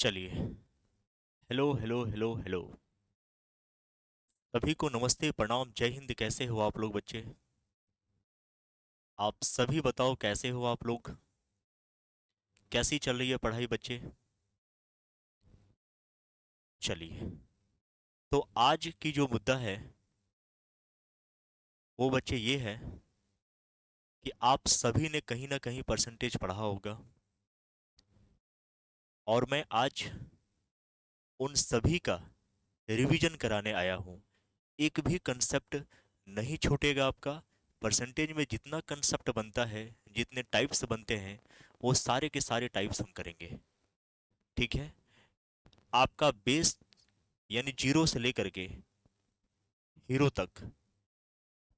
चलिए। Hello hello hello hello. सभी को नमस्ते प्रणाम जय हिंद। कैसे हो आप लोग बच्चे? आप सभी बताओ कैसे हो आप लोग? कैसी चल रही है पढ़ाई बच्चे? चलिए। तो आज की जो मुद्दा है वो बच्चे ये है कि आप सभी ने कहीं ना कहीं परसेंटेज पढ़ा होगा। और मैं आज उन सभी का रिवीजन कराने आया हूँ। एक भी कंसेप्ट नहीं छूटेगा आपका। परसेंटेज में जितना कंसेप्ट बनता है, जितने टाइप्स बनते हैं, वो सारे के सारे टाइप्स हम करेंगे। ठीक है। आपका बेस यानी जीरो से लेकर के हीरो तक,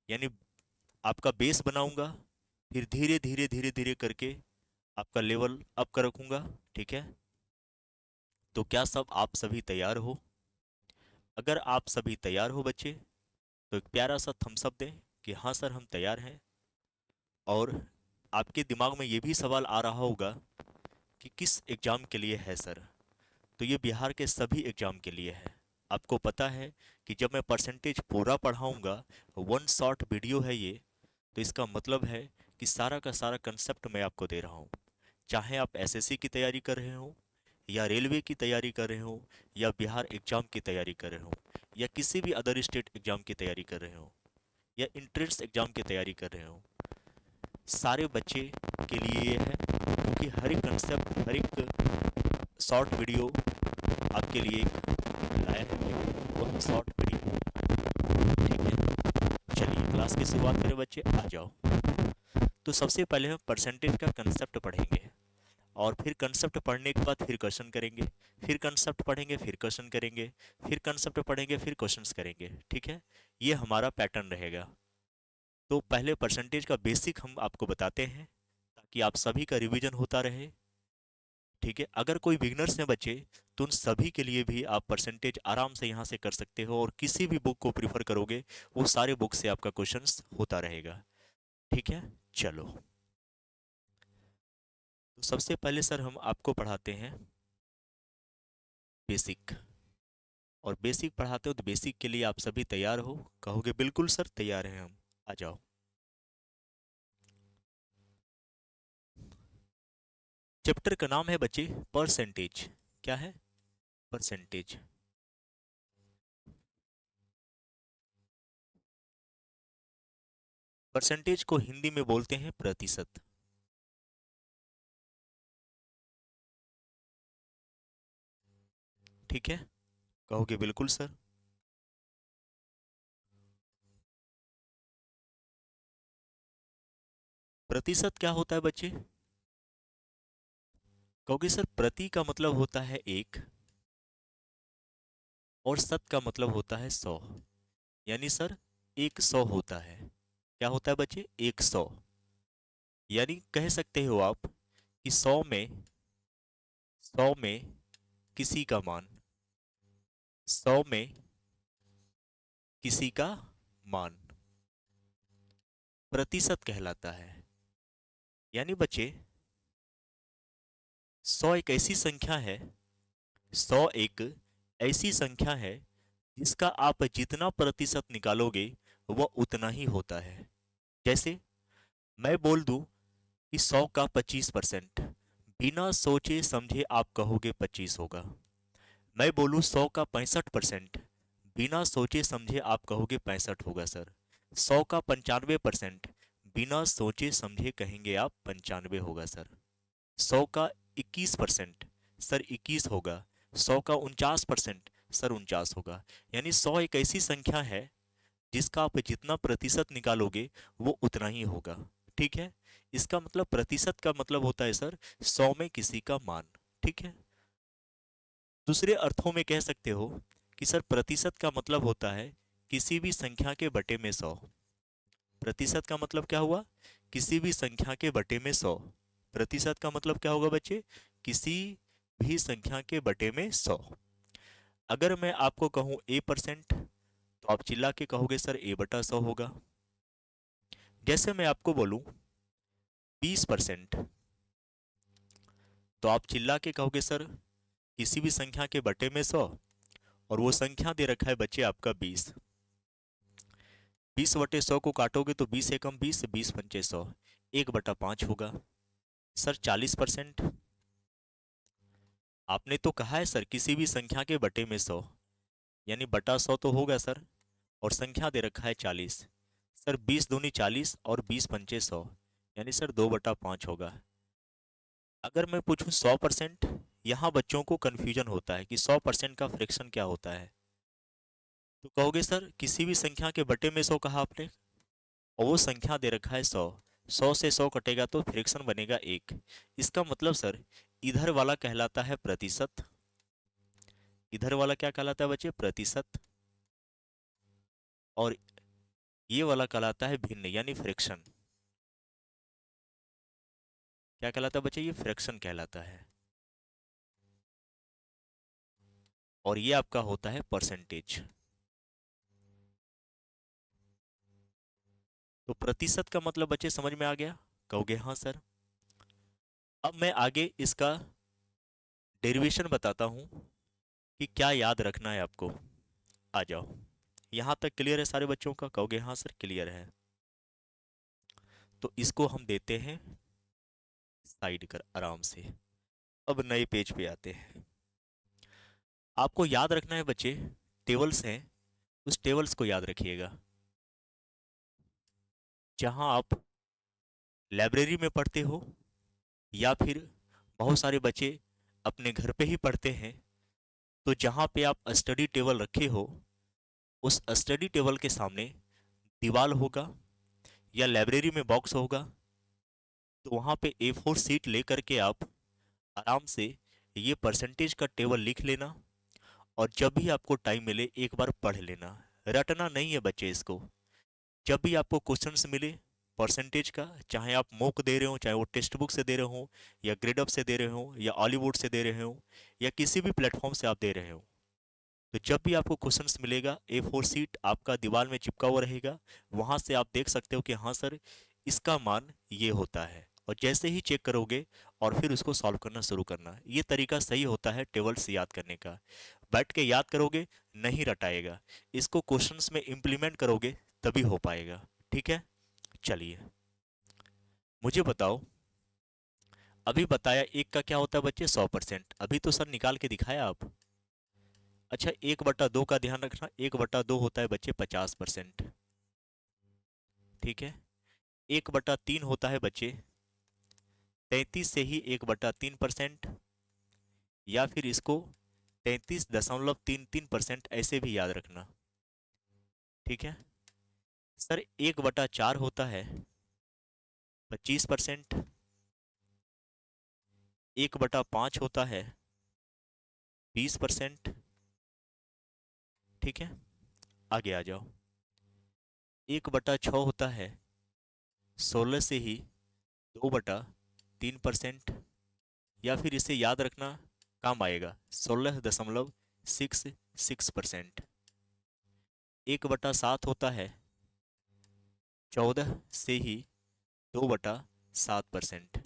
यानी आपका बेस बनाऊंगा, फिर धीरे धीरे धीरे धीरे करके आपका लेवल अप कर रखूंगा। ठीक है। तो क्या सब आप सभी तैयार हो? अगर आप सभी तैयार हो बच्चे, तो एक प्यारा सा थम्स अप दें कि हाँ सर हम तैयार हैं। और आपके दिमाग में ये भी सवाल आ रहा होगा कि किस एग्ज़ाम के लिए है सर? तो ये बिहार के सभी एग्ज़ाम के लिए है। आपको पता है कि जब मैं परसेंटेज पूरा पढ़ाऊंगा, वन शॉट वीडियो है ये, तो इसका मतलब है कि सारा का सारा कंसेप्ट मैं आपको दे रहा हूँ। चाहे आप एसएससी की तैयारी कर रहे हो, या रेलवे की तैयारी कर रहे हो, या बिहार एग्जाम की तैयारी कर रहे हो, या किसी भी अदर स्टेट एग्जाम की तैयारी कर रहे हो, या इंट्रेंस एग्जाम की तैयारी कर रहे हो, सारे बच्चे के लिए ये है। क्योंकि हर एक कंसेप्ट, हर एक शॉर्ट वीडियो आपके लिए लाया है, वह शॉर्ट वीडियो। ठीक है। चलिए क्लास की शुरुआत करें बच्चे, आ जाओ। तो सबसे पहले हम परसेंटेज का कंसेप्ट पढ़ेंगे, और फिर कंसेप्ट पढ़ने के बाद फिर क्वेश्चन करेंगे, फिर कंसेप्ट पढ़ेंगे फिर क्वेश्चन करेंगे, फिर कंसेप्ट पढ़ेंगे फिर क्वेश्चंस करेंगे। ठीक है। ये हमारा पैटर्न रहेगा। तो पहले परसेंटेज का बेसिक हम आपको बताते हैं, ताकि आप सभी का रिवीजन होता रहे। ठीक है। अगर कोई बिगनर्स हैं बच्चे, तो उन सभी के लिए भी आप परसेंटेज आराम से यहाँ से कर सकते हो, और किसी भी बुक को प्रीफर करोगे, वो सारे बुक से आपका क्वेश्चंस होता रहेगा। ठीक है। चलो। तो सबसे पहले सर हम आपको पढ़ाते हैं बेसिक। और बेसिक पढ़ाते हो तो बेसिक के लिए आप सभी तैयार हो? कहोगे बिल्कुल सर तैयार हैं हम। आ जाओ। चैप्टर का नाम है बच्चे परसेंटेज। क्या है? परसेंटेज। परसेंटेज को हिंदी में बोलते हैं प्रतिशत। ठीक है। कहोगे बिल्कुल सर। प्रतिशत क्या होता है बच्चे? कहोगे सर प्रति का मतलब होता है एक, और शत का मतलब होता है 100। यानी सर 100 होता है। क्या होता है बच्चे? 100। यानी कह सकते हो आप कि 100 में किसी का मान, 100 में किसी का मान प्रतिशत कहलाता है। यानी बच्चे 100 एक ऐसी संख्या है, 100 एक ऐसी संख्या है जिसका आप जितना प्रतिशत निकालोगे वह उतना ही होता है। जैसे मैं बोल दूं कि 100 का 25%, बिना सोचे समझे आप कहोगे 25 होगा। मैं बोलूं 100 का 65%, बिना सोचे समझे आप कहोगे 65 होगा सर। 100 का 95%, बिना सोचे समझे कहेंगे आप 95 होगा सर। 100 का 21%, सर 21 होगा। 100 का 49%, सर 49 होगा। यानी 100 एक ऐसी संख्या है जिसका आप जितना प्रतिशत निकालोगे वो उतना ही होगा। ठीक है। इसका मतलब प्रतिशत का मतलब होता है सर 100 में किसी का मान। ठीक है। दूसरे अर्थों में कह सकते हो कि सर प्रतिशत का मतलब होता है किसी भी संख्या के बटे में 100। प्रतिशत का मतलब क्या हुआ? किसी भी संख्या के बटे में 100। प्रतिशत का मतलब क्या होगा बच्चे? किसी भी संख्या के बटे में 100। अगर मैं आपको कहूं A%, तो आप चिल्ला के कहोगे सर A/100 होगा। जैसे मैं आपको बोलूं 20%, तो आप चिल्ला के कहोगे सर किसी भी संख्या के बटे में 100, और वो संख्या दे रखा है बच्चे आपका 20। 20/100 को काटोगे तो 20 एकम 20, 20 पंचे 100, 1/5 होगा। सर 40%। आपने तो कहा है सर किसी भी संख्या के बटे में 100, यानी बटा 100 तो होगा सर, और संख्या दे रखा है 40। सर 20 दूनी 40 और 20 पंचे 100, यानी सर 2/5 होगा। अगर मैं पूछूं 100%, यहाँ बच्चों को कन्फ्यूजन होता है कि 100% का फ्रैक्शन क्या होता है। तो कहोगे सर किसी भी संख्या के बटे में 100 कहा आपने, और वो संख्या दे रखा है 100। 100 से 100 कटेगा तो फ्रैक्शन बनेगा 1। इसका मतलब सर इधर वाला कहलाता है प्रतिशत, इधर वाला क्या कहलाता है बच्चे, प्रतिशत, और ये वाला कहलाता है भिन्न यानी फ्रैक्शन। क्या कहलाता है बच्चे, ये फ्रैक्शन कहलाता है, और ये आपका होता है परसेंटेज। तो प्रतिशत का मतलब बच्चे समझ में आ गया, कहोगे हाँ सर। अब मैं आगे इसका डेरिवेशन बताता हूं कि क्या याद रखना है आपको। आ जाओ, यहां तक क्लियर है सारे बच्चों का, कहोगे हाँ सर क्लियर है। तो इसको हम देते हैं साइड कर आराम से। अब नए पेज पे आते हैं। आपको याद रखना है बच्चे, टेबल्स हैं, उस टेबल्स को याद रखिएगा। जहां आप लाइब्रेरी में पढ़ते हो, या फिर बहुत सारे बच्चे अपने घर पे ही पढ़ते हैं, तो जहाँ पे आप स्टडी टेबल रखे हो, उस स्टडी टेबल के सामने दीवार होगा या लाइब्रेरी में बॉक्स होगा, तो वहाँ पे A4 सीट लेकर के आप आराम से ये परसेंटेज का टेबल लिख लेना, और जब भी आपको टाइम मिले एक बार पढ़ लेना। रटना नहीं है बच्चे इसको। जब भी आपको क्वेश्चंस मिले परसेंटेज का, चाहे आप मॉक दे रहे हो, चाहे वो टेक्स्ट बुक से दे रहे हो, या ग्रेड अप से दे रहे हो, या हॉलीवुड से दे रहे हो, या किसी भी प्लेटफॉर्म से आप दे रहे हो, तो जब भी आपको क्वेश्चंस मिलेगा A4 सीट आपका दीवार में चिपका हुआ रहेगा, वहां से आप देख सकते हो कि हाँ सर इसका मान ये होता है, और जैसे ही चेक करोगे और फिर उसको सॉल्व करना शुरू करना। ये तरीका सही होता है टेबल्स याद करने का। बैठ के याद करोगे नहीं रटाएगा, इसको क्वेश्चंस में इम्प्लीमेंट करोगे तभी हो पाएगा। ठीक है, चलिए मुझे बताओ, अभी बताया एक का क्या होता है बच्चे, 100%। अभी तो सर निकाल के दिखाया आप। अच्छा 1/2 का ध्यान रखना, 1/2 होता है बच्चे 50%। ठीक है, 1/3 होता है बच्चे 33 से ही 1/3%, या फिर इसको 33.33% ऐसे भी याद रखना। ठीक है सर, 1/4 होता है 25%, 1/5 होता है 20%। ठीक है, आगे आ जाओ। 1/6 होता है 16 से ही 2/3%, या फिर इसे याद रखना काम आएगा 16.66%। 1/7 होता है 14 से ही 2/7%।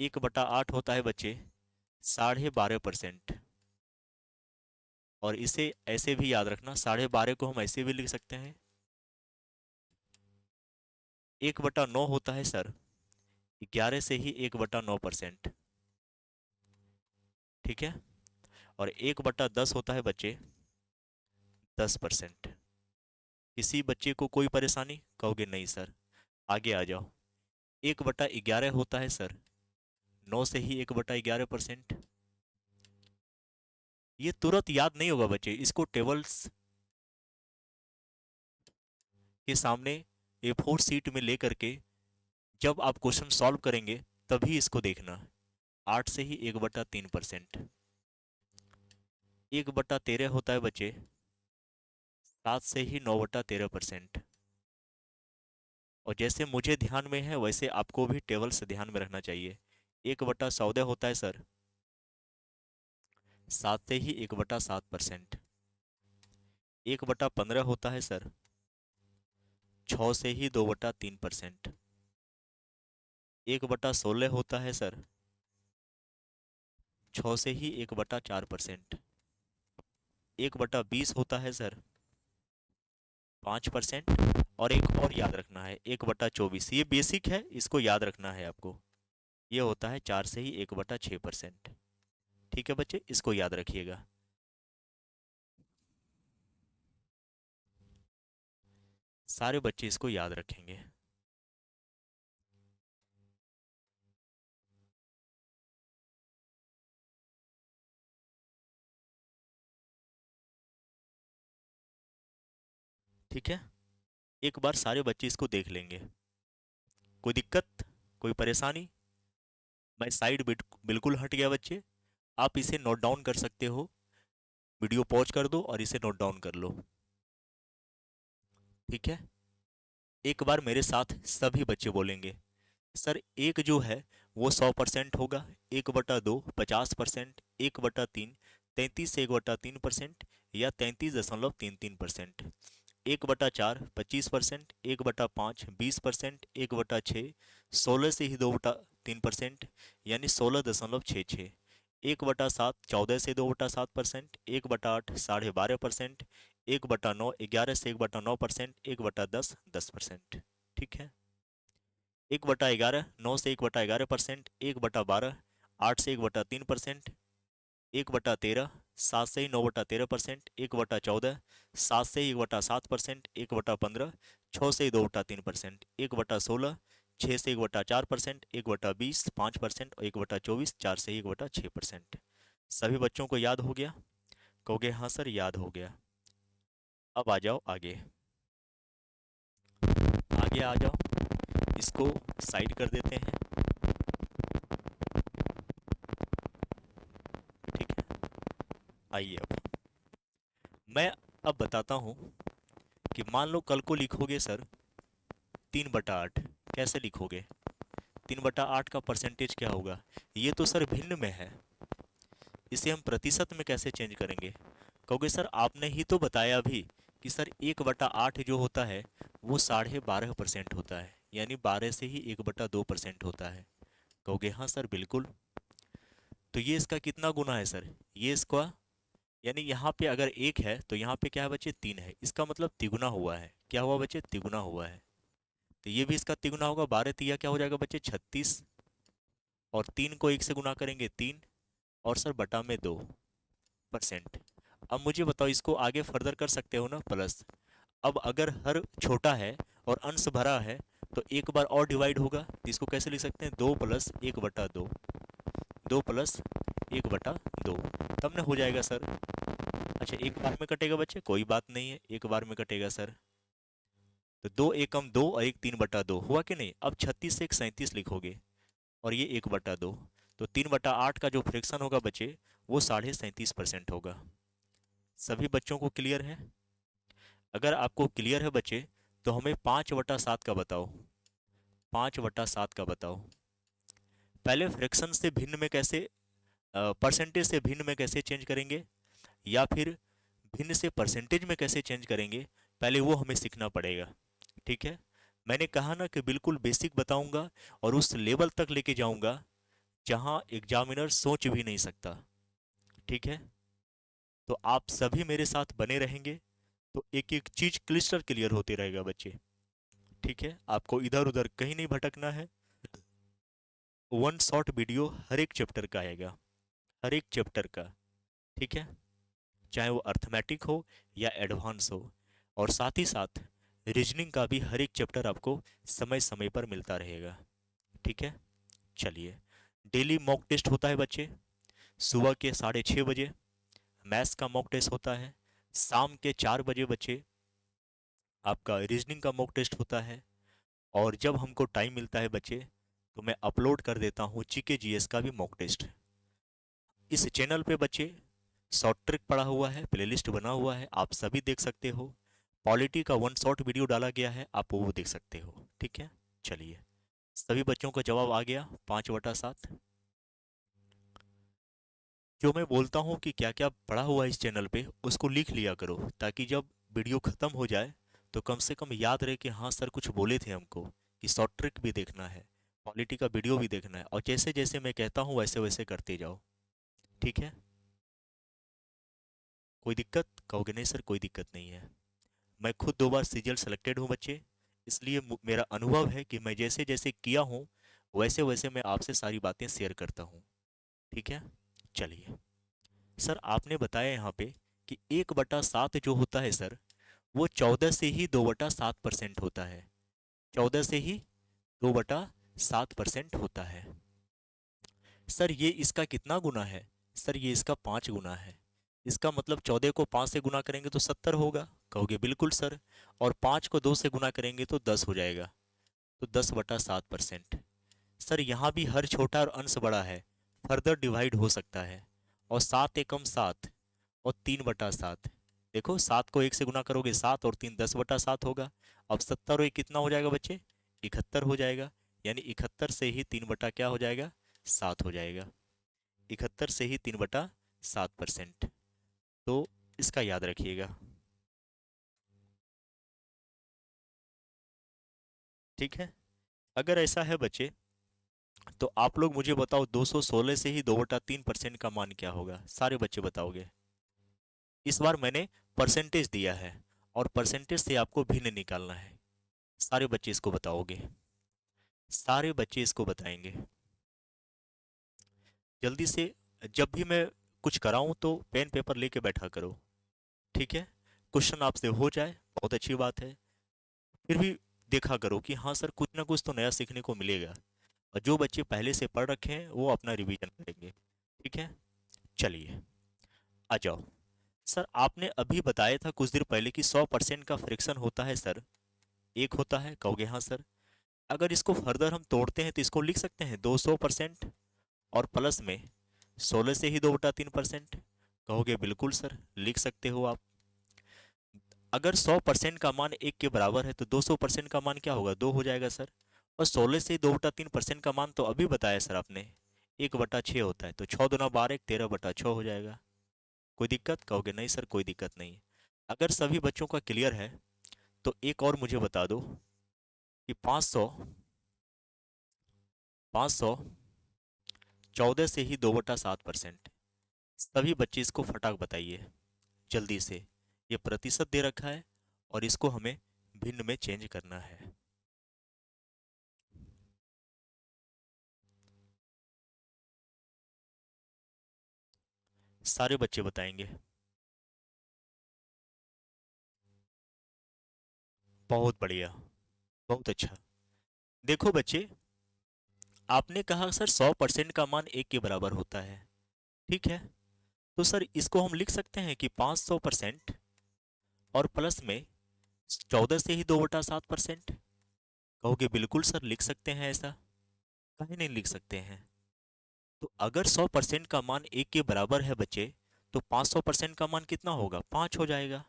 1/8 होता है बच्चे 12.5%, और इसे ऐसे भी याद रखना, 12.5 को हम ऐसे भी लिख सकते हैं। 1/9 होता है सर 11 से ही 1/9%। ठीक है, और 1/10 होता है बच्चे 10%। किसी बच्चे को कोई परेशानी, कहोगे नहीं सर। आगे आ जाओ। 1/11 होता है सर 9 से ही 1/11%। ये तुरंत याद नहीं होगा बच्चे, इसको टेबल्स के सामने A4 सीट में लेकर के जब आप क्वेश्चन सॉल्व करेंगे तभी इसको देखना। 8 से ही 1/3%। 1/13 होता है बच्चे 7 से ही 9/13%। और जैसे मुझे ध्यान में है वैसे आपको भी टेबल से ध्यान में रखना चाहिए। 1/14 होता है सर 7 से ही 1/7%। 1/15 होता है सर 6 से ही 2/3%। 1/16 होता है सर 6 से ही 1/4%। 1/20 होता है सर 5%। और एक और याद रखना है 1/24, ये बेसिक है, इसको याद रखना है आपको। ये होता है 4 से ही 1/6%। ठीक है बच्चे, इसको याद रखिएगा। सारे बच्चे इसको याद रखेंगे। ठीक है, एक बार सारे बच्चे इसको देख लेंगे। कोई दिक्कत, कोई परेशानी? मैं साइड बिल्कुल हट गया बच्चे, आप इसे नोट डाउन कर सकते हो। वीडियो पॉज कर दो और इसे नोट डाउन कर लो। ठीक है, एक बार मेरे साथ सभी बच्चे बोलेंगे। सर एक जो है वो 100% होगा, 1/2 50%, 1/3 33 से 1/3%, या 33.33%। 1/4 25%, 1/5 20%, 1/6 16 से ही 2/3%, यानी 16.66। 1/7 14 से 2/7%, 1/8 12.5%, 1/9 11 से 1/9%, 1/10 10%। ठीक है, 1/11 9 से 1/11%, 1/12 8 से 1/3%, 1/13 7 से ही 9/13%, 1/14 7 से ही 1/7%, 1/15 6 से ही 2/3%, 1/16 6 से 1/4%, 1/20 5%, और 1/24 4 से ही 1/6%। सभी बच्चों को याद हो गया? कहोगे हाँ सर याद हो गया। अब आ जाओ आगे, आगे आ जाओ, इसको साइड कर देते हैं। ठीक है, आइए अब मैं अब बताता हूँ कि मान लो कल को लिखोगे सर 3/8, कैसे लिखोगे? 3/8 का परसेंटेज क्या होगा? ये तो सर भिन्न में है, इसे हम प्रतिशत में कैसे चेंज करेंगे? कहोगे सर आपने ही तो बताया अभी कि सर 1/8 जो होता है वो 12.5% होता है, यानी 12 से ही 1/2% होता है। कहोगे हाँ सर बिल्कुल। तो ये इसका कितना गुना है सर? ये इसका, यानी यहाँ पे अगर 1 है तो यहाँ पे क्या है बच्चे 3 है, इसका मतलब तिगुना हुआ है। क्या हुआ बच्चे? तिगुना हुआ है। तो ये भी इसका तिगुना होगा, 12 तिया क्या हो जाएगा बच्चे 36, और 3 को 1 से गुना करेंगे 3, और सर बटा में 2%। अब मुझे बताओ, इसको आगे फर्दर कर सकते हो ना प्लस। अब अगर हर छोटा है और अंश भरा है तो एक बार और डिवाइड होगा, तो इसको कैसे लिख सकते हैं? 2 + 1/2, 2 + 1/2, तब ना हो जाएगा सर। अच्छा एक बार में कटेगा बच्चे? कोई बात नहीं है, एक बार में कटेगा सर। तो 2 एकम 2 और एक 3/2 हुआ कि नहीं? अब 36 से एक 37 लिखोगे, और ये 1/2, तो 3/8 का जो फ्रैक्शन होगा बच्चे वो 37.5% होगा। सभी बच्चों को क्लियर है? अगर आपको क्लियर है बच्चे तो हमें 5/7 का बताओ, 5/7 का बताओ। पहले फ्रैक्शन से भिन्न में कैसे, परसेंटेज से भिन्न में कैसे चेंज करेंगे, या फिर भिन्न से परसेंटेज में कैसे चेंज करेंगे, पहले वो हमें सीखना पड़ेगा। ठीक है, मैंने कहा ना कि बिल्कुल बेसिक बताऊंगा और उस लेवल तक लेके जाऊंगा जहां एग्जामिनर सोच भी नहीं सकता। ठीक है, तो आप सभी मेरे साथ बने रहेंगे तो एक एक चीज क्लिस्टर क्लियर होते रहेगा बच्चे। ठीक है, आपको इधर उधर कहीं नहीं भटकना है। वन शॉट वीडियो हर एक चैप्टर का आएगा, हर एक चैप्टर का। ठीक है, चाहे वो अर्थमेटिक हो या एडवांस हो, और साथ ही साथ रीजनिंग का भी हर एक चैप्टर आपको समय समय पर मिलता रहेगा। ठीक है, चलिए, डेली मॉक टेस्ट होता है बच्चे, सुबह के 6:30 बजे मैथ्स का मॉक टेस्ट होता है, शाम के 4 बजे बच्चे आपका रीजनिंग का मॉक टेस्ट होता है, और जब हमको टाइम मिलता है बच्चे तो मैं अपलोड कर देता हूँ जीके जीएस का भी मॉक टेस्ट। इस चैनल पे बच्चे शॉर्ट ट्रिक पड़ा हुआ है, प्लेलिस्ट बना हुआ है, आप सभी देख सकते हो। पॉलिटी का वन शॉट वीडियो डाला गया है, आप वो देख सकते हो। ठीक है, चलिए, सभी बच्चों का जवाब आ गया 5/7। जो मैं बोलता हूँ कि क्या क्या पढ़ा हुआ है इस चैनल पे उसको लिख लिया करो, ताकि जब वीडियो ख़त्म हो जाए तो कम से कम याद रहे कि हाँ सर कुछ बोले थे हमको, कि शॉर्ट ट्रिक भी देखना है, पॉलिटी का वीडियो भी देखना है, और जैसे जैसे मैं कहता हूँ वैसे वैसे करते जाओ। ठीक है, कोई दिक्कत? कहोगे नहीं सर कोई दिक्कत नहीं है। मैं खुद 2 बार सीजीएल सेलेक्टेड हूँ बच्चे, इसलिए मेरा अनुभव है कि मैं जैसे जैसे किया हूँ वैसे वैसे मैं आपसे सारी बातें शेयर करता हूँ। ठीक है, चलिए। सर आपने बताया यहाँ पे कि 1/7 जो होता है सर, वो 14 से ही 2/7% होता है। 14 से ही 2/7% होता है। सर ये इसका कितना गुना है? सर ये इसका 5 गुना है। इसका मतलब 14 को 5 से गुना करेंगे तो 70 होगा। कहोगे बिल्कुल सर। और 5 को 2 से गुना करेंगे तो 10 हो जाएगा। तो 10/7%। सर यहाँ भी हर छोटा और अंश बड़ा है, फर्दर डिवाइड हो सकता है। और 7 एकम 7 और 3/7। देखो 7 को 1 से गुना करोगे 7 और 3 10/7 होगा। अब 70 और 1 कितना हो जाएगा बच्चे? 71 हो जाएगा। यानी 71 से ही 3 क्या हो जाएगा? 7 हो जाएगा। 71 से ही 3/7%। तो इसका याद रखिएगा। ठीक है, अगर ऐसा है बच्चे तो आप लोग मुझे बताओ 216 से ही 2/3% का मान क्या होगा? सारे बच्चे बताओगे। इस बार मैंने परसेंटेज दिया है और परसेंटेज से आपको भिन्न निकालना है। सारे बच्चे इसको बताओगे, सारे बच्चे इसको बताएंगे जल्दी से। जब भी मैं कुछ कराऊं तो पेन पेपर लेके बैठा करो। ठीक है, क्वेश्चन आपसे हो जाए बहुत अच्छी बात है, फिर भी देखा करो कि हाँ सर कुछ ना कुछ तो नया सीखने को मिलेगा। और जो बच्चे पहले से पढ़ रखे हैं वो अपना रिवीजन करेंगे। ठीक है, चलिए आ जाओ। सर आपने अभी बताया था कुछ देर पहले कि 100% का फ्रैक्शन होता है सर, एक होता है। कहोगे हाँ सर। अगर इसको फर्दर हम तोड़ते हैं तो इसको लिख सकते हैं 200% और प्लस में 16 से ही 2/3%। कहोगे बिल्कुल सर लिख सकते हो आप। अगर 100% का मान 1 के बराबर है तो 200% का मान क्या होगा? 2 हो जाएगा सर। और 16 से 2/3% का मान तो अभी बताया सर आपने, 1/6 होता है। तो 6×2 = 12, 13/6 हो जाएगा। कोई दिक्कत? कहोगे नहीं सर कोई दिक्कत नहीं। अगर सभी बच्चों का क्लियर है तो एक और मुझे बता दो कि 500 14 से ही 2/7%। सभी बच्चे इसको फटाक बताइए जल्दी से। ये प्रतिशत दे रखा है और इसको हमें भिन्न में चेंज करना है। सारे बच्चे बताएंगे। बहुत बढ़िया, बहुत अच्छा। देखो बच्चे, आपने कहा सर 100% का मान 1 के बराबर होता है। ठीक है, तो सर इसको हम लिख सकते हैं कि 500% और प्लस में 14 से ही 2/7%। कहोगे बिल्कुल सर लिख सकते हैं ऐसा, काहे नहीं लिख सकते हैं? तो अगर 100% का मान 1 के बराबर है बच्चे, तो 500% का मान कितना होगा? 5 हो जाएगा।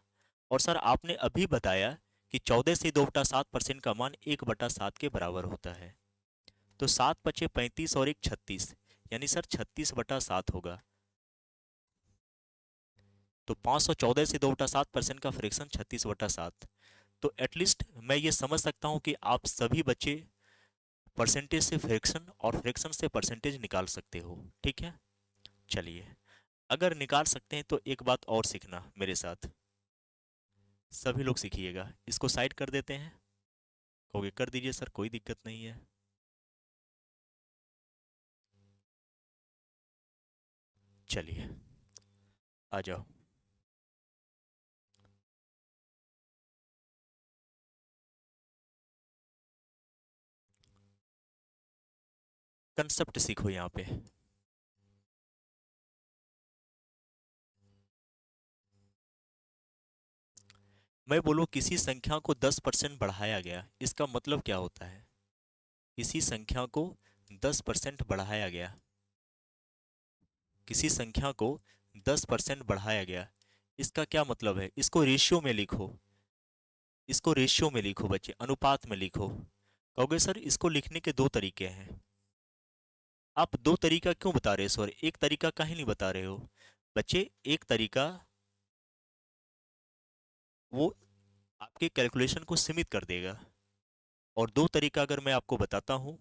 और सर आपने अभी बताया कि 14 से 2/7% का मान 1/7 के बराबर होता है। तो 7×5 = 35 और 1 36, यानी सर 36/7 होगा। तो 514 से 2/7% का फ्रैक्शन 36/7। तो एटलीस्ट मैं ये समझ सकता हूँ कि आप सभी बच्चे परसेंटेज से फ्रैक्शन और फ्रैक्शन से परसेंटेज निकाल सकते हो। ठीक है, चलिए। अगर निकाल सकते हैं तो एक बात और सीखना मेरे साथ, सभी लोग सीखिएगा। इसको साइड कर देते हैं। कहोगे कर दीजिए सर कोई दिक्कत नहीं है। चलिए आ जाओ। कंसेप्ट सीखो यहाँ पे। मैं बोलो किसी संख्या को 10% बढ़ाया गया, इसका मतलब क्या होता है? किसी संख्या को 10% बढ़ाया गया, किसी संख्या को 10% बढ़ाया गया, इसका क्या मतलब है? इसको रेशियो में लिखो, इसको रेशियो में लिखो बच्चे, अनुपात में लिखो। कहोगे सर इसको लिखने के दो तरीके हैं। आप दो तरीका क्यों बता रहे हो सर? एक तरीका काहे नहीं बता रहे हो? बच्चे एक तरीका वो आपके कैलकुलेशन को सीमित कर देगा, और दो तरीका अगर मैं आपको बताता हूँ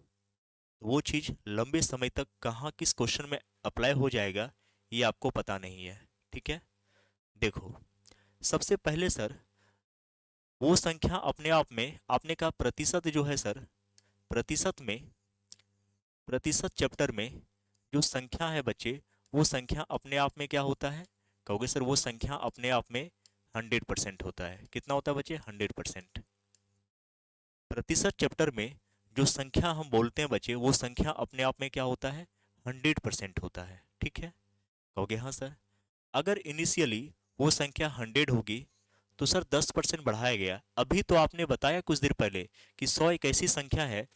तो वो चीज़ लंबे समय तक कहाँ किस क्वेश्चन में अप्लाई हो जाएगा ये आपको पता नहीं है। ठीक है, देखो, सबसे पहले सर, वो संख्या अपने आप में, आपने कहा प्रतिशत जो है सर, प्रतिशत में, प्रतिशत चैप्टर में जो संख्या है बच्चे, वो संख्या अपने आप में क्या होता है? कहोगे सर वो संख्या अपने आप में 100% होता है। कितना होता है बच्चे? 100%। प्रतिशत चैप्टर में जो संख्या हम बोलते हैं बच्चे, वो संख्या अपने आप में क्या होता है? 100% होता है। ठीक है, कहोगे हाँ सर। अगर इनिशियली वो संख्या 100 होगी तो सर 10% बढ़ाया गया। अभी तो आपने बताया कुछ देर पहले कि 100 एक ऐसी संख्या है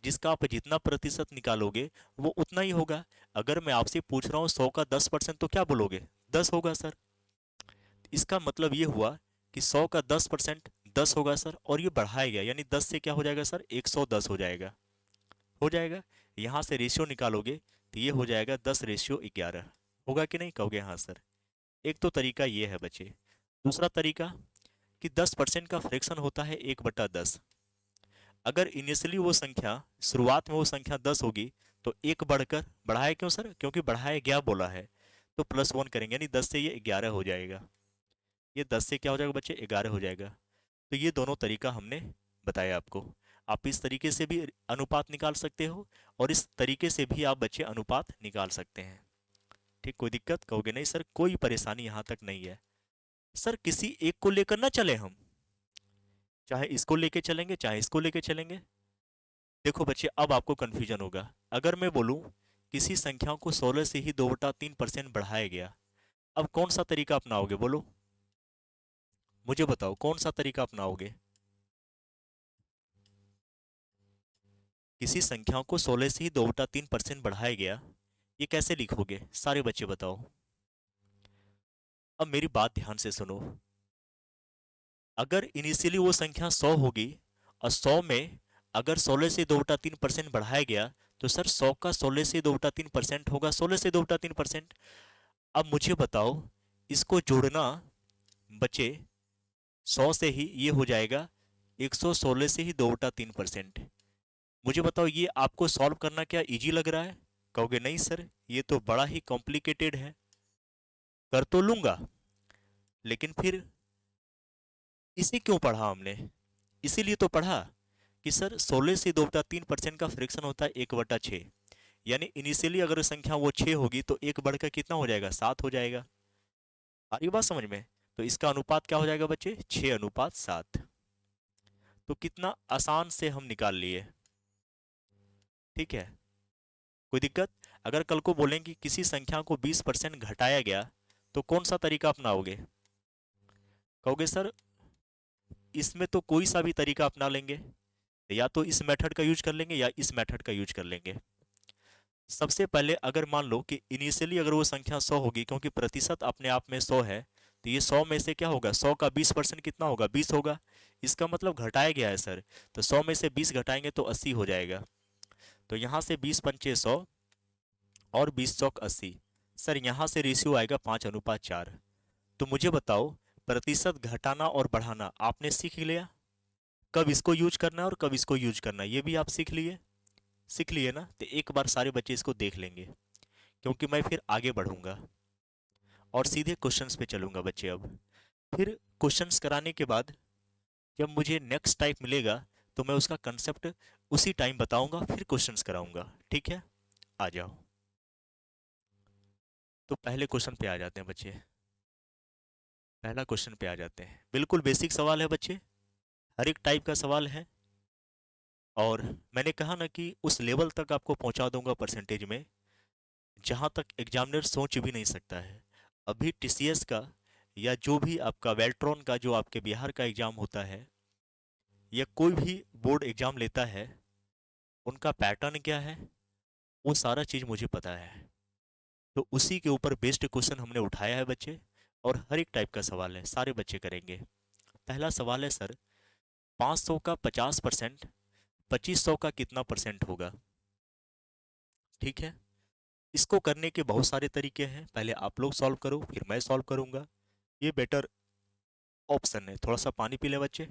जिसका आप जितना प्रतिशत निकालोगे वो उतना ही होगा। अगर मैं आपसे पूछ रहा हूँ 100 का 10% तो क्या बोलोगे? 10 होगा सर। इसका मतलब ये हुआ कि 100 का 10% 10 होगा सर, और ये बढ़ाया गया यानी 10 से क्या हो जाएगा सर? 110 हो जाएगा। हो जाएगा। यहाँ से रेशियो निकालोगे तो ये हो जाएगा 10:11। होगा कि नहीं? कहोगे हाँ सर। एक तो तरीका ये है बच्चे। दूसरा तरीका कि 10% का फ्रैक्शन होता है 1/10। अगर इनिशियली वो संख्या, शुरुआत में वो संख्या 10 होगी तो एक बढ़कर, बढ़ाया क्यों सर? क्योंकि बढ़ाया गया बोला है, तो +1 करेंगे यानी 10 से ये 11 हो जाएगा। ये 10 से क्या हो जाएगा बच्चे? 11 हो जाएगा। तो ये दोनों तरीका हमने बताया आपको। आप इस तरीके से भी अनुपात निकाल सकते हो और इस तरीके से भी आप बच्चे अनुपात निकाल सकते हैं। ठीक, कोई दिक्कत? कहोगे नहीं सर कोई परेशानी यहाँ तक नहीं है। सर किसी एक को लेकर ना चले हम, चाहे इसको लेके चलेंगे चाहे इसको लेके चलेंगे। देखो बच्चे, अब आपको कंफ्यूजन होगा। अगर मैं बोलूं किसी संख्या को 16 से ही 2/3% बढ़ाया गया, अब कौन सा तरीका अपनाओगे? बोलो, मुझे बताओ कौन सा तरीका अपनाओगे? किसी संख्या को 16 से ही 2/3% बढ़ाया गया, ये कैसे लिखोगे? सारे बच्चे बताओ। अब मेरी बात ध्यान से सुनो। अगर इनिशियली वो संख्या 100 होगी और 100 में अगर 16 से 2/3% बढ़ाया गया तो सर 100 का 16 से 2/3% होगा 16 से 2/3%। अब मुझे बताओ, इसको जोड़ना बचे 100 से ही, ये हो जाएगा 116 से ही 2/3%। मुझे बताओ ये आपको सॉल्व करना क्या इजी लग रहा है? कहोगे नहीं सर ये तो बड़ा ही कॉम्प्लिकेटेड है। कर तो लूंगा, लेकिन फिर इसे क्यों पढ़ा हमने? इसीलिए तो पढ़ा कि सर 16 से 2/3% का फ्रैक्शन होता है 1/6। यानी इनिशियली अगर संख्या वो 6 होगी तो एक बढ़कर कितना हो जाएगा? 7 हो जाएगा। आ रही बात समझ में? तो इसका अनुपात क्या हो जाएगा बच्चे? 6:7। तो कितना आसान से हम निकाल लिए। ठीक है, कोई दिक्कत? अगर कल को बोलें कि किसी संख्या को 20% घटाया गया तो कौन सा तरीका अपनाओगे? कहोगे सर इसमें तो कोई सा भी तरीका अपना लेंगे, या तो इस मेथड का यूज कर लेंगे या इस मेथड का यूज कर लेंगे। सबसे पहले अगर मान लो कि इनिशियली अगर वो संख्या 100 होगी, क्योंकि प्रतिशत अपने आप में 100 है, तो ये 100 में से क्या होगा? 100 का 20% कितना होगा? 20 होगा। इसका मतलब घटाया गया है सर, तो 100 में से 20 घटाएंगे तो 80 हो जाएगा। तो यहाँ से 20×5 100 और 20×4 80। सर यहाँ से रेशियो आएगा 5:4। तो मुझे बताओ, प्रतिशत घटाना और बढ़ाना आपने सीख लिया, कब इसको यूज करना है और कब इसको यूज करना है, ये भी आप सीख लिए। सीख लिए ना? तो एक बार सारे बच्चे इसको देख लेंगे, क्योंकि मैं फिर आगे बढ़ूंगा और सीधे क्वेश्चंस पे चलूंगा बच्चे। अब फिर क्वेश्चंस कराने के बाद जब मुझे नेक्स्ट टाइप मिलेगा तो मैं उसका कंसेप्ट उसी टाइम बताऊंगा, फिर क्वेश्चंस कराऊंगा। ठीक है, आ जाओ। तो पहले क्वेश्चन पे आ जाते हैं बच्चे। पहला क्वेश्चन पे आ जाते हैं। बिल्कुल बेसिक सवाल है बच्चे, हर एक टाइप का सवाल है। और मैंने कहा ना कि उस लेवल तक आपको पहुंचा दूंगा परसेंटेज में जहां तक एग्जामिनर सोच भी नहीं सकता है। अभी टीसीएस का या जो भी आपका वेल्ट्रॉन का जो आपके बिहार का एग्जाम होता है या कोई भी बोर्ड एग्जाम लेता है, उनका पैटर्न क्या है वो सारा चीज़ मुझे पता है। तो उसी के ऊपर बेस्ड क्वेश्चन हमने उठाया है बच्चे, और हर एक टाइप का सवाल है, सारे बच्चे करेंगे। पहला सवाल है सर, 500 का 50% 2500 का कितना परसेंट होगा? ठीक है, इसको करने के बहुत सारे तरीके हैं, पहले आप लोग सॉल्व करो फिर मैं सॉल्व करूंगा, ये बेटर ऑप्शन है। थोड़ा सा पानी पी ले बच्चे।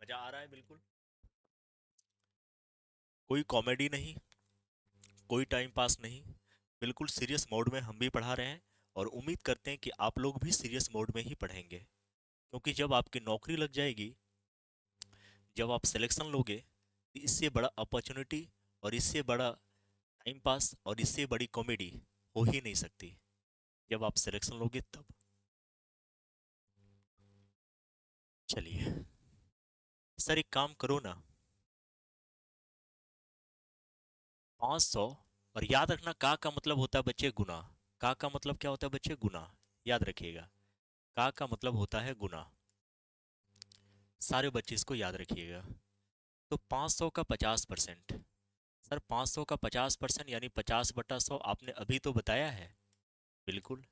मजा आ रहा है बिल्कुल? कोई कॉमेडी नहीं, कोई टाइम पास नहीं, बिल्कुल सीरियस मोड में हम भी पढ़ा रहे हैं। और उम्मीद करते हैं कि आप लोग भी सीरियस मोड में ही पढ़ेंगे, क्योंकि जब आपकी नौकरी लग जाएगी, जब आप सिलेक्शन लोगे, तो इससे बड़ा अपॉर्चुनिटी और इससे बड़ा टाइम पास और इससे बड़ी कॉमेडी हो ही नहीं सकती। जब आप सिलेक्शन लोगे तब। चलिए सर, एक काम करो ना, 500। और याद रखना, का मतलब होता है बच्चे गुना। का मतलब क्या होता है बच्चे? गुना। याद रखिएगा, का मतलब होता है गुना। सारे बच्चे इसको याद रखिएगा। तो 500 का 50%। सर 500 का 50% यानी 50/100 आपने अभी तो बताया है। बिल्कुल।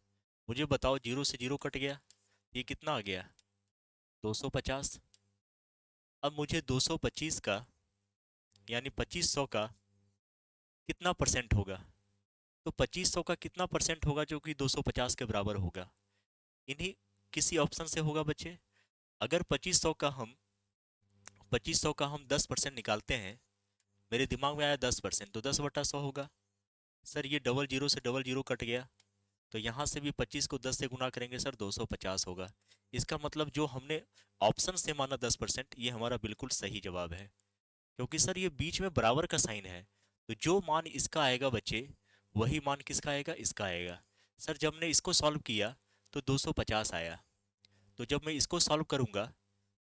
मुझे बताओ, जीरो से जीरो कट गया, ये कितना आ गया? 250। अब मुझे 225 का यानी 2500 का कितना परसेंट होगा? तो 2500 का कितना परसेंट होगा जो कि 250 के बराबर होगा? इन्हीं किसी ऑप्शन से होगा बच्चे। अगर 2500 का हम 10% निकालते हैं, मेरे दिमाग में आया 10%, तो 10/100 होगा। सर ये डबल जीरो से डबल जीरो कट गया, तो यहाँ से भी 25 को 10 से गुना करेंगे सर, 250 होगा। इसका मतलब जो हमने ऑप्शन से माना 10%, ये हमारा बिल्कुल सही जवाब है। क्योंकि सर ये बीच में बराबर का साइन है, तो जो मान इसका आएगा बच्चे, वही मान किसका आएगा? इसका आएगा। सर जब हमने इसको सॉल्व किया तो 250 आया, तो जब मैं इसको सॉल्व करूंगा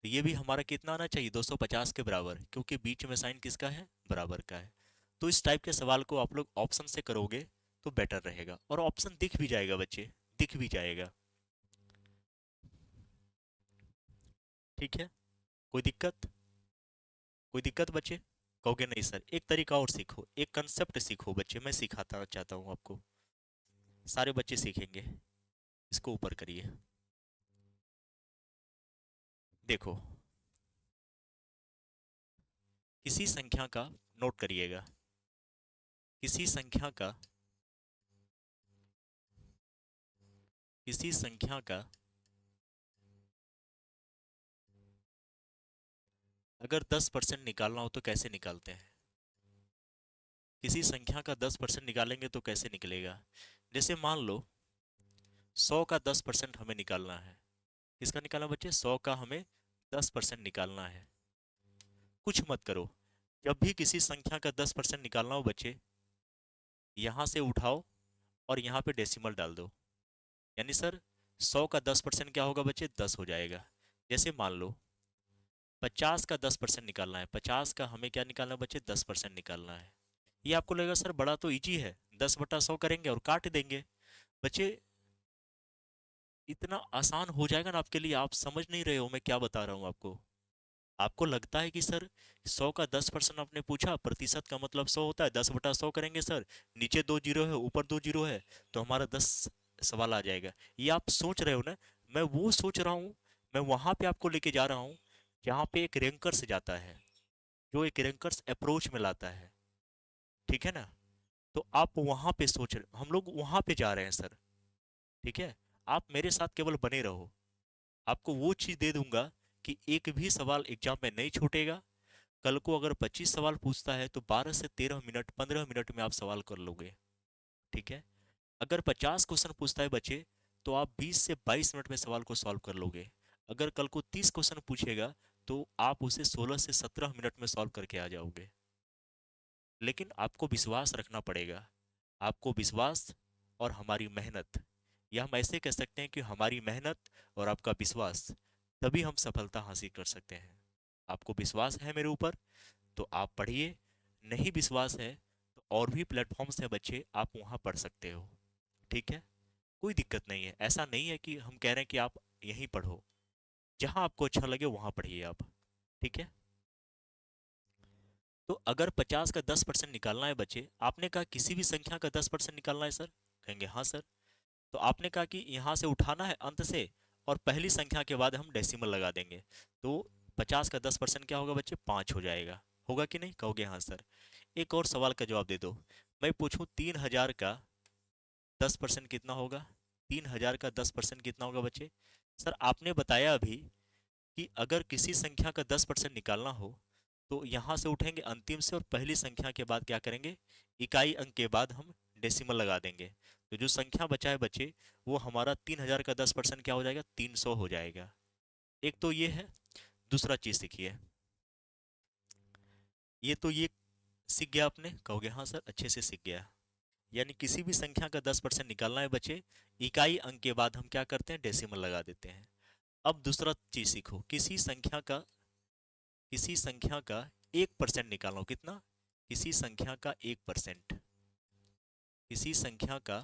तो ये भी हमारा कितना आना चाहिए? 250 के बराबर, क्योंकि बीच में साइन किसका है? बराबर का है। तो इस टाइप के सवाल को आप लोग ऑप्शन से करोगे तो बेटर रहेगा, और ऑप्शन दिख भी जाएगा बच्चे, दिख भी जाएगा। ठीक है? कोई दिक्कत? कोई दिक्कत बच्चे? कहोगे नहीं सर, एक तरीका और सीखो, एक कंसेप्ट सीखो बच्चे, मैं सिखाता चाहता हूँ आपको। सारे बच्चे सीखेंगे। इसको ऊपर करिए। देखो, किसी संख्या का, नोट करिएगा, किसी संख्या का, किसी संख्या का अगर 10% निकालना हो तो कैसे निकालते हैं? किसी संख्या का 10% निकालेंगे तो कैसे निकलेगा? जैसे मान लो 100 का 10% हमें निकालना है। किसका निकालना बच्चे? 100 का हमें 10% निकालना है। कुछ मत करो, जब भी किसी संख्या का 10% निकालना हो बच्चे, यहां से उठाओ और यहाँ पे डेसिमल डाल दो। यानी सर 100 का 10% क्या होगा बच्चे? 10 हो जाएगा। जैसे मान लो 50 का 10% निकालना है, 50 का हमें क्या निकालना है बच्चे? 10% निकालना है। ये आपको लगेगा सर बड़ा तो इजी है, 10/100 करेंगे और काट देंगे। बच्चे इतना आसान हो जाएगा ना आपके लिए, आप समझ नहीं रहे हो मैं क्या बता रहा हूँ आपको। आपको लगता है कि सर 100 का 10% आपने पूछा, प्रतिशत का मतलब 100 होता है, 10/100 करेंगे सर, नीचे 2 जीरो है ऊपर 2 जीरो है, तो हमारा 10 सवाल आ जाएगा। ये आप सोच रहे हो ना, मैं वो सोच रहा हूँ, मैं वहां पे आपको लेके जा रहा हूँ जहाँ पे एक रैंकर्स जाता है, जो एक रैंकर्स अप्रोच में लाता है। ठीक है ना? तो आप वहां पे सोच रहे, हम लोग वहां पे जा रहे हैं सर। ठीक है? आप मेरे साथ केवल बने रहो, आपको वो चीज दे दूंगा कि एक भी सवाल एग्जाम में नहीं छूटेगा। कल को अगर 25 सवाल पूछता है तो 12 से 13 मिनट, 15 मिनट में आप सवाल कर लोगे। ठीक है? अगर 50 क्वेश्चन पूछता है बच्चे, तो आप 20 से 22 मिनट में सवाल को सॉल्व कर लोगे। अगर कल को 30 क्वेश्चन पूछेगा, तो आप उसे 16 से 17 मिनट में सॉल्व करके आ जाओगे। लेकिन आपको विश्वास रखना पड़ेगा, आपको विश्वास और हमारी मेहनत, या हम ऐसे कह सकते हैं कि हमारी मेहनत और आपका विश्वास, तभी हम सफलता हासिल कर सकते हैं। आपको विश्वास है मेरे ऊपर तो आप पढ़िए, नहीं विश्वास है तो और भी प्लेटफॉर्म्स हैं बच्चे, आप वहाँ पढ़ सकते हो। ठीक है? कोई दिक्कत नहीं है, ऐसा नहीं है कि हम कह रहे हैं कि आप यहीं पढ़ो, जहाँ आपको अच्छा लगे वहाँ पढ़िए आप। ठीक है? तो अगर 50 का 10% निकालना है बच्चे, आपने कहा किसी भी संख्या का 10% निकालना है सर, कहेंगे हाँ सर। तो आपने कहा कि यहाँ से उठाना है अंत से, और पहली संख्या के बाद हम डेसिमल लगा देंगे, तो 50 का 10% क्या होगा बच्चे? 5 हो जाएगा। होगा कि नहीं? कहोगे हाँ सर। एक और सवाल का जवाब दे दो। मैं पूछूं 3000 का 10% कितना होगा? 3000 का 10% कितना होगा बच्चे? सर आपने बताया अभी कि अगर किसी संख्या का 10% निकालना हो तो यहाँ से उठेंगे अंतिम से और पहली संख्या के बाद क्या करेंगे, इकाई अंक के बाद हम डेसिमल लगा देंगे। तो जो संख्या बचा है बच्चे, वो हमारा 3000 का 10% क्या हो जाएगा, 300 हो जाएगा। एक तो ये है। दूसरा चीज सीखिए, ये सीख गया आपने, कहोगे हाँ सर अच्छे से सीख गया। यानी किसी भी संख्या का 10% निकालना है बच्चे, इकाई अंक के बाद हम क्या करते हैं, डेसिमल लगा देते हैं। अब दूसरा चीज सीखो, किसी संख्या का 1% निकालना हो, कितना, किसी संख्या का 1%, किसी संख्या का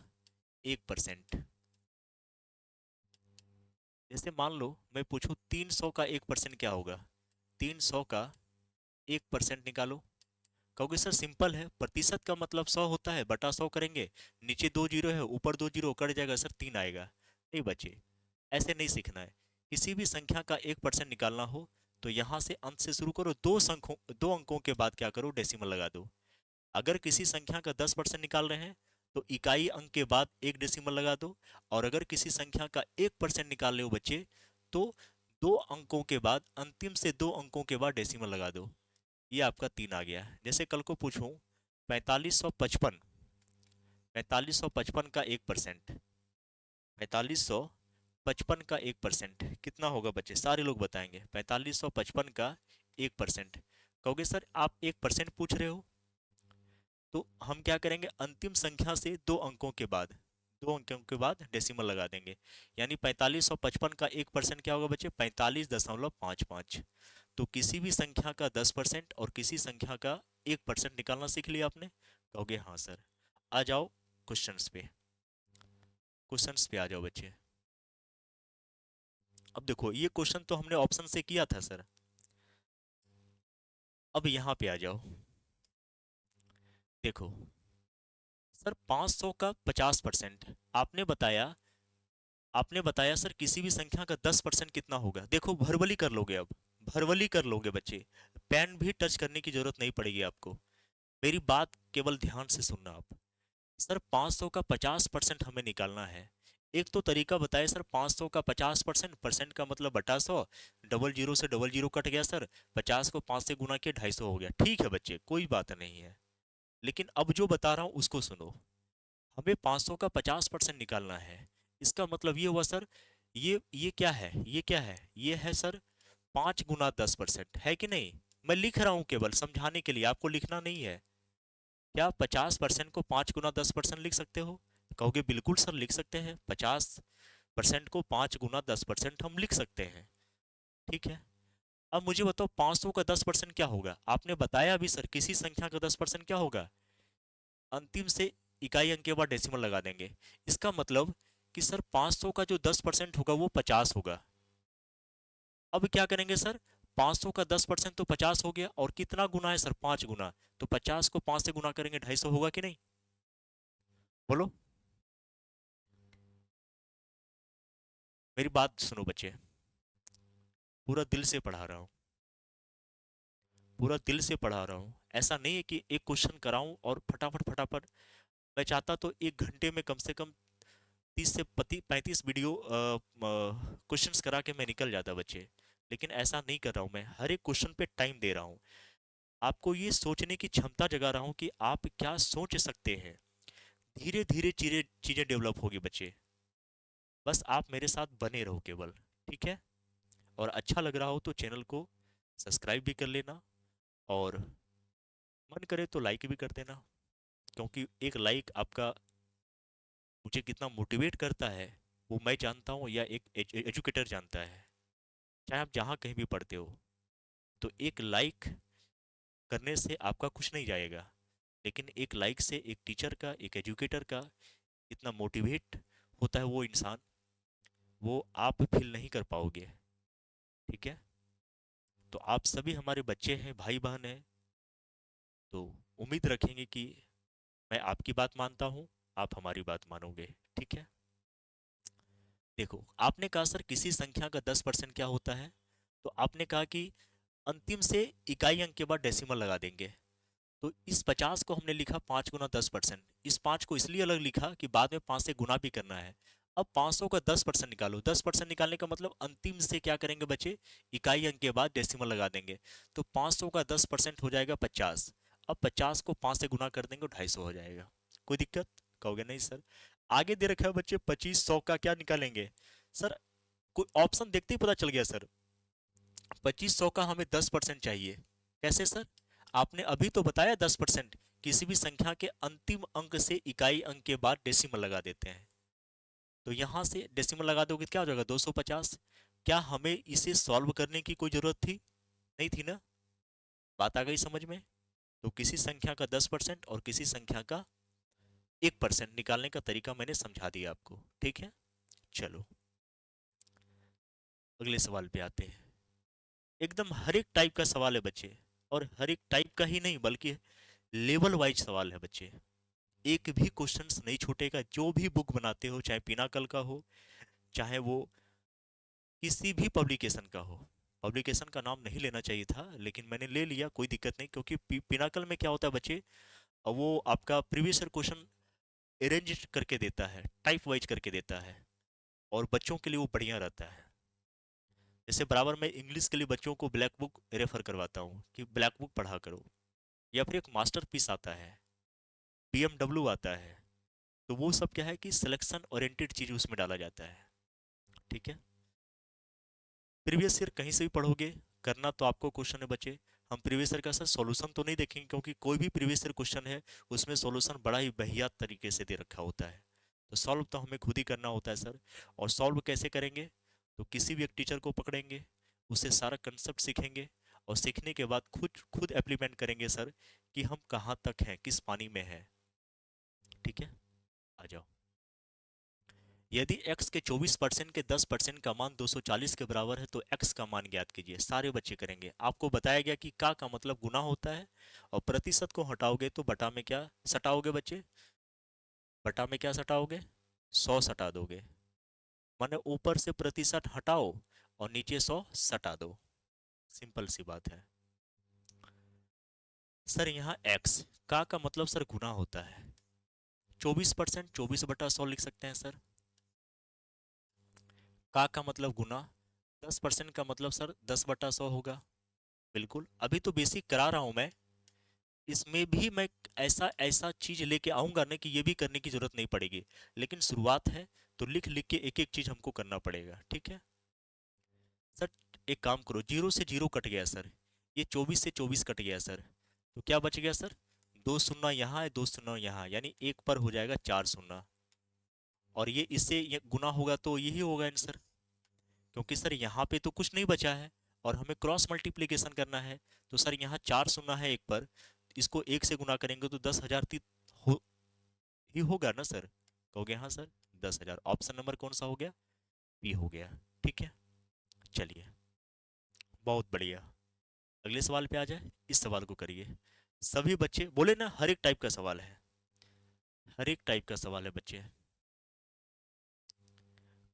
1%। जैसे मान लो मैं पूछूं 300 का 1% क्या होगा, 300 का 1% निकालो। कहोगे सर सिंपल है, प्रतिशत का मतलब 100 होता है, बटा 100 करेंगे, नीचे 2 जीरो है ऊपर 2 जीरो कट जाएगा सर, 3 आएगा। नहीं बच्चे, ऐसे नहीं सीखना है। किसी भी संख्या का 1% निकालना हो तो यहाँ से अंत से शुरू करो, दो अंकों के बाद क्या करो, डेसिमल लगा दो। अगर किसी संख्या का 10% निकाल रहे हैं तो इकाई अंक के बाद एक डेसिमल लगा दो। और अगर किसी संख्या का 1% निकाल रहे हो बच्चे, तो दो अंकों के बाद, अंतिम से दो अंकों के बाद डेसिमल लगा दो। ये आपका 3 आ गया। जैसे कल को पूछूं 4555, 4555 का 1%, 4555 का 1% कितना होगा बच्चे, सारे लोग बताएंगे। 4555 का 1%, कहोगे सर आप 1% पूछ रहे हो, तो हम क्या करेंगे, अंतिम संख्या से दो अंकों के बाद डेसिमल लगा देंगे। यानी 4555 का 1% क्या होगा बच्चे, 45.55। तो किसी भी संख्या का 10% और किसी संख्या का 1% निकालना सीख लिया आपने, कहोगे हाँ सर। आ जाओ क्वेश्चंस पे, क्वेश्चंस पे आ जाओ बच्चे। अब देखो ये क्वेश्चन तो हमने ऑप्शन से किया था सर, अब यहाँ पे आ जाओ। देखो सर 500 का 50%, आपने बताया सर किसी भी संख्या का 10% कितना होगा। देखो भरवली कर लोगे, अब भरवली कर लोगे बच्चे, पेन भी टच करने की जरूरत नहीं पड़ेगी आपको। मेरी बात केवल ध्यान से सुनना आप। सर 500 का 50% हमें निकालना है। एक तो तरीका बताए सर, 500 का 50%, परसेंट का मतलब बटा 100, डबल जीरो से डबल जीरो कट गया सर, 50 को 5 से गुना किया 250 हो गया। ठीक है बच्चे कोई बात नहीं है, लेकिन अब जो बता रहा हूँ उसको सुनो। हमें 500 का 50% निकालना है, इसका मतलब ये हुआ सर, ये क्या है, ये क्या है, ये है सर 5 गुना 10%, है कि नहीं। मैं लिख रहा हूँ केवल समझाने के लिए, आपको लिखना नहीं है। क्या 50% को 5 गुना 10% लिख सकते हो, कहोगे बिल्कुल सर लिख सकते हैं, 50% को 5 गुना 10% हम लिख सकते हैं। ठीक है, अब मुझे बताओ 500 का 10% क्या होगा। आपने बताया अभी सर किसी संख्या का 10% क्या होगा, अंतिम से इकाई अंक के बाद डेसिमल लगा देंगे। इसका मतलब कि सर 500 का जो 10% होगा वो 50 होगा। अब क्या करेंगे सर, 500 का 10% तो 50 हो गया, और कितना गुना है सर, 5 गुना। तो 50 को 5 से गुना करेंगे 250 होगा कि नहीं, बोलो। मेरी बात सुनो बच्चे, पूरा दिल से पढ़ा रहा हूँ, पूरा दिल से पढ़ा रहा हूँ। ऐसा नहीं है कि एक क्वेश्चन कराऊं और फटाफट फटाफट। मैं चाहता तो 1 घंटे में कम से कम 30 से 35 वीडियो क्वेश्चंस करा के मैं निकल जाता बच्चे, लेकिन ऐसा नहीं कर रहा हूँ। मैं हर एक क्वेश्चन पे टाइम दे रहा हूँ, आपको ये सोचने की क्षमता जगा रहा हूँ कि आप क्या सोच सकते हैं। धीरे धीरे चीजें चीजें डेवलप होगी बच्चे, बस आप मेरे साथ बने रहो केवल। ठीक है, और अच्छा लग रहा हो तो चैनल को सब्सक्राइब भी कर लेना, और मन करे तो लाइक भी कर देना, क्योंकि एक लाइक आपका मुझे कितना मोटिवेट करता है वो मैं जानता हूँ, या एक एजुकेटर जानता है। चाहे आप जहाँ कहीं भी पढ़ते हो, तो एक लाइक करने से आपका कुछ नहीं जाएगा, लेकिन एक लाइक से एक टीचर का, एक एजुकेटर का इतना मोटिवेट होता है वो इंसान, वो आप फील नहीं कर पाओगे। ठीक है, तो आप सभी हमारे बच्चे हैं, भाई बहन हैं, तो उम्मीद रखेंगे कि मैं आपकी बात मानता हूँ, आप हमारी बात मानोगे। ठीक है, देखो आपने कहा सर किसी संख्या का 10% क्या होता है, तो आपने कहा कि अंतिम से इकाई अंक के बाद डेसिमल लगा देंगे। तो इस 50 को हमने लिखा 5 गुना 10%, इस 5 को इसलिए अलग लिखा कि बाद में 5 से गुना भी करना है। अब 500 का 10% निकालो। 10% निकालने का मतलब अंतिम से क्या करेंगे बच्चे, इकाई अंक के बाद डेसिमल लगा देंगे। तो 500 का 10% हो जाएगा 50। अब 50 को 5 से गुना कर देंगे, 250 हो जाएगा। कोई दिक्कत? कहोगे नहीं सर। आगे दे रखा है बच्चे 2500 का क्या निकालेंगे सर? कोई ऑप्शन देखते ही पता चल गया सर। 2500 का हमें 10% चाहिए। कैसे सर? आपने अभी तो बताया 10%। किसी भी संख्या के अंतिम अंक से इकाई अंक के बाद डेसिमल लगा देते हैं। तो यहां से डेसिमल लगा दोगे क्या हो जाएगा, 250। क्या हमें इसे सॉल्व करने की कोई जरूरत थी? नहीं थी ना। बात आ गई समझ में? तो किसी संख्या का 10% और किसी संख्या का 1% निकालने का तरीका मैंने समझा दिया आपको, ठीक है। चलो अगले सवाल पे आते हैं। एकदम हर एक टाइप का सवाल है बच्चे, और हर एक टाइप का ही नहीं बल्कि लेवल वाइज सवाल है बच्चे। एक भी क्वेश्चंस नहीं छूटेगा। जो भी बुक बनाते हो, चाहे पिनाकल का हो, चाहे वो किसी भी पब्लिकेशन का हो। पब्लिकेशन का नाम नहीं लेना चाहिए था लेकिन मैंने ले लिया, कोई दिक्कत नहीं, क्योंकि पिनाकल में क्या होता है बच्चे, वो आपका प्रीवियस ईयर क्वेश्चन अरेंज करके देता है, टाइप वाइज करके देता है, और बच्चों के लिए वो बढ़िया रहता है। जैसे बराबर मैं इंग्लिश के लिए बच्चों को ब्लैक बुक रेफर करवाता हूँ कि ब्लैक बुक पढ़ा करो, या फिर एक मास्टर पीस आता है, BMW आता है। तो वो सब क्या है कि सिलेक्शन ओरिएंटेड चीज उसमें डाला जाता है, ठीक है। प्रीवियस ईयर कहीं से भी पढ़ोगे, करना तो आपको क्वेश्चन है बच्चे। हम प्रीवियस ईयर का सर सॉल्यूशन तो नहीं देखेंगे, क्योंकि कोई भी प्रीवियस ईयर क्वेश्चन है उसमें सॉल्यूशन बड़ा ही बेहियात तरीके से दे रखा होता है। तो सॉल्व तो हमें खुद ही करना होता है सर। और सॉल्व कैसे करेंगे? तो किसी भी एक टीचर को पकड़ेंगे, उससे सारा कंसेप्ट सीखेंगे, और सीखने के बाद खुद खुद एप्लीमेंट करेंगे सर, कि हम कहाँ तक हैं, किस पानी में है, ठीक है। आ जाओ। यदि x के 24% के 10% का मान 240 के बराबर है तो x का मान ज्ञात कीजिए। सारे बच्चे करेंगे। आपको बताया गया कि का मतलब गुना होता है, और प्रतिशत को हटाओगे तो बटा में क्या सटाओगे बच्चे? बटा में क्या सटाओगे? 100 सटा दोगे। माने ऊपर से प्रतिशत हटाओ और नीचे 100 सटा दो। सिंपल सी बात है सर। यहाँ x का मतलब सर गुना होता है। 24% 24/100 लिख सकते हैं सर। का मतलब गुना, 10% का मतलब सर 10/100 होगा। बिल्कुल, अभी तो बेसिक करा रहा हूं मैं। इसमें भी मैं ऐसा ऐसा चीज लेके आऊंगा ना कि ये भी करने की जरूरत नहीं पड़ेगी। लेकिन शुरुआत है तो लिख लिख के एक एक चीज हमको करना पड़ेगा, ठीक है सर। एक काम करो, 0 से 0 कट गया सर, ये 24 से 24 कट गया सर, तो क्या बच गया सर? 2 शून्य यहाँ है, 2 शून्य यहाँ, यानी एक पर हो जाएगा 4 शून्य। और ये इससे ये गुना होगा तो यही होगा आंसर, क्योंकि सर यहाँ पे तो कुछ नहीं बचा है और हमें क्रॉस मल्टीप्लीकेशन करना है। तो सर यहाँ 4 शून्य है एक पर, इसको एक से गुना करेंगे तो 10,000 हो ही होगा ना सर? कहोगे हाँ सर। 10,000 ऑप्शन नंबर कौन सा हो गया? बी हो गया, ठीक है। चलिए बहुत बढ़िया। अगले सवाल पे आ जाए। इस सवाल को करिए। सभी बच्चे बोले ना, हर एक टाइप का सवाल है, हर एक टाइप का सवाल है बच्चे।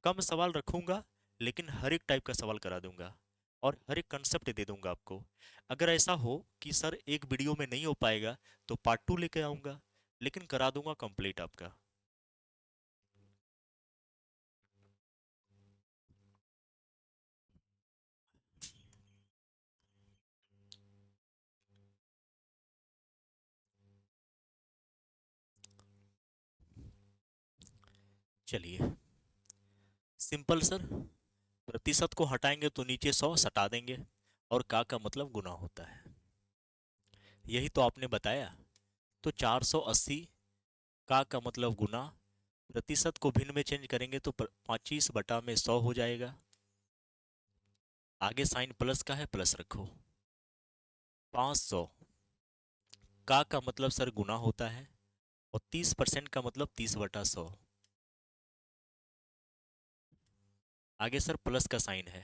कम सवाल रखूंगा लेकिन हर एक टाइप का सवाल करा दूंगा, और हर एक कंसेप्ट दे दूंगा आपको। अगर ऐसा हो कि सर एक वीडियो में नहीं हो पाएगा तो पार्ट 2 लेके आऊंगा, लेकिन करा दूंगा कंप्लीट आपका। चलिए सिंपल सर। प्रतिशत को हटाएंगे तो नीचे 100 सटा देंगे, और का मतलब गुना होता है। यही तो आपने बताया। तो 480 का मतलब गुना, प्रतिशत को भिन्न में चेंज करेंगे तो 25/100 हो जाएगा। आगे साइन प्लस का है, प्लस रखो। 500 का मतलब सर गुना होता है, और 30% का मतलब 30/100। आगे सर प्लस का साइन है,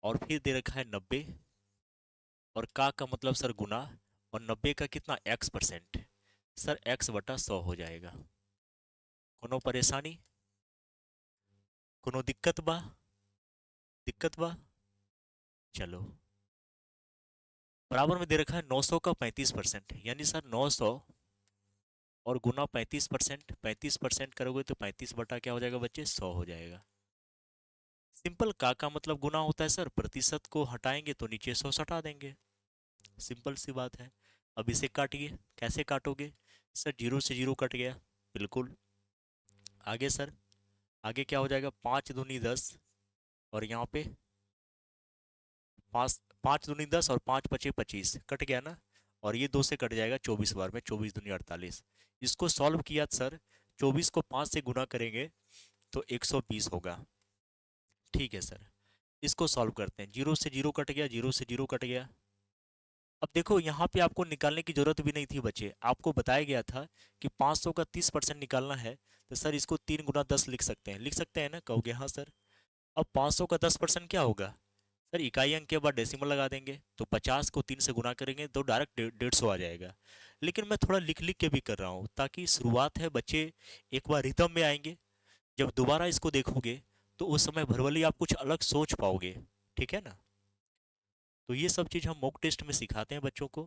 और फिर दे रखा है 90, और का मतलब सर गुना, और 90 का कितना x%, सर x/100 हो जाएगा। कोनो परेशानी? कोनो दिक्कत बा? दिक्कत बा? चलो बराबर में दे रखा है 900 का 35%, यानी सर 900 और गुना 35%, 35% करोगे तो 35 बटा क्या हो जाएगा बच्चे, 100 हो जाएगा। सिंपल का मतलब गुना होता है सर, प्रतिशत को हटाएंगे तो नीचे 100 हटा देंगे, सिंपल सी बात है। अब इसे काटिए, कैसे काटोगे सर, जीरो से जीरो कट गया, बिल्कुल। आगे सर, आगे क्या हो जाएगा, 5 दूनी 10, और यहाँ पे 5 5 दूनी 10 और 5 5 25, कट गया ना। और ये 2 से कट जाएगा 24 बार में, 24 दूनी 48। इसको सॉल्व किया सर, 24 को 5 से गुना करेंगे तो 120 होगा। ठीक है सर, इसको सॉल्व करते हैं, जीरो से जीरो कट गया, जीरो से जीरो कट गया। अब देखो यहाँ पे आपको निकालने की जरूरत भी नहीं थी बच्चे, आपको बताया गया था कि 500 का 30% निकालना है, तो सर इसको 3 गुना 10 लिख सकते हैं, लिख सकते हैं ना, कहोगे हाँ सर। अब 500 का 10% क्या होगा सर, इकाई अंक के बाद डेसिमल लगा देंगे, तो 50 को 3 से गुना करेंगे तो डायरेक्ट 150 आ जाएगा। लेकिन मैं थोड़ा लिख लिख के भी कर रहा हूँ ताकि शुरुआत है बच्चे, एक बार रिदम में आएंगे, जब दोबारा इसको देखोगे तो उस समय भरवली आप कुछ अलग सोच पाओगे, ठीक है ना। तो ये सब चीज़ हम मॉक टेस्ट में सिखाते हैं बच्चों को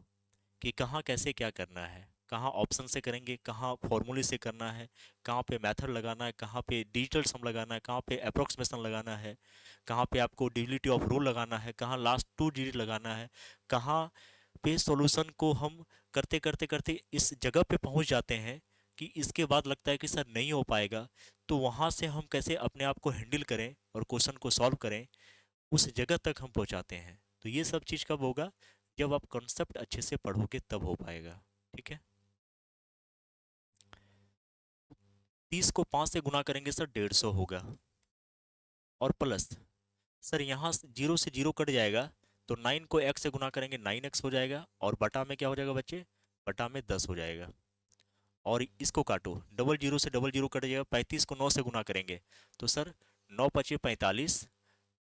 कि कहाँ कैसे क्या करना है, कहाँ ऑप्शन से करेंगे, कहाँ फॉर्मूले से करना है, कहाँ पे मेथड लगाना है, कहाँ पे डिजिटल सम लगाना है, कहाँ पे अप्रोक्सीमेशन लगाना है, कहाँ पे आपको डिविनिटी ऑफ रूल लगाना है, कहाँ लास्ट 2 डिजिट लगाना है, कहाँ पे सॉल्यूशन को हम करते करते करते इस जगह पे पहुंच जाते हैं कि इसके बाद लगता है कि सर नहीं हो पाएगा, तो वहाँ से हम कैसे अपने आप को हैंडल करें और क्वेश्चन को सॉल्व करें, उस जगह तक हम पहुँचाते हैं। तो ये सब चीज़ कब होगा, जब आप कॉन्सेप्ट अच्छे से पढ़ोगे तब हो पाएगा, ठीक है। 30 को 5 से गुना करेंगे सर 150 होगा, और प्लस सर यहाँ जीरो से जीरो कट जाएगा, तो 9 को x से गुना करेंगे 9x हो जाएगा, और बटा में क्या हो जाएगा बच्चे, बटा में 10 हो जाएगा। और इसको काटो, डबल जीरो से डबल जीरो कट जाएगा, 35 को 9 से गुना करेंगे तो सर 9 × 5 = 45,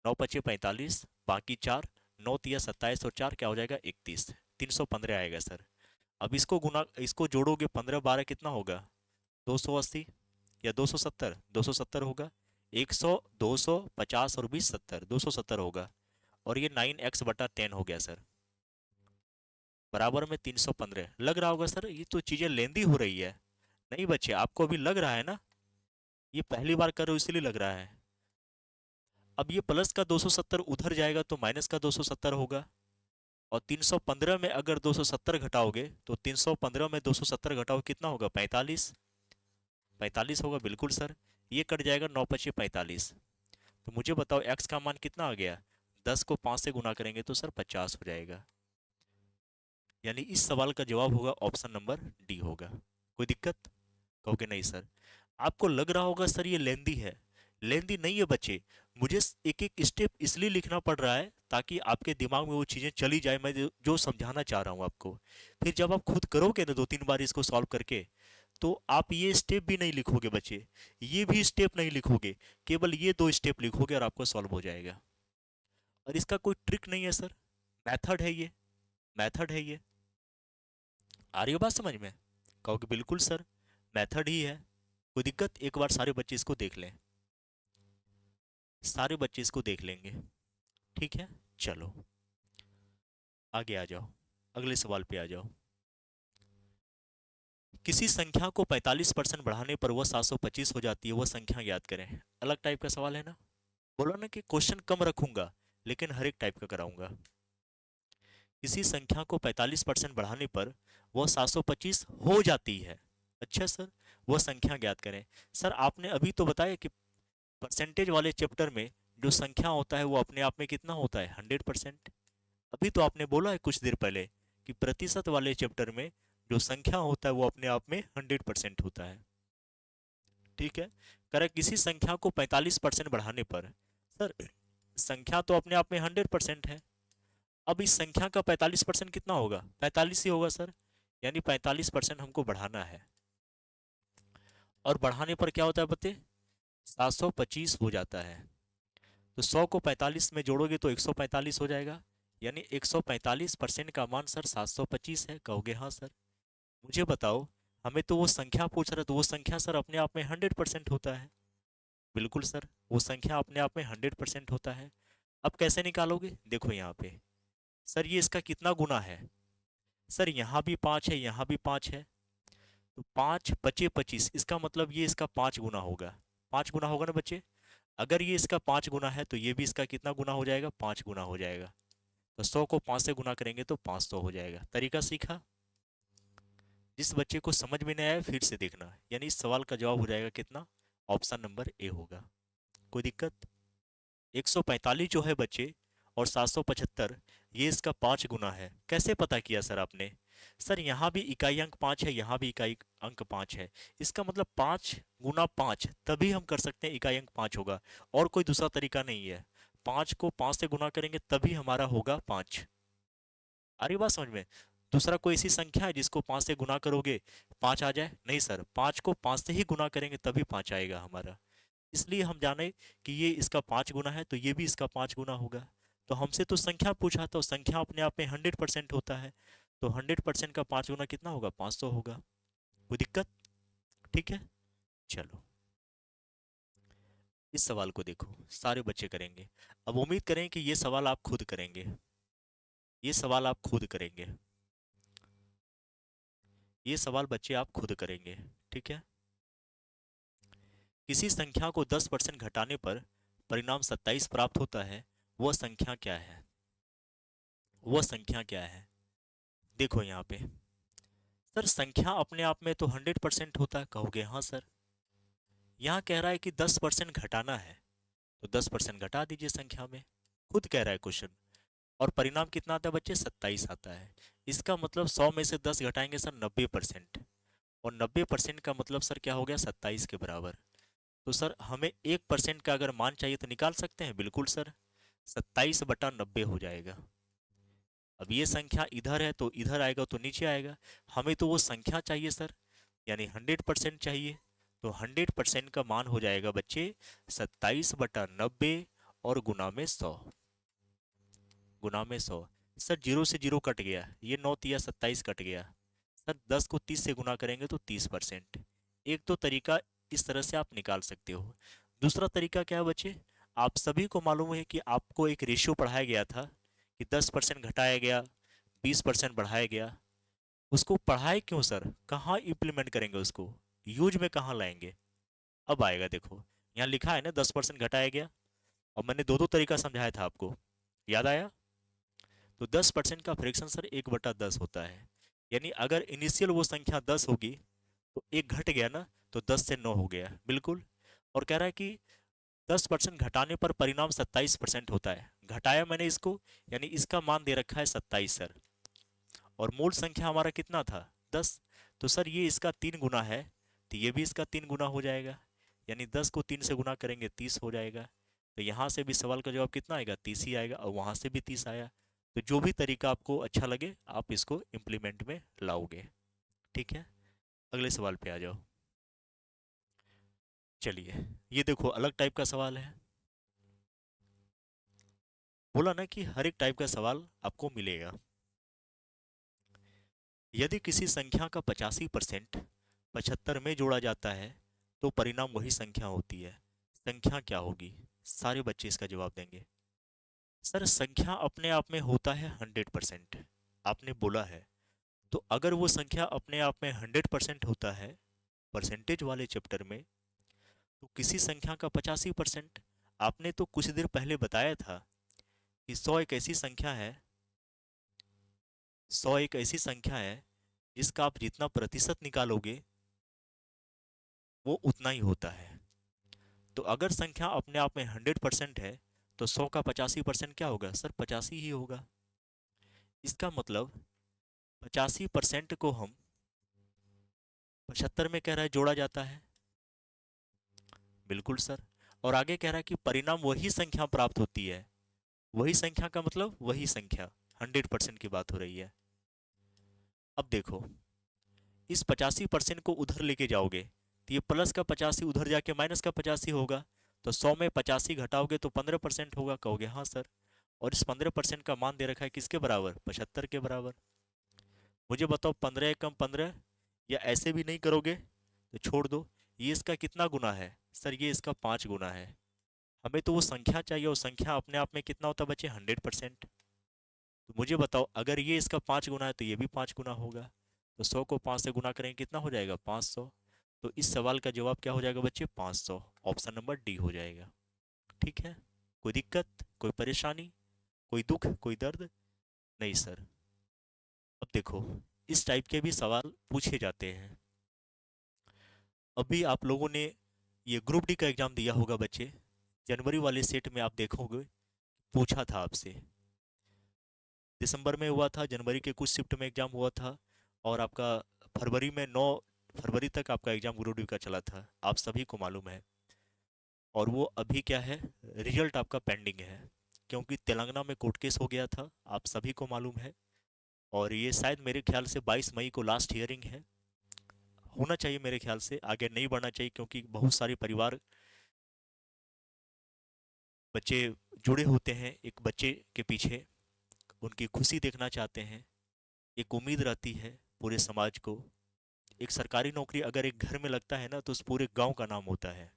9 × 5 = 45, बाकी 4, 9 × 3 = 27, और 4 क्या हो जाएगा 31, 315 आएगा सर। अब इसको गुना, इसको जोड़ोगे, 15 12 कितना होगा, 280 या 270, 270 होगा। 100, 200, 50 और 20 70, 270 होगा। और ये 9x/10 हो गया सर, बराबर में 315। लग रहा होगा सर ये तो चीज़ें लेंदी हो रही है, नहीं बच्चे आपको अभी लग रहा है ना, ये पहली बार कर रहे हो इसलिए लग रहा है। अब ये प्लस का 270 उधर जाएगा तो माइनस का 270 होगा, और 315 में अगर 270 घटाओगे तो 315 में 270 घटाओ कितना होगा, 45, 45 होगा, बिल्कुल सर। ये कट जाएगा, 9 × 5 = 45। तो मुझे बताओ x का मान कितना आ गया, 10 को 5 से गुना करेंगे तो सर 50 हो जाएगा। यानी इस सवाल का जवाब होगा ऑप्शन नंबर डी होगा। कोई दिक्कत, कहोगे नहीं सर। आपको लग रहा होगा सर ये लेंदी है, लेंदी नहीं है बच्चे, मुझे एक एक स्टेप इसलिए लिखना पड़ रहा है ताकि आपके दिमाग में वो चीज़ें चली जाए, मैं जो समझाना चाह रहा हूँ आपको। फिर जब आप खुद करोगे ना 2 3 बार इसको सॉल्व करके, तो आप ये स्टेप भी नहीं लिखोगे बच्चे, ये भी स्टेप नहीं लिखोगे, केवल ये 2 स्टेप लिखोगे और आपको सॉल्व हो जाएगा। और इसका कोई ट्रिक नहीं है सर, मेथड है ये, मेथड है ये। आ रही है बात समझ में, कहोगे बिल्कुल सर, मेथड ही है। कोई दिक्कत, एक बार सारे बच्चे इसको देख लें, सारे बच्चे इसको देख लेंगे, ठीक है। चलो आगे आ जाओ, अगले सवाल पे आ जाओ। किसी संख्या को 45% बढ़ाने पर वह 725 हो जाती है, वह संख्या याद करें। अलग टाइप का सवाल है ना, बोला ना कि क्वेश्चन कम रखूंगा लेकिन हर एक टाइप का कराऊंगा। किसी संख्या को 45% बढ़ाने पर वह 725 हो जाती है, अच्छा सर, वह संख्या ज्ञात करें। सर आपने अभी तो बताया कि परसेंटेज वाले चैप्टर में जो संख्या होता है वो अपने आप में कितना होता है, 100%। अभी तो आपने बोला है कुछ देर पहले कि प्रतिशत वाले चैप्टर में जो संख्या होता है वो अपने आप में 100% होता है, ठीक है। करें किसी संख्या को 45% बढ़ाने पर, सर संख्या तो अपने आप में 100% है, अब इस संख्या का 45% कितना होगा, 45 ही होगा सर, यानी 45% हमको बढ़ाना है। और बढ़ाने पर क्या होता है बते, 725 हो जाता है। तो 100 को 45 में जोड़ोगे तो 145 हो जाएगा, यानी 145% का मान सर 725 है, कहोगे हाँ सर। मुझे बताओ, हमें तो वो संख्या पूछ रहा है, तो वो संख्या सर अपने आप में 100% होता है, बिल्कुल सर, वो संख्या अपने आप में 100% होता है। अब कैसे निकालोगे, देखो यहाँ पे, सर ये इसका कितना गुना है, सर यहाँ भी 5 है, यहाँ भी 5 है, तो 5 बचे 25, इसका मतलब ये इसका 5 गुना होगा। 5 गुना होगा ना बच्चे। अगर ये इसका 5 गुना है तो ये भी इसका कितना गुना हो जाएगा, 5 गुना हो जाएगा। तो 100 को 5 से गुना करेंगे तो 500 हो जाएगा। तरीका सीखा। जिस बच्चे को समझ में नहीं आया फिर से देखना, यानी इस सवाल का जवाब हो जाएगा कितना, ऑप्शन नंबर ए होगा। कोई दिक्कत। 145 जो है बच्चे और 775, ये इसका 5 गुना है। कैसे पता किया सर आपने? सर यहाँ भी इकाई अंक 5 है, यहाँ भी इकाई अंक 5 है। इसका मतलब 5 गुना 5, तभी हम कर सकते हैं इकाई अंक 5 होगा। और कोई दूसरा तरीका नहीं है। 5 को 5 से गुना करेंगे तभी हमारा होगा 5। आ रही बात समझ में? दूसरा कोई ऐसी संख्या है जिसको 5 से गुना करोगे 5 आ जाए? नहीं सर, 5 को 5 से ही गुना करेंगे तभी 5 आएगा हमारा। इसलिए हम जाने कि ये इसका 5 गुना है तो ये भी इसका 5 गुना होगा। तो हमसे तो संख्या पूछा, तो संख्या अपने आप में 100% होता है। तो 100% का 5 गुना कितना होगा, 500 होगा। कोई दिक्कत? ठीक है, चलो इस सवाल को देखो, सारे बच्चे करेंगे। अब उम्मीद करें कि ये सवाल आप खुद करेंगे, ये सवाल आप खुद करेंगे, ये सवाल बच्चे आप खुद करेंगे। ठीक है। किसी संख्या को 10% घटाने पर परिणाम 27 प्राप्त होता है, वह संख्या क्या है? वह संख्या क्या है? देखो यहाँ पे, सर संख्या अपने आप में तो 100% होता है, कहोगे हाँ सर। यहाँ कह रहा है कि 10% घटाना है, तो 10% घटा दीजिए संख्या में, खुद कह रहा है क्वेश्चन। और परिणाम कितना आता है बच्चे, 27 आता है। इसका मतलब 100 में से 10 घटाएंगे सर 90%, और 90% का मतलब सर क्या हो गया, 27 के बराबर। तो सर हमें 1% का अगर मान चाहिए तो निकाल सकते हैं, बिल्कुल सर, 27/90 हो जाएगा। अब ये संख्या इधर है तो इधर आएगा तो नीचे आएगा, हमें तो वो संख्या चाहिए सर, यानी 100% चाहिए। तो 100% का मान हो जाएगा बच्चे 27/90 और गुना में 100, गुना में 100। सर 0 से 0 कट गया, ये 9 तिया 27 कट गया। सर 10 को 30 से गुना करेंगे तो 30%। एक तो तरीका इस तरह से आप निकाल सकते हो। दूसरा तरीका क्या है बच्चे, आप सभी को मालूम है कि आपको एक रेशियो पढ़ाया गया था कि 10% घटाया गया, 20% बढ़ाया गया। उसको पढ़ाए क्यों सर, कहाँ इम्प्लीमेंट करेंगे उसको, यूज में कहाँ लाएंगे? अब आएगा देखो, यहाँ लिखा है ना 10% घटाया गया, और मैंने दो दो तरीका समझाया था आपको, याद आया? तो 10% का फ्रैक्शन सर 1/10 होता है। यानी अगर इनिशियल वो संख्या 10 होगी तो एक घट गया ना, तो 10 से 9 हो गया, बिल्कुल। और कह रहा है कि 10% घटाने पर परिणाम 27% होता है, घटाया मैंने इसको, यानी इसका मान दे रखा है 27 सर। और मूल संख्या हमारा कितना था, 10। तो सर ये इसका 3 गुना है, तो ये भी इसका 3 गुना हो जाएगा, यानी 10 को 3 से गुना करेंगे 30 हो जाएगा। तो यहाँ से भी सवाल का जवाब कितना आएगा, 30 ही आएगा, और वहाँ से भी 30 आया। तो जो भी तरीका आपको अच्छा लगे आप इसको इम्प्लीमेंट में लाओगे। ठीक है, अगले सवाल पे आ जाओ। चलिए ये देखो अलग टाइप का सवाल है। बोला ना कि हर एक टाइप का सवाल आपको मिलेगा। यदि किसी संख्या का 85% 75 में जोड़ा जाता है तो परिणाम वही संख्या होती है, संख्या क्या होगी? सारे बच्चे इसका जवाब देंगे। सर संख्या अपने आप में होता है 100%, आपने बोला है। तो अगर वो संख्या अपने आप में 100% होता है परसेंटेज वाले चैप्टर में, तो किसी संख्या का 85%, आपने तो कुछ देर पहले बताया था कि 100 एक ऐसी संख्या है, 100 एक ऐसी संख्या है जिसका आप जितना प्रतिशत निकालोगे वो उतना ही होता है। तो अगर संख्या अपने आप में 100% है तो 100 का 85% क्या होगा सर, 85 ही होगा। इसका मतलब 85% को हम 75 में कह रहा है जोड़ा जाता है, बिल्कुल सर। और आगे कह रहा है कि परिणाम वही संख्या प्राप्त होती है, वही संख्या का मतलब वही संख्या, 100% की बात हो रही है। अब देखो इस 85% को उधर लेके जाओगे तो ये प्लस का 85 उधर जाके माइनस का 85 होगा, तो 100 में 85 घटाओगे तो 15% होगा, कहोगे हाँ सर। और इस 15% का मान दे रखा है किसके बराबर, 75 के बराबर। मुझे बताओ 15 एकम 15, या ऐसे भी नहीं करोगे तो छोड़ दो। ये इसका कितना गुना है सर, ये इसका 5 गुना है। हमें तो वो संख्या चाहिए, और संख्या अपने आप में कितना होता है बच्चे, 100%। तो मुझे बताओ अगर ये इसका 5 गुना है तो ये भी 5 गुना होगा। तो 100 को 5 से गुना करेंगे कितना हो जाएगा 500। तो इस सवाल का जवाब क्या हो जाएगा बच्चे 500। ऑप्शन नंबर डी हो जाएगा। ठीक है। कोई दिक्कत, कोई परेशानी, कोई दुख, कोई दर्द? नहीं सर। अब देखो, इस टाइप के भी सवाल पूछे जाते हैं। अभी आप लोगों ने ये ग्रुप डी का एग्जाम दिया होगा बच्चे। जनवरी वाले सेट में आप देखोगे पूछा था आपसे। दिसंबर में हुआ था, जनवरी के कुछ शिफ्ट में एग्जाम हुआ था, और आपका फरवरी में 9 फरवरी तक आपका एग्जाम ग्रुप डी का चला था, आप सभी को मालूम है। और वो अभी क्या है, रिजल्ट आपका पेंडिंग है, क्योंकि तेलंगाना में कोर्ट केस हो गया था, आप सभी को मालूम है। और ये शायद मेरे ख्याल से 22 मई को लास्ट हियरिंग है। होना चाहिए मेरे ख्याल से, आगे नहीं बढ़ना चाहिए, क्योंकि बहुत सारे परिवार बच्चे जुड़े होते हैं एक बच्चे के पीछे, उनकी खुशी देखना चाहते हैं, एक उम्मीद रहती है पूरे समाज को। एक सरकारी नौकरी अगर एक घर में लगता है ना, तो उस पूरे गांव का नाम होता है,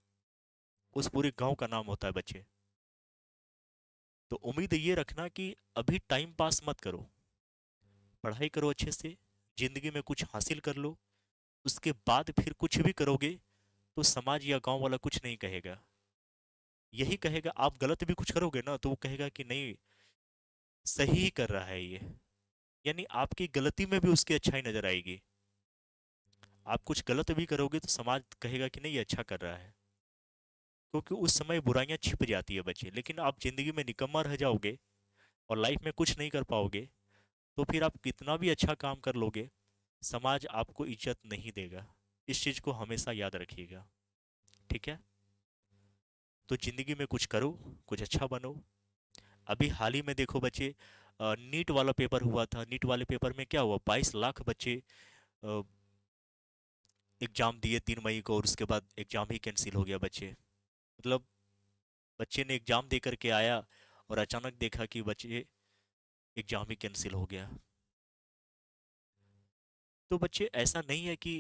उस पूरे गांव का नाम होता है बच्चे। तो उम्मीद ये रखना कि अभी टाइम पास मत करो, पढ़ाई करो अच्छे से, जिंदगी में कुछ हासिल कर लो। उसके बाद फिर कुछ भी करोगे तो समाज या गांव वाला कुछ नहीं कहेगा। यही कहेगा, आप गलत भी कुछ करोगे ना तो वो कहेगा कि नहीं, सही ही कर रहा है ये। यानी आपकी गलती में भी उसकी अच्छाई नजर आएगी। आप कुछ गलत भी करोगे तो समाज कहेगा कि नहीं, ये अच्छा कर रहा है। क्योंकि उस समय बुराइयां छिप जाती है बच्चे। लेकिन आप जिंदगी में निकम्मा रह जाओगे और लाइफ में कुछ नहीं कर पाओगे, तो फिर आप कितना भी अच्छा काम कर लोगे, समाज आपको इज्जत नहीं देगा। इस चीज को हमेशा याद रखिएगा। ठीक है। तो जिंदगी में कुछ करो, कुछ अच्छा बनो। अभी हाल ही में देखो बच्चे, नीट वाला पेपर हुआ था। नीट वाले पेपर में क्या हुआ, 22 लाख बच्चे एग्जाम दिए 3 मई को, और उसके बाद एग्जाम ही कैंसिल हो गया बच्चे। मतलब बच्चे ने एग्जाम दे करके आया और अचानक देखा कि बच्चे एग्जाम ही कैंसिल हो गया। तो बच्चे ऐसा नहीं है कि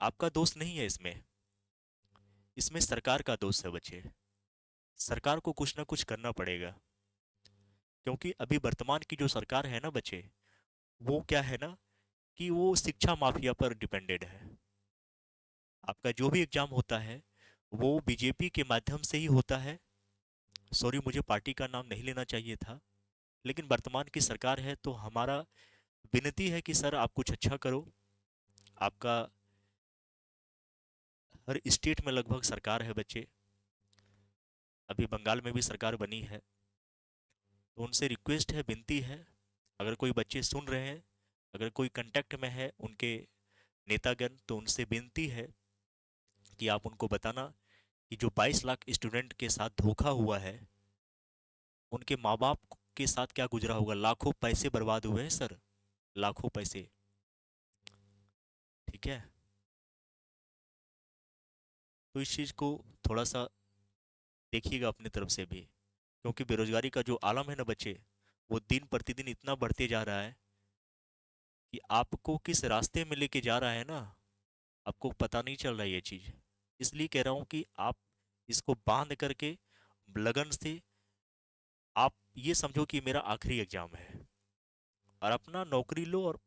आपका दोस्त नहीं है इसमें, इसमें सरकार का दोस्त है बच्चे। सरकार को कुछ ना कुछ करना पड़ेगा, क्योंकि अभी वर्तमान की जो सरकार है ना बच्चे, वो क्या है ना, कि वो शिक्षा माफिया पर डिपेंडेड है। आपका जो भी एग्जाम होता है वो बीजेपी के माध्यम से ही होता है। सॉरी, मुझे पार्टी का नाम नहीं लेना चाहिए था, लेकिन वर्तमान की सरकार है तो हमारा विनती है कि सर आप कुछ अच्छा करो। आपका हर स्टेट में लगभग सरकार है बच्चे, अभी बंगाल में भी सरकार बनी है। तो उनसे रिक्वेस्ट है, विनती है, अगर कोई बच्चे सुन रहे हैं, अगर कोई कांटेक्ट में है उनके नेतागण, तो उनसे विनती है कि आप उनको बताना कि जो 22 लाख स्टूडेंट के साथ धोखा हुआ है, उनके माँ बाप के साथ क्या गुजरा होगा। लाखों पैसे बर्बाद हुए हैं सर, लाखों पैसे। ठीक है। तो इस चीज़ को थोड़ा सा देखिएगा अपनी तरफ से भी, क्योंकि बेरोजगारी का जो आलम है ना बच्चे, वो दिन प्रतिदिन इतना बढ़ते जा रहा है कि आपको किस रास्ते में लेके जा रहा है ना, आपको पता नहीं चल रहा है ये चीज़। इसलिए कह रहा हूँ कि आप इसको बांध करके लगन से, आप ये समझो कि मेरा आखिरी एग्जाम है, और अपना नौकरी लो। और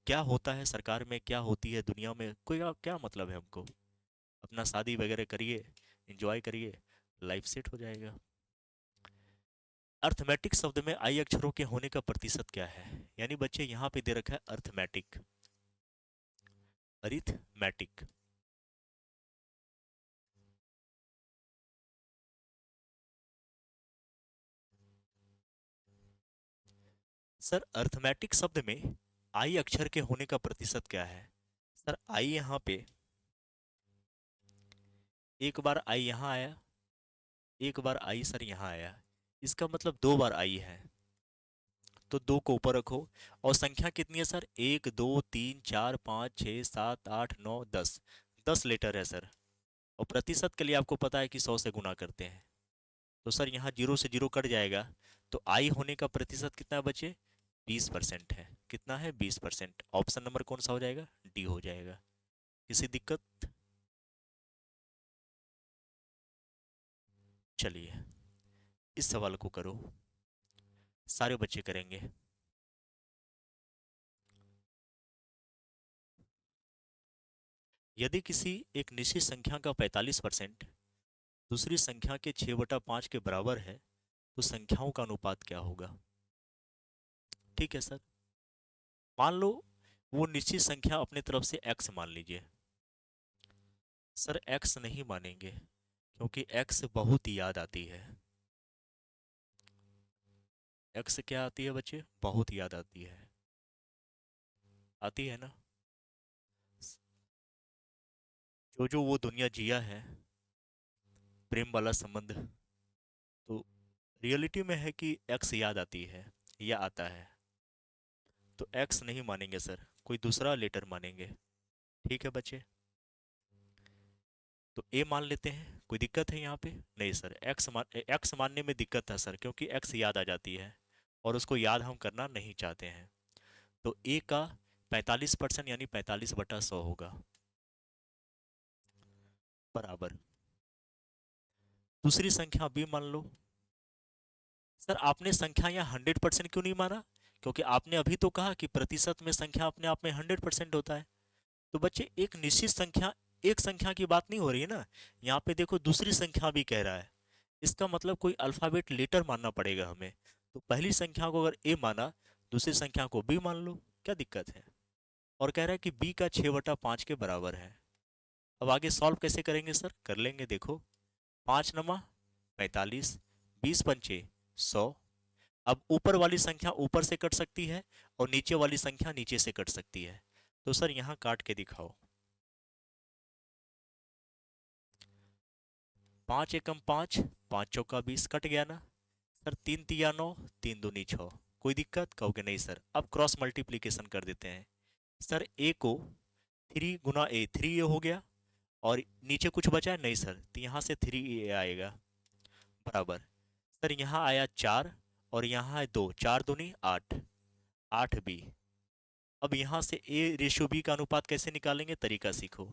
क्या होता है सरकार में, क्या होती है दुनिया में, कोई क्या मतलब है हमको। अपना शादी वगैरह करिए, एंजॉय करिए, लाइफ सेट हो जाएगा। अर्थमेटिक शब्द में आई अक्षरों के होने का प्रतिशत क्या है? यानी बच्चे यहाँ पे दे रखा है अर्थमेटिक, अरिथमेटिक। सर अर्थमेटिक शब्द में आई अक्षर के होने का प्रतिशत क्या है? सर आई यहाँ पे, एक बार आई यहाँ आया, एक बार आई सर यहाँ आया, इसका मतलब 2 बार आई है। तो 2 को ऊपर रखो। और संख्या कितनी है सर, 1 2 3 4 5 6 7 8 9 10, 10 लेटर है सर। और प्रतिशत के लिए आपको पता है कि 100 से गुना करते हैं। तो सर यहाँ 0 से 0 कट जाएगा, तो आई होने का प्रतिशत कितना बचे, 20% है। कितना है, 20%। ऑप्शन नंबर कौन सा हो जाएगा, डी हो जाएगा। किसी दिक्कत? चलिए इस सवाल को करो, सारे बच्चे करेंगे। यदि किसी एक निश्चित संख्या का 45% दूसरी संख्या के 6/5 के बराबर है तो संख्याओं का अनुपात क्या होगा? ठीक है सर। मान लो वो निश्चित संख्या अपने तरफ से x मान लीजिए। सर x नहीं मानेंगे क्योंकि x बहुत याद आती है। x क्या आती है बच्चे? बहुत याद आती है। आती है ना? जो जो वो दुनिया जिया है, प्रेम वाला संबंध, तो रियलिटी में है कि x याद आती है या आता है। तो x नहीं मानेंगे सर, कोई दूसरा लेटर मानेंगे। ठीक है बच्चे, तो a मान लेते हैं। कोई दिक्कत है यहाँ पे? नहीं सर, x मानने में दिक्कत है सर, क्योंकि x याद आ जाती है और उसको याद हम करना नहीं चाहते हैं। तो a का 45% यानी 45/100 होगा, बराबर। दूसरी संख्या b मान लो। सर आपने संख्या यहाँ 100% क्यों नहीं माना? क्योंकि आपने अभी तो कहा कि प्रतिशत में संख्या अपने आप में 100% होता है। तो बच्चे एक निश्चित संख्या, एक संख्या की बात नहीं हो रही है ना, यहाँ पे देखो दूसरी संख्या भी कह रहा है। इसका मतलब कोई अल्फाबेट लेटर मानना पड़ेगा हमें। तो पहली संख्या को अगर ए माना, दूसरी संख्या को बी मान लो, क्या दिक्कत है? और कह रहा है कि बी का 6/5 के बराबर है। अब आगे सॉल्व कैसे करेंगे सर? कर लेंगे, देखो। 5 नमा 45, 20 पंचे 100। अब ऊपर वाली संख्या ऊपर से कट सकती है और नीचे वाली संख्या नीचे से कट सकती है। तो सर यहाँ काट के दिखाओ। 5 एकम 5, 5 चौका 20, कट गया ना सर? 3 तिया 9, 3 दूनी 6। कोई दिक्कत? कहोगे नहीं सर। अब क्रॉस मल्टीप्लीकेशन कर देते हैं। सर ए को 3 गुना ए, 3a हो गया, और नीचे कुछ बचा है? नहीं सर, तो यहाँ से 3a आएगा, बराबर। सर यहाँ आया 4 और यहाँ है 2, 4 दूनी 8, 8b। अब यहाँ से a रेशियो b का अनुपात कैसे निकालेंगे, तरीका सीखो।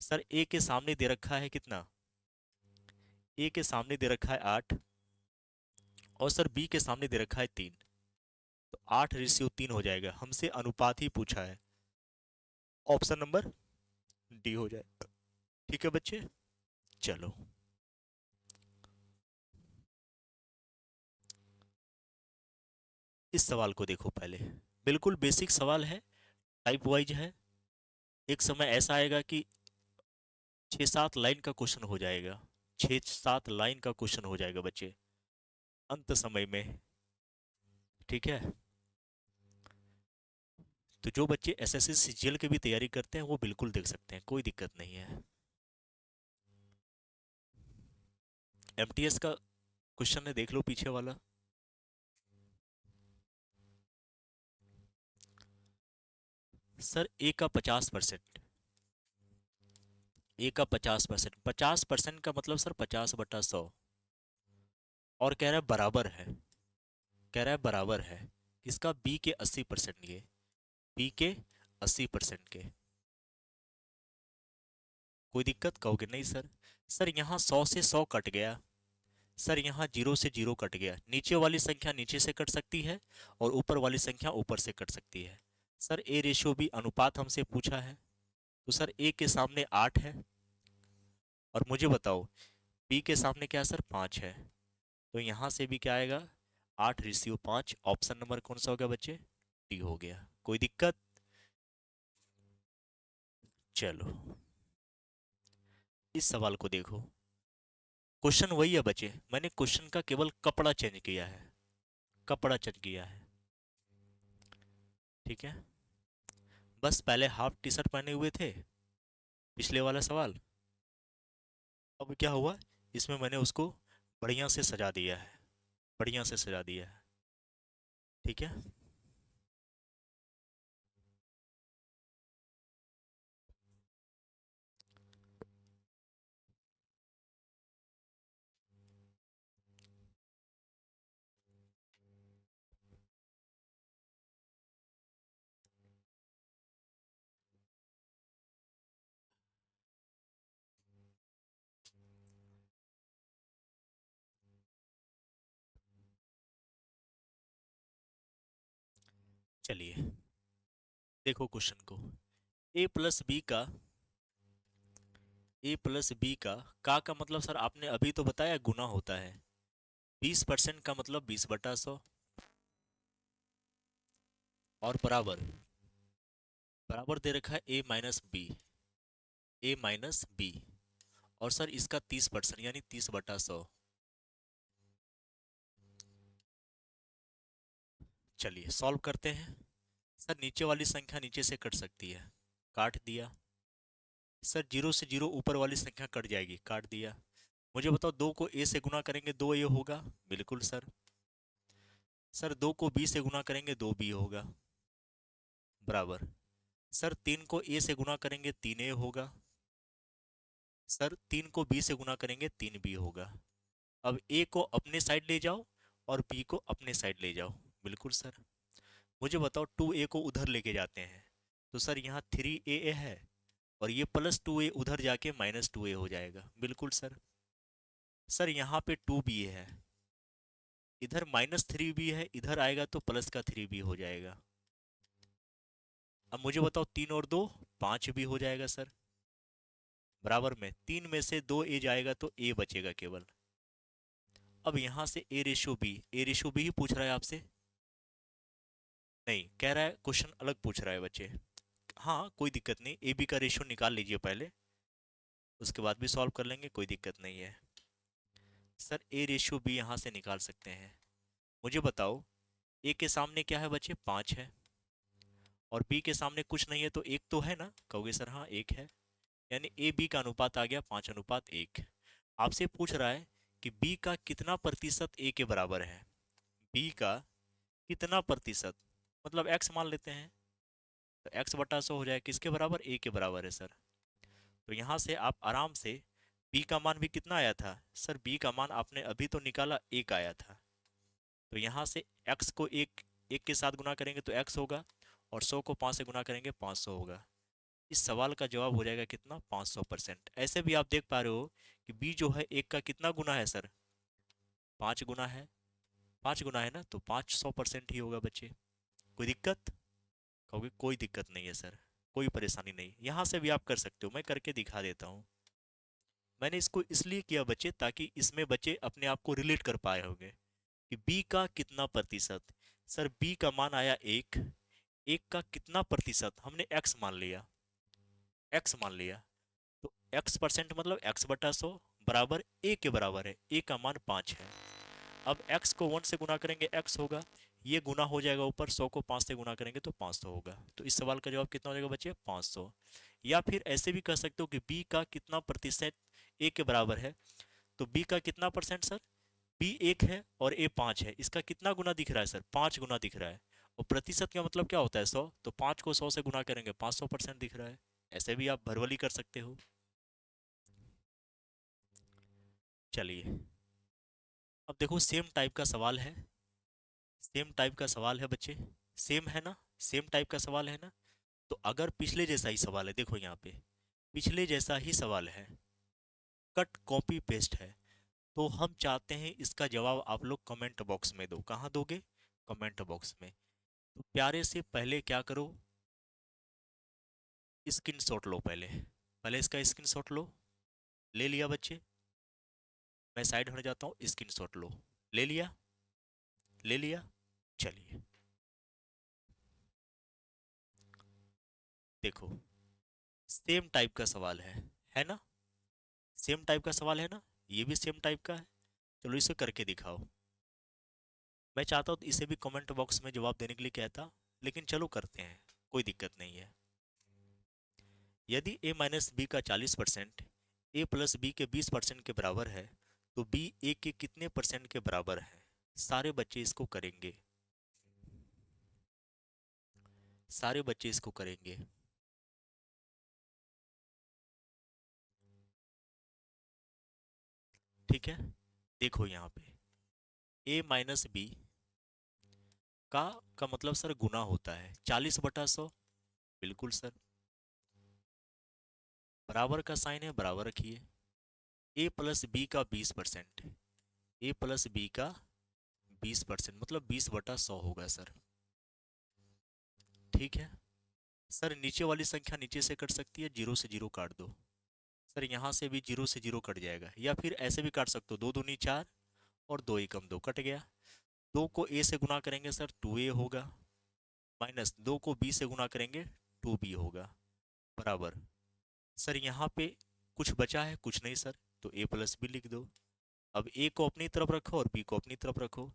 सर a के सामने दे रखा है कितना? a के सामने दे रखा है 8, और सर b के सामने दे रखा है 3। तो 8:3 हो जाएगा। हमसे अनुपात ही पूछा है, ऑप्शन नंबर डी हो जाएगा। ठीक है बच्चे, चलो। इस सवाल को देखो पहले, बिल्कुल बेसिक सवाल है, टाइप वाइज है। एक समय ऐसा आएगा कि 6-7 लाइन का क्वेश्चन हो जाएगा, 6-7 लाइन का क्वेश्चन हो जाएगा बच्चे, अंत समय में। ठीक है, तो जो बच्चे एसएससी सीजीएल की भी तैयारी करते हैं वो बिल्कुल देख सकते हैं, कोई दिक्कत नहीं है। एमटीएस का क्वेश्चन है, देख लो पीछे वाला। सर ए का 50%, ए का 50%, 50% का मतलब सर 50/100, और कह रहा है बराबर है, कह रहा है बराबर है इसका बी के 80%, ये बी के 80% के। कोई दिक्कत? कहोगे नहीं सर। सर यहाँ 100 से 100 कट गया, सर यहाँ 0 से 0 कट गया, नीचे वाली संख्या नीचे से कट सकती है और ऊपर वाली संख्या ऊपर से कट सकती है। सर ए रेशियो बी अनुपात हमसे पूछा है, तो सर ए के सामने 8 है, और मुझे बताओ बी के सामने क्या है सर? 5 है। तो यहाँ से भी क्या आएगा? 8:5। ऑप्शन नंबर कौन सा हो गया बच्चे? डी हो गया। कोई दिक्कत? चलो, इस सवाल को देखो। क्वेश्चन वही है बच्चे, मैंने क्वेश्चन का केवल कपड़ा चेंज किया है, कपड़ा चेंज किया है। ठीक है, बस पहले हाफ टी शर्ट पहने हुए थे, पिछले वाला सवाल। अब क्या हुआ, इसमें मैंने उसको बढ़िया से सजा दिया है, बढ़िया से सजा दिया है। ठीक है, चलिए देखो क्वेश्चन को। a प्लस बी का ए प्लस बी का मतलब सर आपने अभी तो बताया गुना होता है। 20% का मतलब 20/100 और बराबर बराबर दे रखा है ए माइनस बी और सर इसका 30% यानी 30/100। चलिए सॉल्व करते हैं। सर नीचे वाली संख्या नीचे से कट सकती है, काट दिया। सर जीरो से जीरो ऊपर वाली संख्या कट जाएगी, काट दिया। मुझे बताओ, दो को ए से गुना करेंगे दो ए होगा, बिल्कुल सर। सर दो को बी से गुना करेंगे दो बी होगा, बराबर। सर तीन को ए से गुना करेंगे तीन ए होगा। सर तीन को बी से गुना करेंगे तीन बी होगा। अब ए को अपने साइड ले जाओ और बी को अपने साइड ले जाओ, बिल्कुल सर। मुझे बताओ, टू ए को उधर लेके जाते हैं तो सर यहाँ थ्री ए है और ये प्लस टू ए उधर जाके माइनस टू ए हो जाएगा, बिल्कुल सर। सर यहाँ पे टू बी है, इधर माइनस थ्री बी है, इधर आएगा तो प्लस का थ्री बी हो जाएगा। अब मुझे बताओ, तीन और दो पाँच भी हो जाएगा सर, बराबर में तीन में से दो ए जाएगा तो ए बचेगा केवल। अब यहाँ से ए रेशो बी ही पूछ रहा है आपसे। नहीं, कह रहा है क्वेश्चन अलग पूछ रहा है बच्चे। हाँ कोई दिक्कत नहीं, ए बी का रेशियो निकाल लीजिए पहले, उसके बाद भी सॉल्व कर लेंगे, कोई दिक्कत नहीं है। सर ए रेशियो बी यहाँ से निकाल सकते हैं। मुझे बताओ, ए के सामने क्या है बच्चे, पाँच है, और बी के सामने कुछ नहीं है तो एक तो है ना, कहोगे सर हाँ एक है। यानी ए बी का अनुपात आ गया 5:1। आपसे पूछ रहा है कि बी का कितना प्रतिशत ए के बराबर है। बी का कितना प्रतिशत, मतलब एक्स मान लेते हैं, तो x/100 हो जाए, किसके बराबर, ए के बराबर है सर। तो यहाँ से आप आराम से b का मान भी कितना आया था सर, b का मान आपने अभी तो निकाला, एक आया था। तो यहाँ से x को एक एक के साथ गुना करेंगे तो x होगा, और 100 को 5 से गुना करेंगे 500 होगा। इस सवाल का जवाब हो जाएगा कितना, 500%। ऐसे भी आप देख पा रहे हो कि b जो है एक का कितना गुना है सर, 5 गुना है। 5 गुना है ना, तो 500% ही होगा बच्चे। कोई दिक्कत, कहोगे कोई दिक्कत नहीं है सर, कोई परेशानी नहीं, यहाँ से भी आप कर सकते हो, मैं करके दिखा देता हूँ। मैंने इसको इसलिए किया बच्चे, ताकि इसमें बच्चे अपने आप को रिलेट कर पाए होंगे कि बी का कितना प्रतिशत। सर बी का मान आया एक, एक का कितना प्रतिशत, हमने एक्स मान लिया, एक्स मान लिया, तो x% मतलब x/100 बराबर ए के बराबर है, ए का मान 5 है। अब x को 1 से गुना करेंगे x होगा, ये गुना हो जाएगा ऊपर, 100 को 5 से गुना करेंगे तो 500 होगा। तो इस सवाल का जवाब कितना हो जाएगा बच्चे, 500। या फिर ऐसे भी कर सकते हो कि b का कितना प्रतिशत a के बराबर है, तो b का कितना परसेंट सर, b एक है और a 5 है, इसका कितना गुना दिख रहा है सर, 5 गुना दिख रहा है। और प्रतिशत का मतलब क्या होता है, 100, तो 5 को 100 से गुना करेंगे 500% दिख रहा है। ऐसे भी आप भरवली कर सकते हो। चलिए अब देखो, सेम टाइप का सवाल है, सेम टाइप का सवाल है बच्चे, सेम है ना, सेम टाइप का सवाल है ना। तो अगर पिछले जैसा ही सवाल है, देखो यहाँ पे पिछले जैसा ही सवाल है, कट कॉपी पेस्ट है, तो हम चाहते हैं इसका जवाब आप लोग कमेंट बॉक्स में दो। कहाँ दोगे, कमेंट बॉक्स में। तो प्यारे से पहले क्या करो, स्क्रीनशॉट लो, पहले पहले इसका स्क्रीनशॉट लो। ले लिया बच्चे, मैं साइड हट जाता हूँ, स्क्रीनशॉट लो। ले लिया, ले लिया। चलिए देखो, सेम टाइप का सवाल है ना, सेम टाइप का सवाल है ना, ये भी सेम टाइप का है। चलो इसे करके दिखाओ। मैं चाहता हूँ इसे भी कमेंट बॉक्स में जवाब देने के लिए कहता, लेकिन चलो करते हैं, कोई दिक्कत नहीं है। यदि a-b का 40% a+b के 20% के बराबर है, तो b a के कितने परसेंट के बराबर है। सारे बच्चे इसको करेंगे, सारे बच्चे इसको करेंगे। ठीक है, देखो यहाँ पे a-b का मतलब सर गुना होता है 40/100, बिल्कुल सर। बराबर का साइन है, बराबर रखिए। a+b का 20%, a+b का 20% मतलब 20/100 होगा सर। ठीक है सर, नीचे वाली संख्या नीचे से कट सकती है, जीरो से जीरो काट दो। सर यहाँ से भी जीरो से जीरो कट जाएगा, या फिर ऐसे भी काट सकते हो, दो दूनी चार और दो एकम दो, कट गया। दो को ए से गुना करेंगे सर टू ए होगा, माइनस दो को बी से गुना करेंगे टू बी होगा, बराबर। सर यहाँ पे कुछ बचा है? कुछ नहीं सर, तो ए प्लस बी लिख दो। अब ए को अपनी तरफ रखो और बी को अपनी तरफ रखो।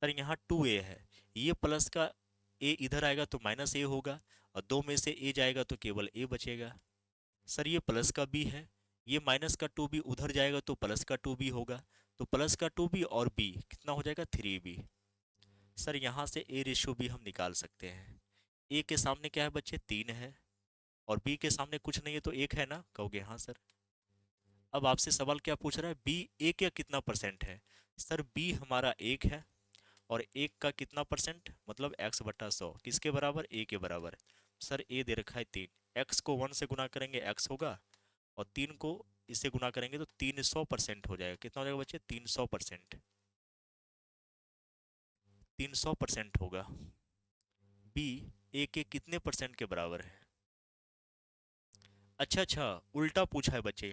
सर यहाँ टू ए है, ये प्लस का ए इधर आएगा तो माइनस ए होगा, और दो में से ए जाएगा तो केवल ए बचेगा। सर ये प्लस का बी है, ये माइनस का टू बी उधर जाएगा तो प्लस का टू बी होगा, तो प्लस का टू बी और बी कितना हो जाएगा? Three B. सर यहाँ से ए रेशियो बी हम निकाल सकते हैं। ए के सामने क्या है बच्चे? तीन है, और बी के सामने कुछ नहीं है तो एक है ना, कहोगे हाँ सर। अब आपसे सवाल क्या पूछ रहा है? बी ए का कितना परसेंट है? सर बी हमारा एक है, और एक का कितना परसेंट, मतलब एक्स बटा सौ, किसके बराबर? ए के बराबर। सर ए दे रखा है तीन, एक्स को वन से गुना करेंगे एक्स होगा, और तीन को इससे गुना करेंगे तो 300% हो जाएगा। कितना हो जाएगा बच्चे? 300%। 300% होगा। बी ए के कितने परसेंट के बराबर है? अच्छा अच्छा, उल्टा पूछा है बच्चे,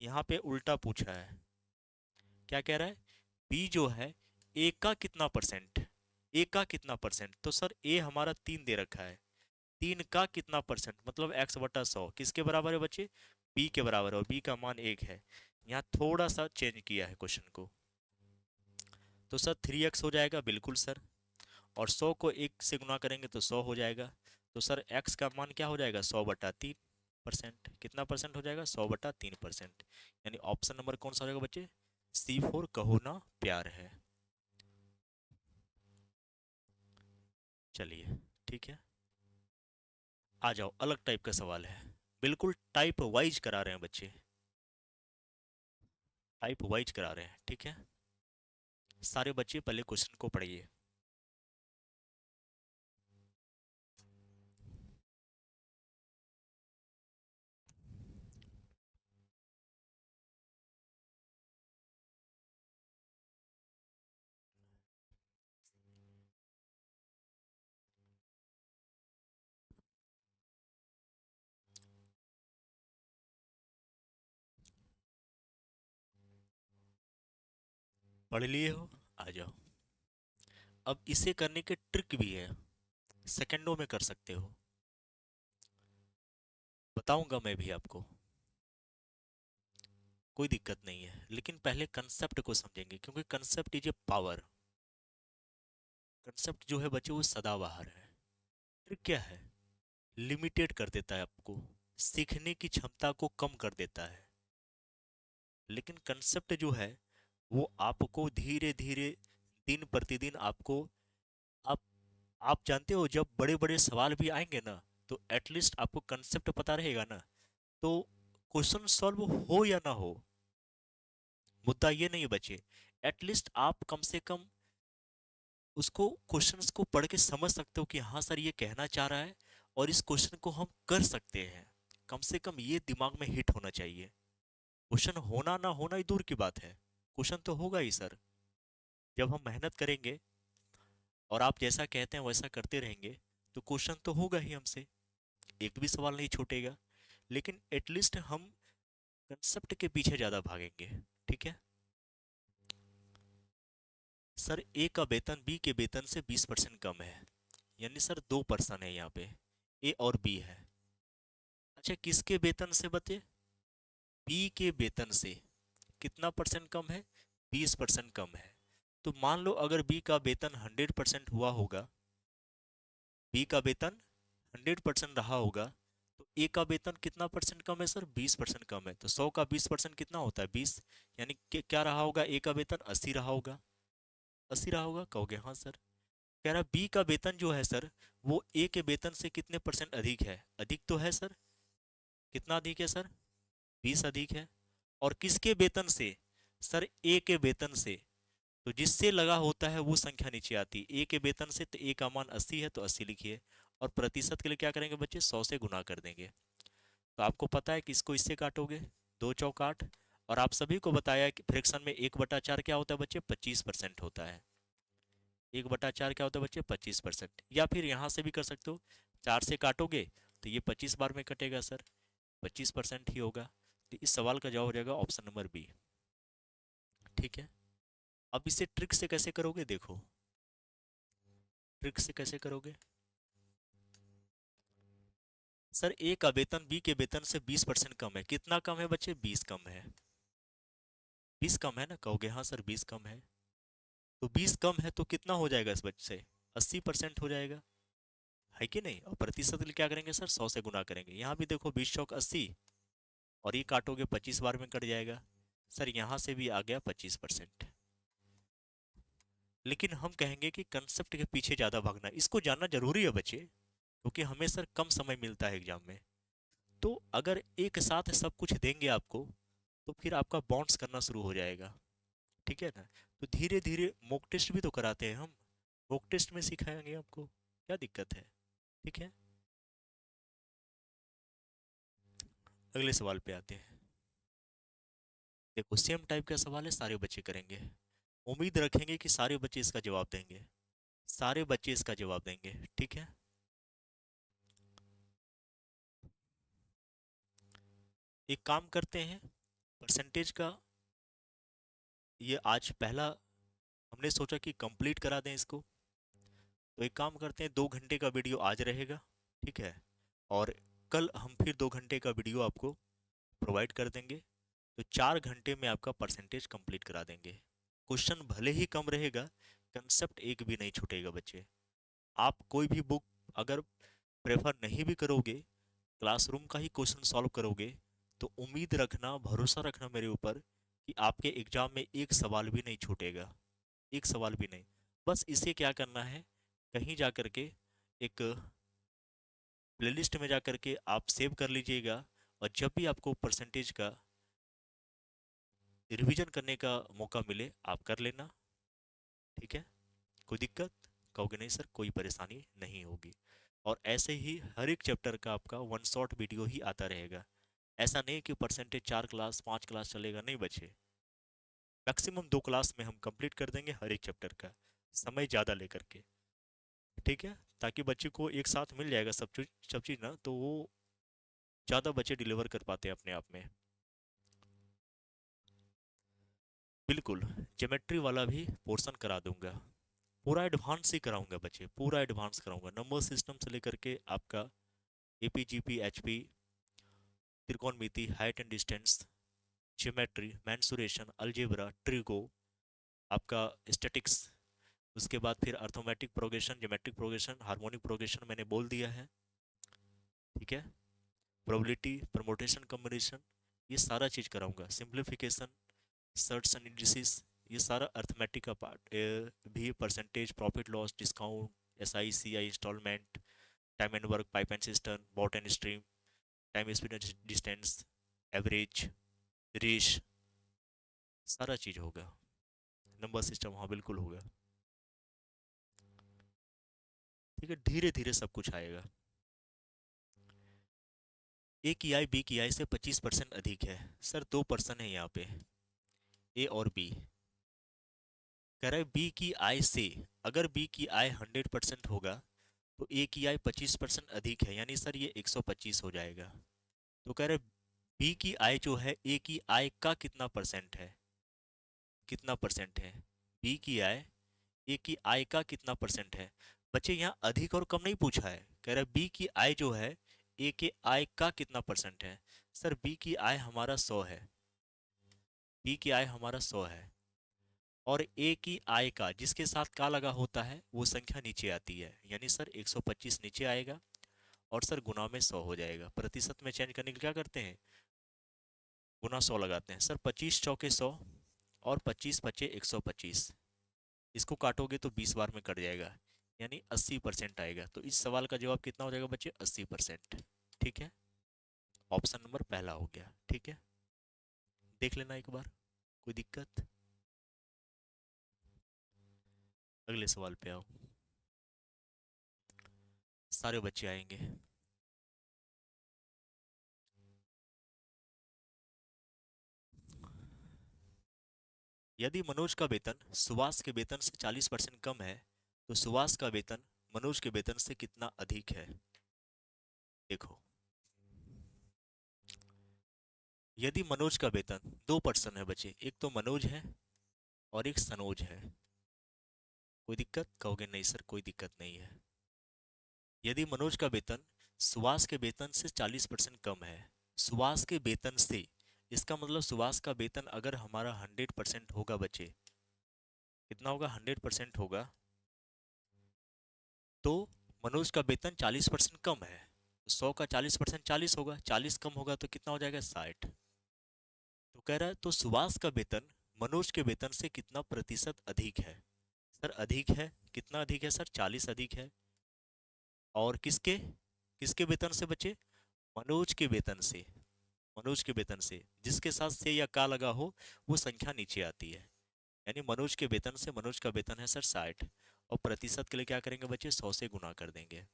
यहाँ पे उल्टा पूछा है। क्या कह रहा है? बी जो है ए का कितना परसेंट, ए का कितना परसेंट, तो सर ए हमारा तीन दे रखा है, तीन का कितना परसेंट, मतलब एक्स बटा सौ, किसके बराबर है बच्चे? बी के बराबर है, और बी का मान एक है। यहाँ थोड़ा सा चेंज किया है क्वेश्चन को, तो सर 3x हो जाएगा, बिल्कुल सर। और 100 को एक से गुना करेंगे तो 100 हो जाएगा, तो सर x का मान क्या हो जाएगा? 100/3%। कितना परसेंट हो जाएगा? 100/3%। यानी ऑप्शन नंबर कौन सा हो जाएगा बच्चे? C4 कहो ना प्यार है। चलिए ठीक है, आ जाओ, अलग टाइप का सवाल है, बिल्कुल टाइप वाइज करा रहे हैं बच्चे, टाइप वाइज करा रहे हैं, ठीक है। सारे बच्चे पहले क्वेश्चन को पढ़िए। पढ़ लिए हो? आ जाओ। अब इसे करने के ट्रिक भी है, सेकंडों में कर सकते हो, बताऊंगा मैं भी आपको, कोई दिक्कत नहीं है। लेकिन पहले कंसेप्ट को समझेंगे, क्योंकि concept is a power. Concept जो है बच्चे वो सदाबहार है। ट्रिक क्या है? लिमिटेड कर देता है आपको, सीखने की क्षमता को कम कर देता है। लेकिन कंसेप्ट जो है वो आपको धीरे धीरे, दिन प्रतिदिन आपको, आप आप जानते हो जब बड़े बड़े सवाल भी आएंगे ना, तो एटलीस्ट आपको कंसेप्ट पता रहेगा ना, तो क्वेश्चन सॉल्व हो या ना हो, मुद्दा ये नहीं बचे, एटलीस्ट आप कम से कम उसको, क्वेश्चंस को पढ़ के समझ सकते हो कि हाँ सर ये कहना चाह रहा है, और इस क्वेश्चन को हम कर सकते हैं। कम से कम ये दिमाग में हिट होना चाहिए। क्वेश्चन होना ना होना ही दूर की बात है, क्वेश्चन तो होगा ही सर। जब हम मेहनत करेंगे और आप जैसा कहते हैं वैसा करते रहेंगे, तो क्वेश्चन तो होगा ही हमसे, एक भी सवाल नहीं छूटेगा। लेकिन एटलीस्ट हम कंसेप्ट के पीछे ज़्यादा भागेंगे, ठीक है। सर ए का वेतन बी के वेतन से 20% कम है, यानी सर दो पर्सन है यहाँ पे, ए और बी है। अच्छा किसके वेतन से बते? बी के वेतन से कितना परसेंट कम है? 20% कम है। तो मान लो अगर बी का वेतन 100% हुआ होगा, बी का वेतन 100% रहा होगा, तो ए का वेतन कितना परसेंट कम है सर? 20% कम है, तो 100 का 20% कितना होता है? 20। यानी क्या रहा होगा? ए का वेतन 80 रहा होगा, 80 रहा होगा, कहोगे हाँ सर। कह रहा बी का वेतन जो है सर, वो ए के वेतन से कितने परसेंट अधिक है? अधिक तो है सर, कितना अधिक है सर? 20 अधिक है। और किसके वेतन से? सर ए के वेतन से। तो जिससे लगा होता है वो संख्या नीचे आती है, ए के वेतन से, तो ए का मान 80 है तो 80 लिखिए, और प्रतिशत के लिए क्या करेंगे बच्चे? 100 से गुना कर देंगे। तो आपको पता है कि इसको इससे काटोगे, दो चौक आठ। और आप सभी को बताया कि फ्रैक्शन में 1/4 क्या होता है बच्चे? 25% होता है। 1/4 क्या होता है बच्चे? 25%। या फिर यहाँ से भी कर सकते हो, 4 से काटोगे तो ये 25 बार में कटेगा सर, 25% ही होगा। तो इस सवाल का जवाब हो जाएगा ऑप्शन नंबर बी। ठीक है, अब इसे ट्रिक से कैसे करोगे, देखो ट्रिक से कैसे करोगे। सर ए का वेतन बी के वेतन से 20% कम है, कितना कम है बच्चे, 20 कम है। 20 कम है ना, कहोगे हाँ सर 20 कम है, तो 20 कम है तो कितना हो जाएगा इस बच्चे से, 80% हो जाएगा, है कि नहीं। और प्रतिशत के लिए क्या करेंगे सर, 100 से गुना करेंगे। यहाँ भी देखो 20 चौक 80, और ये काटोगे 25 बार में कट जाएगा। सर यहाँ से भी आ गया 25%। लेकिन हम कहेंगे कि कंसेप्ट के पीछे ज़्यादा भागना, इसको जानना जरूरी है बच्चे, क्योंकि हमें सर कम समय मिलता है एग्जाम में। तो अगर एक साथ सब कुछ देंगे आपको, तो फिर आपका बाउंस करना शुरू हो जाएगा, ठीक है ना। तो धीरे धीरे मॉक टेस्ट भी तो कराते हैं हम, मॉक टेस्ट में सिखाएंगे आपको, क्या दिक्कत है। ठीक है, अगले सवाल पे आते हैं। देखो सेम टाइप का सवाल है, सारे बच्चे करेंगे। उम्मीद रखेंगे कि सारे बच्चे इसका जवाब देंगे, सारे बच्चे इसका जवाब देंगे, ठीक है। एक काम करते हैं, परसेंटेज का ये आज पहला हमने सोचा कि कंप्लीट करा दें इसको। तो एक काम करते हैं, 2 घंटे का वीडियो आज रहेगा, ठीक है, और कल हम फिर 2 घंटे का वीडियो आपको प्रोवाइड कर देंगे। तो 4 घंटे में आपका परसेंटेज कंप्लीट करा देंगे। क्वेश्चन भले ही कम रहेगा, कंसेप्ट एक भी नहीं छूटेगा बच्चे। आप कोई भी बुक अगर प्रेफर नहीं भी करोगे, क्लासरूम का ही क्वेश्चन सॉल्व करोगे, तो उम्मीद रखना, भरोसा रखना मेरे ऊपर कि आपके एग्जाम में एक सवाल भी नहीं छूटेगा, एक सवाल भी नहीं। बस इसे क्या करना है, कहीं जा कर के एक प्लेलिस्ट में जा कर के आप सेव कर लीजिएगा, और जब भी आपको परसेंटेज का रिवीजन करने का मौका मिले आप कर लेना, ठीक है। कोई दिक्कत, कहोगे नहीं सर कोई परेशानी नहीं होगी। और ऐसे ही हर एक चैप्टर का आपका वन शॉट वीडियो ही आता रहेगा। ऐसा नहीं कि परसेंटेज 4 क्लास 5 क्लास चलेगा, नहीं बच्चे, मैक्सिमम 2 क्लास में हम कंप्लीट कर देंगे हर एक चैप्टर का, समय ज़्यादा लेकर के, ठीक है। ताकि बच्चे को एक साथ मिल जाएगा सब चीज़ ना, तो वो ज़्यादा बच्चे डिलीवर कर पाते हैं अपने आप में। बिल्कुल, ज्योमेट्री वाला भी पोर्शन करा दूंगा, पूरा एडवांस ही कराऊंगा बच्चे, पूरा एडवांस कराऊंगा, नंबर सिस्टम से लेकर के आपका एपी जीपी एचपी, त्रिकोणमिति, height and distance, geometry, mensuration, algebra, trigo, आपका स्टैटिक्स, उसके बाद फिर arithmetic progression, geometric progression, harmonic progression मैंने बोल दिया है, ठीक है। प्रोबेबिलिटी, परमुटेशन, कॉम्बिनेशन, ये सारा चीज़ कराऊंगा, सिंप्लीफिकेशन, सर्ट्स एंड इंडिसेस, ये सारा अर्थमेटिक का पार्ट भी, percentage, profit loss, discount, S I C I, instalment, time and work, pipe and cistern, boat and stream, time speed and distance, average, ratio, सारा चीज़ होगा। Number system हाँ बिल्कुल होगा, ठीक है। धीरे धीरे सब कुछ आएगा। ए की आई बी की आई से 25% अधिक है, सर 2% है यहाँ पे, ए और बी। कह रहा है बी की आई से, अगर बी की आई 100% होगा तो ए की आई 25% अधिक है, यानी सर ये 125 हो जाएगा। तो कह रहे बी की आई जो है ए की आई का कितना परसेंट है, कितना परसेंट है, बी की आई ए की आई का कितना परसेंट है। बच्चे यहाँ अधिक और कम नहीं पूछा है, कह रहा है बी की आई जो है ए के आई का कितना परसेंट है। सर बी की आई हमारा 100 है, बी की आई हमारा 100 है, और ए की आई का जिसके साथ का लगा होता है वो संख्या नीचे आती है, यानी सर 125 नीचे आएगा, और सर गुना में 100 हो जाएगा। प्रतिशत में चेंज करने के लिए क्या करते हैं, गुना 100 लगाते हैं। सर 25 चौके 100, और 25 पचे 125, इसको काटोगे तो 20 बार में कट जाएगा, यानी 80% आएगा। तो इस सवाल का जवाब कितना हो जाएगा बच्चे, 80%, ठीक है। ऑप्शन नंबर पहला हो गया, ठीक है। देख लेना एक बार, कोई दिक्कत। अगले सवाल पे आओ, सारे बच्चे आएंगे। यदि मनोज का वेतन सुभाष के वेतन से 40% कम है, तो सुभाष का वेतन मनोज के वेतन से कितना अधिक है। देखो यदि मनोज का वेतन, दो पर्सन है बच्चे, एक तो मनोज है और एक सनोज है, कोई दिक्कत? कहोगे नहीं सर कोई दिक्कत नहीं है। यदि मनोज का वेतन सुभाष के वेतन से 40% कम है, सुभाष के वेतन से, इसका मतलब सुभाष का वेतन अगर हमारा 100% होगा बच्चे, कितना होगा? 100% होगा, तो मनोज का वेतन 40% कम है, 100 का 40% 40 होगा, 40 कम होगा तो कितना हो जाएगा? 60। तो कह रहा है तो सुभाष का वेतन मनोज के वेतन से कितना प्रतिशत अधिक है? सर अधिक है, कितना अधिक है सर? 40 अधिक है। और किसके, किसके वेतन से बचे? मनोज के वेतन से, मनोज के वेतन से, जिसके साथ से या का लगा हो वो संख्या नीचे आती है। यानी मनोज के वेतन से, मनोज का वेतन है सर 60, और प्रतिशत के लिए क्या करेंगे बच्चे? 100 से गुना कर देंगे।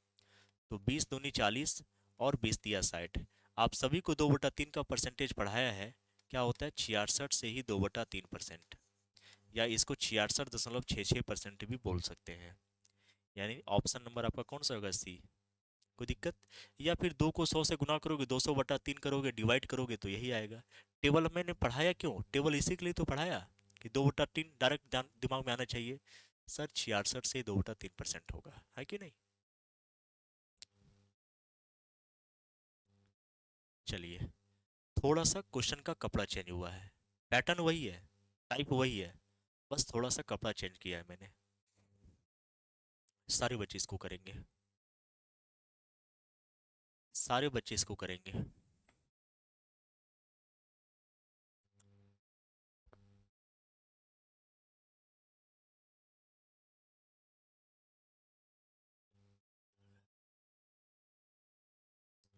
तो 20 दूनी 40 और 20 दिया 60। आप सभी को 2/3 का परसेंटेज पढ़ाया है, क्या होता है? 66 से ही 2/3%, या इसको 66.66% भी बोल सकते हैं। यानी ऑप्शन नंबर आपका कौन सा होगा? सी। कोई दिक्कत? या फिर 2 को 100 से गुना करोगे, 200/3 करोगे, डिवाइड करोगे तो यही आएगा। टेबल मैंने पढ़ाया क्यों? टेबल इसी के लिए तो पढ़ाया कि 2/3 डायरेक्ट दिमाग में आना चाहिए। सर 66 से 2/3% होगा, है कि नहीं? चलिए, थोड़ा सा क्वेश्चन का कपड़ा चेंज हुआ है, पैटर्न वही है, टाइप वही है, बस थोड़ा सा कपड़ा चेंज किया है मैंने। सारे बच्चे इसको करेंगे, सारे बच्चे इसको करेंगे।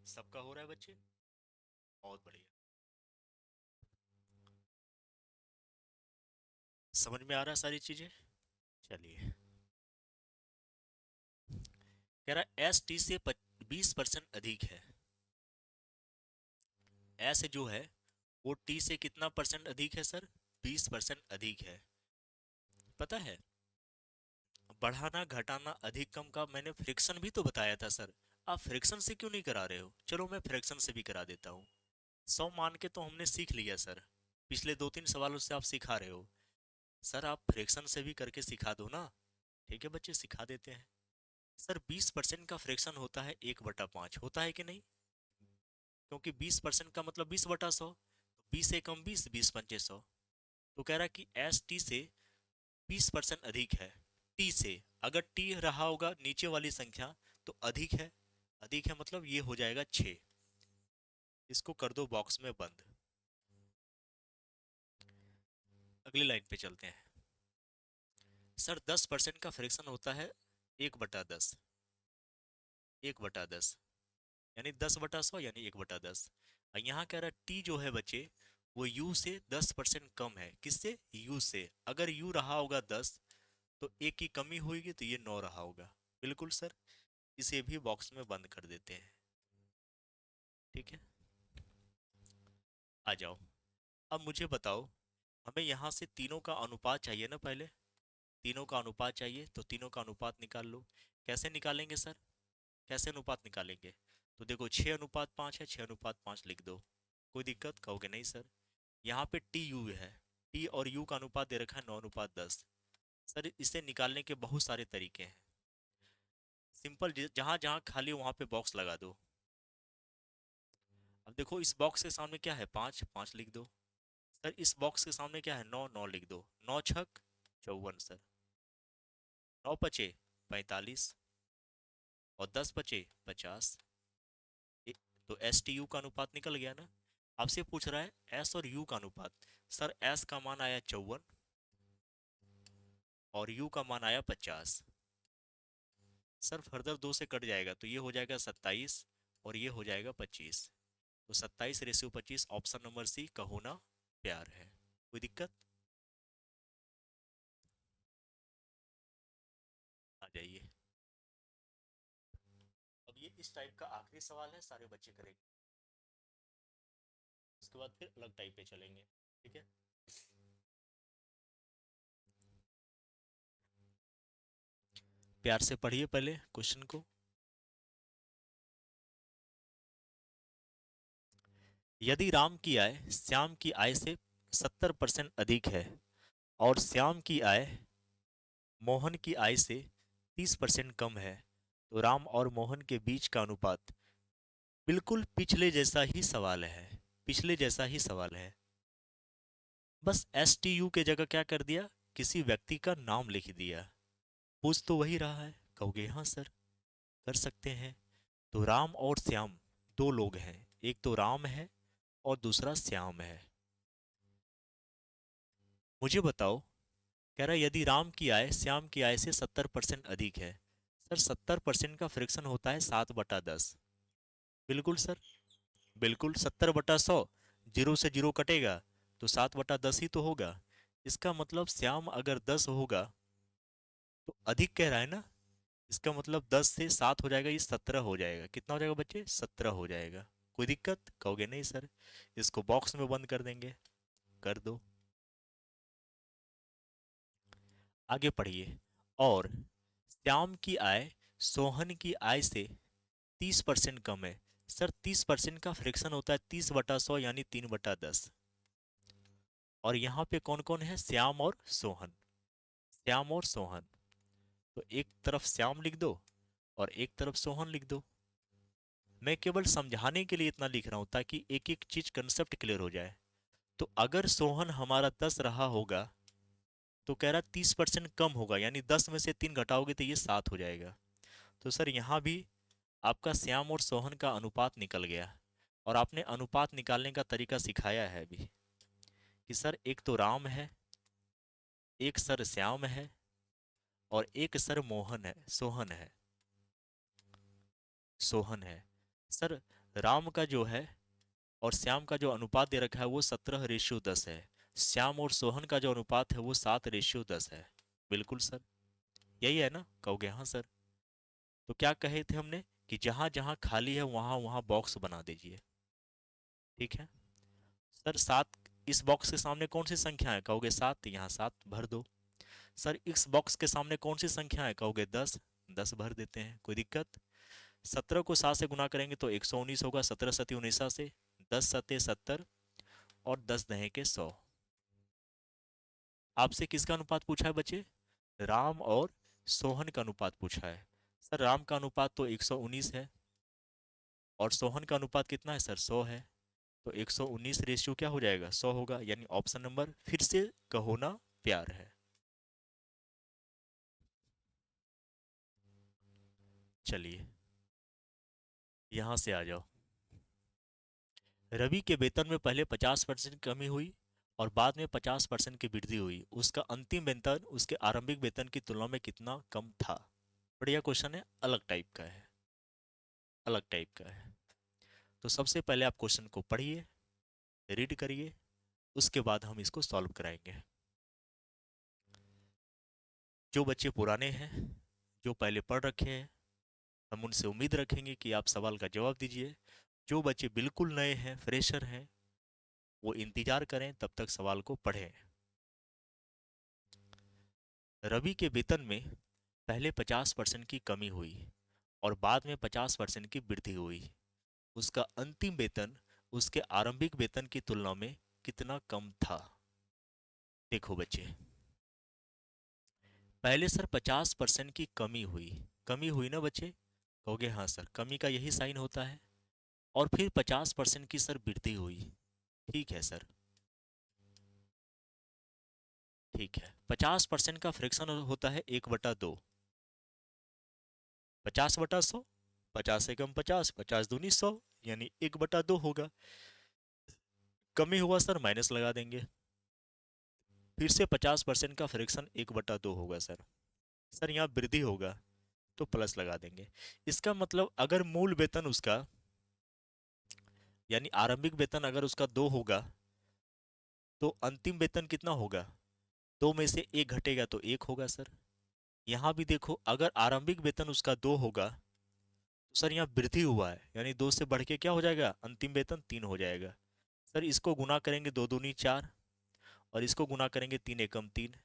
सबका हो रहा है बच्चे? बहुत बढ़िया। समझ में आ रहा है सारी चीजें? चलिए, कह रहा है एस टी से 20% अधिक है। एस जो है वो टी से कितना परसेंट अधिक है सर? 20% अधिक है। पता है, बढ़ाना घटाना अधिक कम का मैंने फ्रिक्शन भी तो बताया था सर। आप फ्रिक्शन से क्यों नहीं करा रहे हो? चलो मैं फ्रिक्शन से भी करा देता हूँ। 100 मान के तो हमने सीख लिया सर, पिछले 2-3 सवालों से आप सिखा रहे हो। सर आप फ्रिक्शन से भी करके सिखा दो ना। ठीक है बच्चे, सिखा देते हैं। सर 20% का फ्रिक्शन होता है 1/5, होता है कि नहीं? क्योंकि 20% का मतलब 20/100, 20 से कम 20, 20×5 100। तो कह रहा है कि एस टी से 20% अधिक है। टी से, अगर टी रहा होगा नीचे वाली संख्या तो अधिक है, अधिक है मतलब ये हो जाएगा 6। इसको कर दो बॉक्स में बंद। अगली लाइन पे चलते हैं। सर 10% का फ्रैक्शन होता है 1/10, 1/10, यानी 10/100 यानी 1/10। और यहाँ कह रहा है टी जो है बच्चे वो यू से 10% कम है। किससे? यू से। अगर यू रहा होगा 10 तो एक की कमी होगी तो ये 9 रहा होगा। बिल्कुल सर, इसे भी बॉक्स में बंद कर देते हैं। ठीक है, आ जाओ। अब मुझे बताओ, हमें यहाँ से तीनों का अनुपात चाहिए ना पहले, तीनों का अनुपात चाहिए, तो तीनों का अनुपात निकाल लो। कैसे निकालेंगे सर? कैसे अनुपात निकालेंगे? तो देखो 6:5 है, 6:5 लिख दो। कोई दिक्कत? कहोगे नहीं सर। यहाँ पे टी यू है, टी और यू का अनुपात दे रखा है 9:10। सर इसे निकालने के बहुत सारे तरीके हैं। सिंपल, जहाँ जहाँ खाली वहाँ पे बॉक्स लगा दो। अब देखो इस बॉक्स के सामने क्या है? 5, 5 लिख दो। सर इस बॉक्स के सामने क्या है? 9, 9 लिख दो। 9×6 = 54 सर। 9×5 = 45, और 10×5 = 50। तो एस टी यू का अनुपात निकल गया ना। आपसे पूछ रहा है एस और यू का अनुपात। सर एस का मान आया 54 और यू का मान आया 50। सर फर्दर 2 से कट जाएगा तो ये हो जाएगा 27 और ये हो जाएगा 25। तो 27:25, ऑप्शन नंबर सी का होना प्यार है। कोई दिक्कत? आ जाइए। अब ये इस टाइप का आखिरी सवाल है, सारे बच्चे करेंगे, उसके बाद फिर अलग टाइप पे चलेंगे। ठीक है, प्यार से पढ़िए पहले क्वेश्चन को। यदि राम की आय श्याम की आय से 70% अधिक है और श्याम की आय मोहन की आय से 30% कम है, तो राम और मोहन के बीच का अनुपात। बिल्कुल पिछले जैसा ही सवाल है, पिछले जैसा ही सवाल है। बस एस टी यू के जगह क्या कर दिया, किसी व्यक्ति का नाम लिख दिया। पूछ तो वही रहा है। कहोगे हाँ सर कर सकते हैं। तो राम और श्याम दो लोग हैं, एक तो राम है और दूसरा श्याम है। मुझे बताओ, कह रहा है यदि राम की आय श्याम की आय से 70% अधिक है। सर 70% का फ्रैक्शन होता है 7/10। बिल्कुल सर, बिल्कुल 70/100। जीरो से जीरो कटेगा तो 7/10 ही तो होगा। इसका मतलब श्याम अगर 10 होगा तो अधिक कह रहा है ना, इसका मतलब 10 से 7 हो जाएगा, ये 17 हो जाएगा। कितना हो जाएगा बच्चे, 17 हो जाएगा। कोई दिक्कत, कहोगे नहीं सर इसको बॉक्स में बंद कर देंगे। कर दो, आगे पढ़िए। और श्याम की आय सोहन की आय से 30% कम है। सर 30% का फ्रैक्शन होता है 30/100 यानी 3/10। और यहाँ पे कौन कौन है, श्याम और सोहन। श्याम और सोहन, तो एक तरफ श्याम लिख दो और एक तरफ सोहन लिख दो। मैं केवल समझाने के लिए इतना लिख रहा हूं ताकि एक एक चीज कंसेप्ट क्लियर हो जाए। तो अगर सोहन हमारा 10 रहा होगा तो कह रहा 30% कम होगा, यानी 10 में से 3 घटाओगे तो ये 7 हो जाएगा। तो सर यहाँ भी आपका श्याम और सोहन का अनुपात निकल गया। और आपने अनुपात निकालने का तरीका सिखाया है अभी, कि सर एक तो राम है, एक सर श्याम है और एक सर मोहन है, सोहन है। सोहन है सर। राम का जो है और श्याम का जो अनुपात दे रखा है वो 17:10 है। श्याम और सोहन का जो अनुपात है वो 7:10 है। बिल्कुल सर, यही है ना, कहोगे हाँ सर। तो क्या कहे थे हमने कि जहां जहां खाली है वहां वहां बॉक्स बना दीजिए। ठीक है सर। 7 इस बॉक्स के सामने कौन सी संख्या है, कहोगे 7, यहाँ 7 भर दो। सर इस बॉक्स के सामने कौन सी संख्या है, कहोगे 10, 10 भर देते हैं। कोई दिक्कत। 17 को 7 से गुना करेंगे तो 119 होगा, 17 सती 19 से, 10 सते 70 और 10 दहे के 100। आपसे किसका अनुपात पूछा है बच्चे, राम और सोहन का अनुपात पूछा है। सर राम का अनुपात तो 119 है और सोहन का अनुपात कितना है सर, 100 है। तो 119 रेशियो क्या हो जाएगा, 100 होगा। यानी ऑप्शन नंबर फिर से कहो ना प्यार है। चलिए यहां से आ जाओ। रवि के वेतन में पहले 50% कमी हुई और बाद में 50% की वृद्धि हुई। उसका अंतिम वेतन उसके आरंभिक वेतन की तुलना में कितना कम था। बढ़िया क्वेश्चन है, अलग टाइप का है, अलग टाइप का है। तो सबसे पहले आप क्वेश्चन को पढ़िए, रीड करिए, उसके बाद हम इसको सॉल्व कराएंगे। जो बच्चे पुराने हैं, जो पहले पढ़ रखे हैं, हम उनसे उम्मीद रखेंगे कि आप सवाल का जवाब दीजिए। जो बच्चे बिल्कुल नए हैं, फ्रेशर हैं, वो इंतजार करें, तब तक सवाल को पढ़ें। रवि के वेतन में पहले 50% की कमी हुई और बाद में 50% की वृद्धि हुई। उसका अंतिम वेतन उसके आरंभिक वेतन की तुलना में कितना कम था। देखो बच्चे, पहले सर 50% की कमी हुई ना बच्चे, कहोगे हाँ सर, कमी का यही साइन होता है। और फिर 50% की सर वृद्धि हुई। ठीक है सर, ठीक है। 50% का फ्रैक्शन होता है 1/2। 50/100, 50 से कम 50, 50 दूनी 100, यानी 1/2 होगा। कमी हुआ सर माइनस लगा देंगे। फिर से 50% का फ्रैक्शन 1/2 होगा सर। सर यहाँ वृद्धि होगा तो प्लस लगा देंगे। इसका मतलब अगर मूल वेतन उसका यानी आरंभिक वेतन अगर उसका 2 होगा तो अंतिम वेतन कितना होगा, 2 में से 1 घटेगा तो 1 होगा सर। यहाँ भी देखो, अगर आरंभिक वेतन उसका 2 होगा तो सर यहाँ वृद्धि हुआ है, यानी 2 से बढ़ के क्या हो जाएगा, अंतिम वेतन 3 हो जाएगा। सर इसको गुना करेंगे 2 दूनी 4 और इसको गुना करेंगे 3 एकम 3।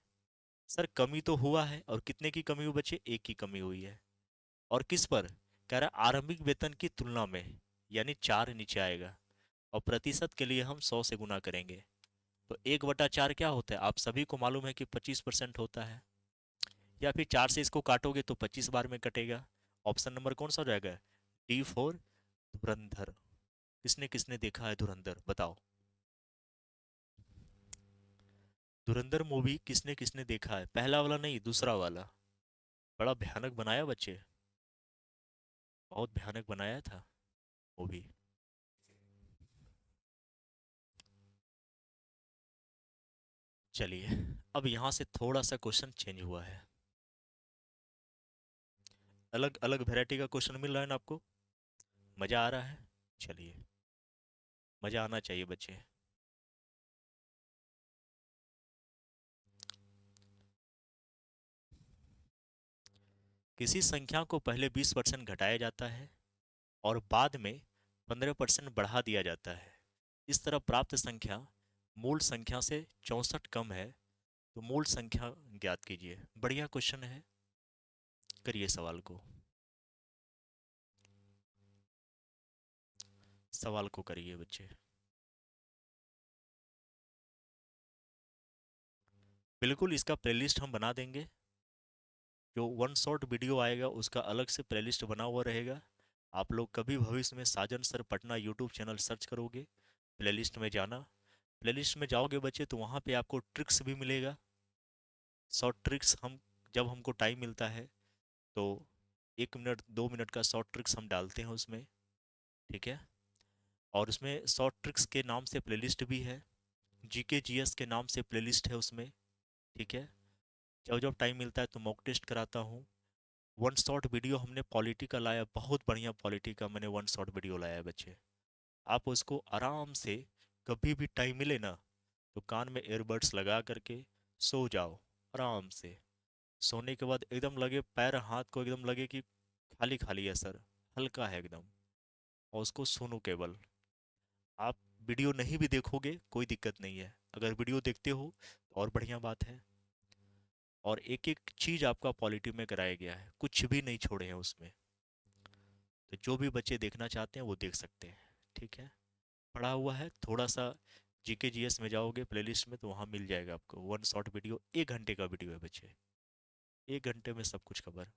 सर कमी तो हुआ है, और कितने की कमी हुई बच्चे, 1 की कमी हुई है। और किस पर, कह रहा आरंभिक वेतन की तुलना में, यानी 4 नीचे आएगा। और प्रतिशत के लिए हम 100 से गुना करेंगे। तो 1/4 क्या होता है, आप सभी को मालूम है कि 25% होता है। या फिर 4 से इसको काटोगे तो 25 बार में कटेगा। ऑप्शन नंबर कौन सा हो जाएगा? D4 धुरंधर। किसने किसने देखा है धुरंधर, बताओ। धुरंधर मूवी किसने किसने देखा है? पहला वाला नहीं, दूसरा वाला। बड़ा भयानक बनाया बच्चे, बहुत भयानक बनाया था मूवी। चलिए, अब यहाँ से थोड़ा सा क्वेश्चन चेंज हुआ है। अलग अलग वैरायटी का क्वेश्चन मिल रहा है ना आपको? मज़ा आ रहा है? चलिए, मज़ा आना चाहिए बच्चे। किसी संख्या को पहले 20% घटाया जाता है और बाद में 15% बढ़ा दिया जाता है। इस तरह प्राप्त संख्या मूल संख्या से 64 कम है, तो मूल संख्या ज्ञात कीजिए। बढ़िया क्वेश्चन है, करिए सवाल को। सवाल को करिए बच्चे। बिल्कुल, इसका प्लेलिस्ट हम बना देंगे। जो वन शॉट वीडियो आएगा उसका अलग से प्लेलिस्ट बना हुआ रहेगा। आप लोग कभी भविष्य में Sajan sir Patna YouTube channel search करोगे, प्लेलिस्ट में जाना। प्लेलिस्ट में जाओगे बच्चे तो वहाँ पे आपको ट्रिक्स भी मिलेगा। शॉर्ट ट्रिक्स हम, जब हमको टाइम मिलता है तो 1 मिनट 2 मिनट का शॉर्ट ट्रिक्स हम डालते हैं उसमें। ठीक है, और उसमें शॉर्ट ट्रिक्स के नाम से प्लेलिस्ट भी है, जीके जीएस के नाम से प्लेलिस्ट है उसमें। ठीक है, जब जब टाइम मिलता है तो मॉक टेस्ट कराता हूँ। वन शॉट वीडियो हमने पॉलिटी का लाया, बहुत बढ़िया पॉलिटी का मैंने वन शॉट वीडियो लाया है बच्चे। आप उसको आराम से कभी भी टाइम मिले ना, तो कान में एयरबड्स लगा करके सो जाओ आराम से। सोने के बाद एकदम लगे पैर हाथ को, एकदम लगे कि खाली खाली है सर, हल्का है एकदम, और उसको सुनो केवल। आप वीडियो नहीं भी देखोगे कोई दिक्कत नहीं है, अगर वीडियो देखते हो तो और बढ़िया बात है। और एक एक चीज़ आपका पॉलिटी में कराया गया है, कुछ भी नहीं छोड़े हैं उसमें। तो जो भी बच्चे देखना चाहते हैं वो देख सकते हैं। ठीक है, पढ़ा हुआ है थोड़ा सा। जीके जीएस में जाओगे प्लेलिस्ट में तो वहाँ मिल जाएगा आपको वन शॉट वीडियो, 1 घंटे का वीडियो है बच्चे, 1 घंटे में सब कुछ कवर।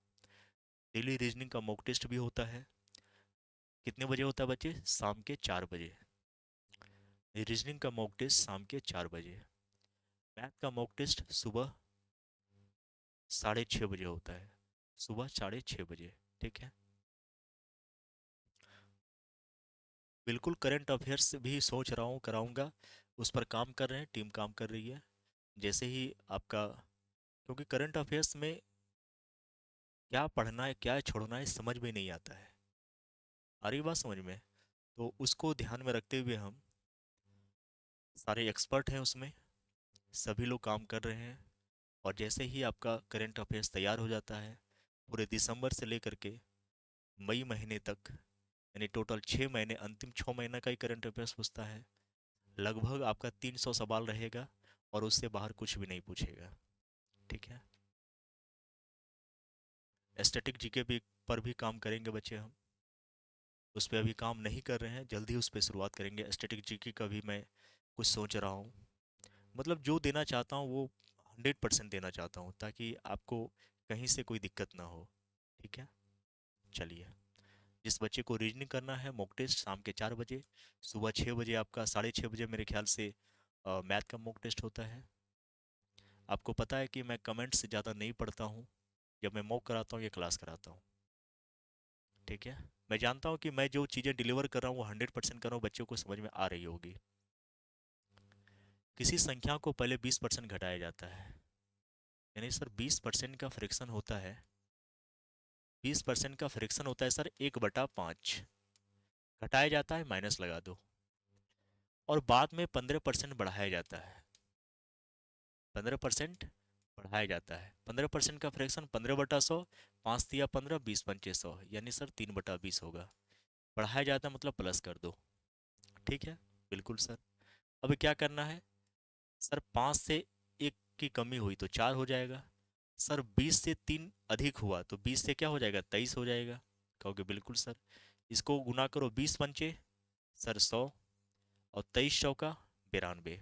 डेली रीजनिंग का मॉक टेस्ट भी होता है। कितने बजे होता है बच्चे? शाम के 4 बजे। रीजनिंग का मॉक टेस्ट शाम के 4 बजे। मैथ का मॉक टेस्ट सुबह 6:30 बजे होता है, सुबह 6:30 बजे। ठीक है, बिल्कुल करंट अफेयर्स भी सोच रहा हूँ कराऊंगा, उस पर काम कर रहे हैं, टीम काम कर रही है। जैसे ही आपका, क्योंकि करंट अफेयर्स में क्या पढ़ना है क्या छोड़ना है समझ में नहीं आता है। आ रही बात समझ में? तो उसको ध्यान में रखते हुए हम सारे एक्सपर्ट हैं उसमें, सभी लोग काम कर रहे हैं। और जैसे ही आपका करंट अफेयर्स तैयार हो जाता है, पूरे दिसंबर से लेकर के मई महीने तक, यानी टोटल 6 महीने, अंतिम 6 महीना का ही करंट अफेयर्स पूछता है। लगभग आपका 300 सवाल रहेगा और उससे बाहर कुछ भी नहीं पूछेगा। ठीक है, स्टैटिक जीके भी पर भी काम करेंगे बच्चे हम। उस पर अभी काम नहीं कर रहे हैं, जल्दी उस पर शुरुआत करेंगे। स्टैटिक जीके का भी मैं कुछ सोच रहा हूँ, मतलब जो देना चाहता हूँ वो 100% देना चाहता हूँ, ताकि आपको कहीं से कोई दिक्कत ना हो। ठीक है, चलिए। जिस बच्चे को रीजनिंग करना है, मॉक टेस्ट शाम के 4 बजे, सुबह 6 बजे आपका, 6:30 बजे मेरे ख्याल से मैथ का मॉक टेस्ट होता है। आपको पता है कि मैं कमेंट्स ज़्यादा नहीं पढ़ता हूँ, जब मैं मॉक कराता हूँ या क्लास कराता हूँ। ठीक है, मैं जानता हूँ कि मैं जो चीज़ें डिलीवर कर रहा हूँ वो 100% कर रहा हूँ, बच्चों को समझ में आ रही होगी। किसी संख्या को पहले 20% घटाया जाता है, यानी सर 20% का फ्रैक्शन होता है, 20% का फ्रैक्शन होता है सर 1/5। घटाया जाता है, माइनस लगा दो। और बाद में 15% बढ़ाया जाता है, 15% बढ़ाया जाता है। 15% का फ्रैक्शन 15/100, 5 × 15 20 × 5 = 100, यानी सर 3/20 होगा। बढ़ाया जाता है मतलब प्लस कर दो। ठीक है, बिल्कुल सर। अब क्या करना है सर? 5 से 1 की कमी हुई तो 4 हो जाएगा। सर 20 से 3 अधिक हुआ तो 20 से क्या हो जाएगा? 23 हो जाएगा। कहोगे बिल्कुल सर। इसको गुना करो, 20 पंचे सर 100, और 23 चौका 92।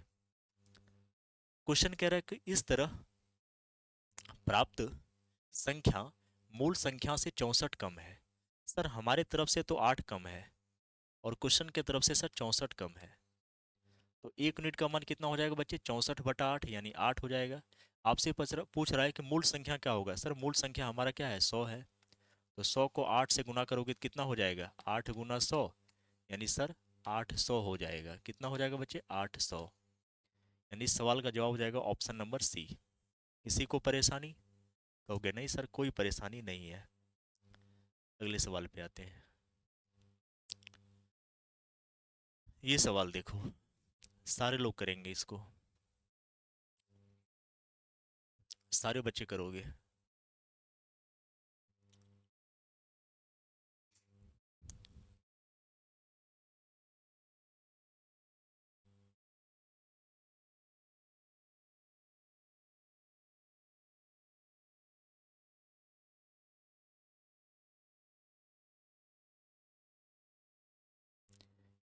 क्वेश्चन कह रहा है कि इस तरह प्राप्त संख्या मूल संख्या से 64 कम है। सर हमारे तरफ से तो 8 कम है और क्वेश्चन के तरफ से सर 64 कम है, तो एक यूनिट का मान कितना हो जाएगा बच्चे? 64/8 यानी 8 हो जाएगा। आपसे पूछ रहा है कि मूल संख्या क्या होगा। सर मूल संख्या हमारा क्या है? 100 है। तो 100 को 8 से गुना करोगे तो कितना हो जाएगा? 8 गुना 100 यानी सर 800 हो जाएगा। कितना हो जाएगा बच्चे? 800। यानी इस सवाल का जवाब हो जाएगा ऑप्शन नंबर सी। किसी को परेशानी? कहोगे नहीं सर कोई परेशानी नहीं है। अगले सवाल पे आते हैं। ये सवाल देखो, सारे लोग करेंगे इसको, सारे बच्चे करोगे।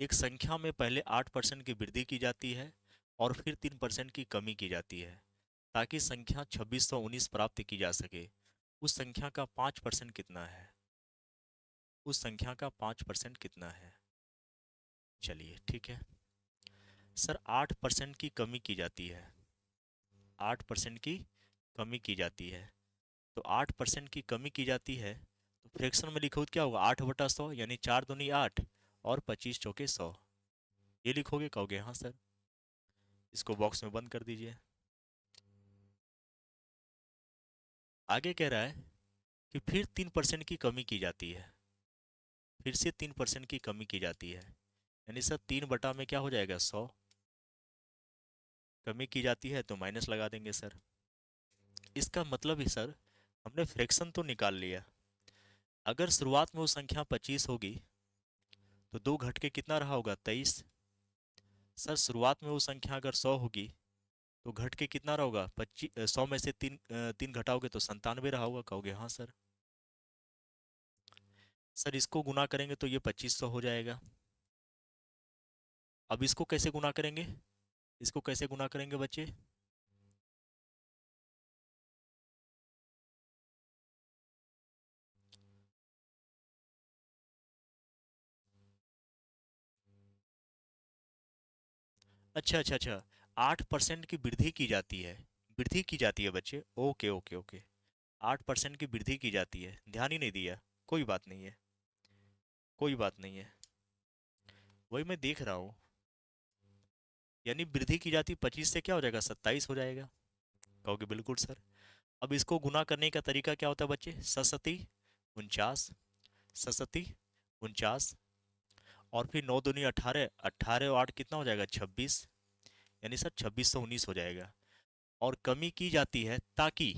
एक संख्या में पहले 8% की वृद्धि की जाती है और फिर 3% की कमी की जाती है ताकि संख्या 2619 प्राप्त की जा सके। उस संख्या का 5% कितना है? उस संख्या का 5% कितना है? चलिए ठीक है। सर 8% की कमी की जाती है, 8% की कमी की जाती है। तो 8% की कमी की जाती है तो फ्रैक्शन में लिखो तो क्या होगा? 8/100 यानी 4 दूनी 8 और 25 चौके 100। ये लिखोगे? कहोगे हाँ सर। इसको बॉक्स में बंद कर दीजिए। आगे कह रहा है कि फिर 3% की कमी की जाती है, फिर से 3% की कमी की जाती है। यानी सर 3 बटा में क्या हो जाएगा? 100। कमी की जाती है तो माइनस लगा देंगे सर। इसका मतलब ही सर हमने फ्रैक्शन तो निकाल लिया। अगर शुरुआत में वो संख्या 25 होगी तो 2 घट के कितना रहा होगा? 23। सर शुरुआत में वो संख्या अगर 100 होगी तो घट के कितना रहा होगा? 25। 100 में से तीन घटाओगे तो 97 रहा होगा। कहोगे हाँ सर। सर इसको गुना करेंगे तो ये 2500 हो जाएगा। अब इसको कैसे गुना करेंगे? इसको कैसे गुना करेंगे बच्चे? अच्छा अच्छा अच्छा, 8% की वृद्धि की जाती है, वृद्धि की जाती है बच्चे। ओके ओके ओके, 8% की वृद्धि की जाती है, ध्यान ही नहीं दिया। कोई बात नहीं है, कोई बात नहीं है, वही मैं देख रहा हूँ। यानी वृद्धि की जाती 25 से क्या हो जाएगा? 27 हो जाएगा। कहोगे बिल्कुल सर। अब इसको गुना करने का तरीका क्या होता है बच्चे? सतसती 49, सतसती 49 और फिर 9 दूनी 18, 18 और 8 कितना हो जाएगा? 26। यानी सर 2619 हो जाएगा। और कमी की जाती है ताकि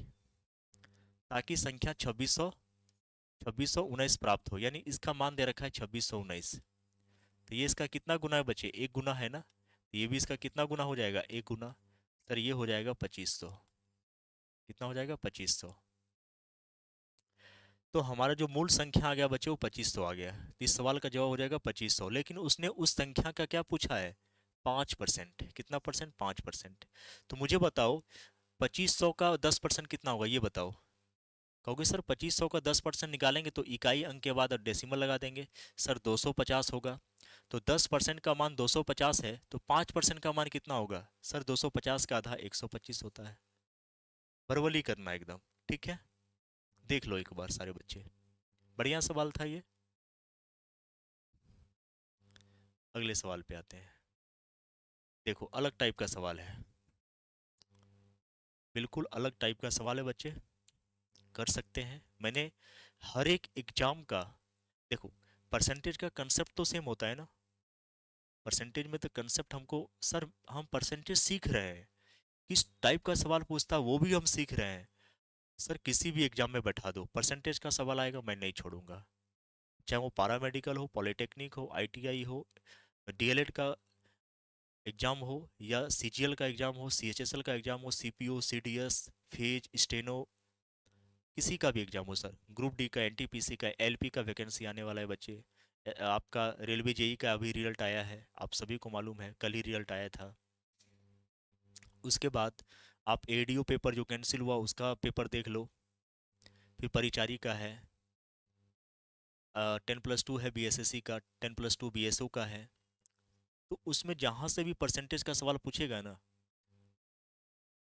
ताकि संख्या 2619 प्राप्त हो। यानी इसका मान दे रखा है 2619। तो ये इसका कितना गुना है बच्चे? एक गुना है ना। तो ये भी इसका कितना गुना हो जाएगा? एक गुना। सर ये हो जाएगा 2500। कितना हो जाएगा? 2500। तो हमारा जो मूल संख्या आ गया बच्चे वो 2500 आ गया। तो इस सवाल का जवाब हो जाएगा 2500। लेकिन उसने उस संख्या का क्या पूछा है? 5%। कितना परसेंट? 5%। तो मुझे बताओ 2500 का 10% कितना होगा? ये बताओ। कहोगे सर 2500 का 10% निकालेंगे तो इकाई अंक के बाद डेसिमल लगा देंगे। सर 250 होगा। तो 10% का मान 250 है तो 5% का मान कितना होगा? सर 250 का आधा 125 होता है। बरवली करना एकदम ठीक है। देख लो एक बार सारे बच्चे, बढ़िया सवाल था ये। अगले सवाल पे आते हैं। देखो अलग टाइप का सवाल है, बिल्कुल अलग टाइप का सवाल है बच्चे, कर सकते हैं। मैंने हर एक एग्जाम का, देखो परसेंटेज का कंसेप्ट तो सेम होता है ना। परसेंटेज में तो कंसेप्ट हमको, सर हम परसेंटेज सीख रहे हैं, किस टाइप का सवाल पूछता है वो भी हम सीख रहे हैं। सर किसी भी एग्जाम में बैठा दो परसेंटेज का सवाल आएगा, मैं नहीं छोड़ूंगा। चाहे वो पारामेडिकल हो, पॉलिटेक्निक हो, आईटीआई हो, डीएलएड का एग्जाम हो, या सीजीएल का एग्जाम हो, सीएचएसएल का एग्जाम हो, सीपीओ, सीडीएस, फेज, स्टेनो, किसी का भी एग्जाम हो सर, ग्रुप डी का, एनटीपीसी का, एलपी का वैकेंसी आने वाला है बच्चे, आपका रेलवे जेई का अभी रिजल्ट आया है, आप सभी को मालूम है, कल ही रिजल्ट आया था। उसके बाद आप एडीओ पेपर जो कैंसिल हुआ उसका पेपर देख लो। फिर परिचारी का है, 10+2 है बीएसएससी का, 10+2 बीएसओ का है। तो उसमें जहाँ से भी परसेंटेज का सवाल पूछेगा ना,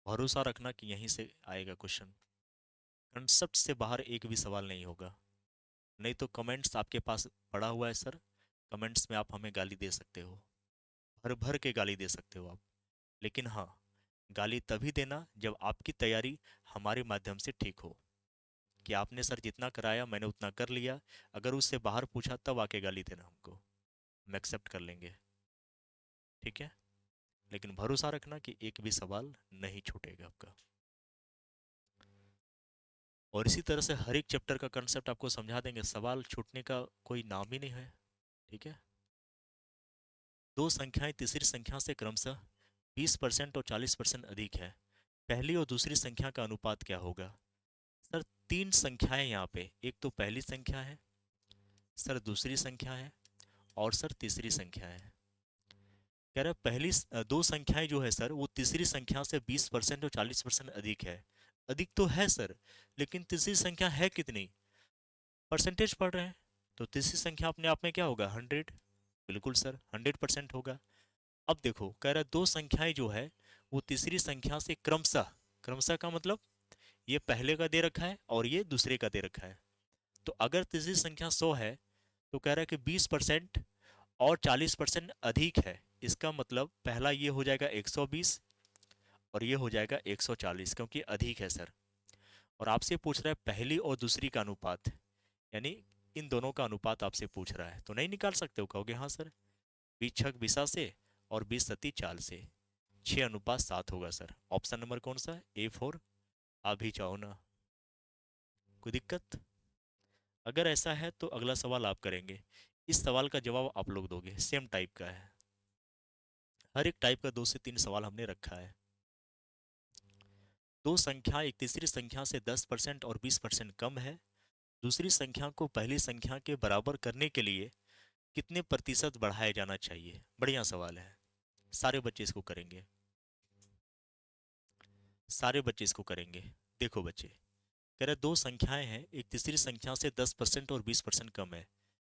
भरोसा रखना कि यहीं से आएगा क्वेश्चन। कंसेप्ट से बाहर एक भी सवाल नहीं होगा। नहीं तो कमेंट्स आपके पास पड़ा हुआ है सर, कमेंट्स में आप हमें गाली दे सकते हो, भर भर के गाली दे सकते हो आप। लेकिन हाँ, गाली तभी देना जब आपकी तैयारी हमारे माध्यम से ठीक हो, कि आपने सर जितना कराया मैंने उतना कर लिया। अगर उससे बाहर पूछा तब आके गाली देना हमको, हम एक्सेप्ट कर लेंगे, ठीक है। लेकिन भरोसा रखना कि एक भी सवाल नहीं छूटेगा आपका। और इसी तरह से हर एक चैप्टर का कंसेप्ट आपको समझा देंगे, सवाल छूटने का कोई नाम ही नहीं है, ठीक है। दो संख्याएं तीसरी संख्या से क्रमशः 20% और 40% अधिक है, पहली और दूसरी संख्या का अनुपात क्या होगा? सर तीन संख्याएं यहाँ पे, एक तो पहली संख्या है सर, दूसरी संख्या है और सर तीसरी संख्या है। कह रहा है दो संख्याएं जो है सर वो तीसरी संख्या से 20% और 40% अधिक है। अधिक तो है सर, लेकिन तीसरी संख्या है कितनी? परसेंटेज पढ़ रहे हैं, तो तीसरी संख्या अपने आप में क्या होगा? 100। बिल्कुल सर, 100% होगा। अब देखो, कह रहा है दो संख्याएं जो है वो तीसरी संख्या से क्रमशः, क्रमशः का मतलब ये पहले का दे रखा है और ये दूसरे का दे रखा है। तो अगर तीसरी संख्या 100 है तो कह रहा है कि 20% और 40% अधिक है। इसका मतलब पहला ये हो जाएगा 120 और ये हो जाएगा 140, क्योंकि अधिक है सर। और आपसे पूछ रहा है पहली और दूसरी का अनुपात, यानी इन दोनों का अनुपात आपसे पूछ रहा है, तो नहीं निकाल सकते हो? कहोगे हाँ सर, 20×6 = 20 से और 20×7 = 4 से 6:7 होगा सर। ऑप्शन नंबर कौन सा है? A4। आप भी चाहो ना, कोई दिक्कत? अगर ऐसा है तो अगला सवाल आप करेंगे, इस सवाल का जवाब आप लोग दोगे, सेम टाइप का है। हर एक टाइप का 2 से 3 सवाल हमने रखा है। दो संख्या एक तीसरी संख्या से 10% और 20% कम है, दूसरी संख्या को पहली संख्या के बराबर करने के लिए कितने प्रतिशत बढ़ाया जाना चाहिए? बढ़िया सवाल है, सारे बच्चे इसको करेंगे, सारे बच्चे इसको करेंगे। देखो बच्चे, कह रहे दो संख्याएं हैं, एक तीसरी संख्या से 10% और 20% कम है,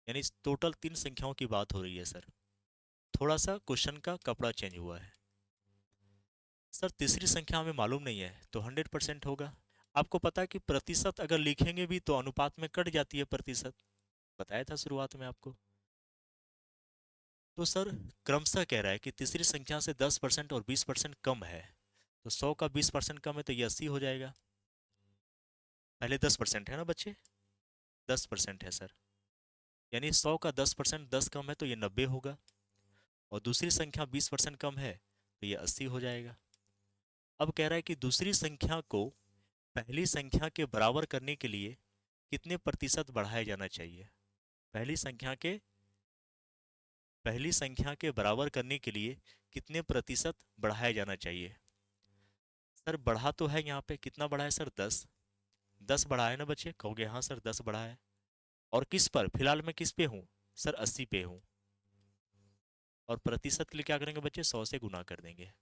यानी टोटल 3 संख्याओं की बात हो रही है सर। थोड़ा सा क्वेश्चन का कपड़ा चेंज हुआ है सर, तीसरी संख्या हमें मालूम नहीं है तो 100% होगा। आपको पता है कि प्रतिशत अगर लिखेंगे भी तो अनुपात में कट जाती है प्रतिशत, बताया था शुरुआत में आपको। तो सर क्रमशः कह रहा है कि तीसरी संख्या से 10% और 20% कम है, तो 100 का 20% कम है तो ये 80 हो जाएगा। पहले 10% है ना बच्चे, 10% है सर, यानी 100 का 10% 10 कम है तो ये 90 होगा। और दूसरी संख्या 20% कम है तो ये 80 हो जाएगा। अब कह रहा है कि दूसरी संख्या को पहली संख्या के बराबर करने के लिए कितने प्रतिशत बढ़ाया जाना चाहिए? पहली संख्या के पहली संख्या के बराबर करने के लिए कितने प्रतिशत बढ़ाया जाना चाहिए? सर बढ़ा तो है यहाँ पे, कितना बढ़ा है सर? 10। 10 बढ़ा है ना बच्चे? कहोगे हाँ सर 10 बढ़ा है। और किस पर? फिलहाल मैं किस पे हूँ सर? 80 पे हूँ। और प्रतिशत के लिए क्या करेंगे बच्चे? 100 से गुना कर देंगे।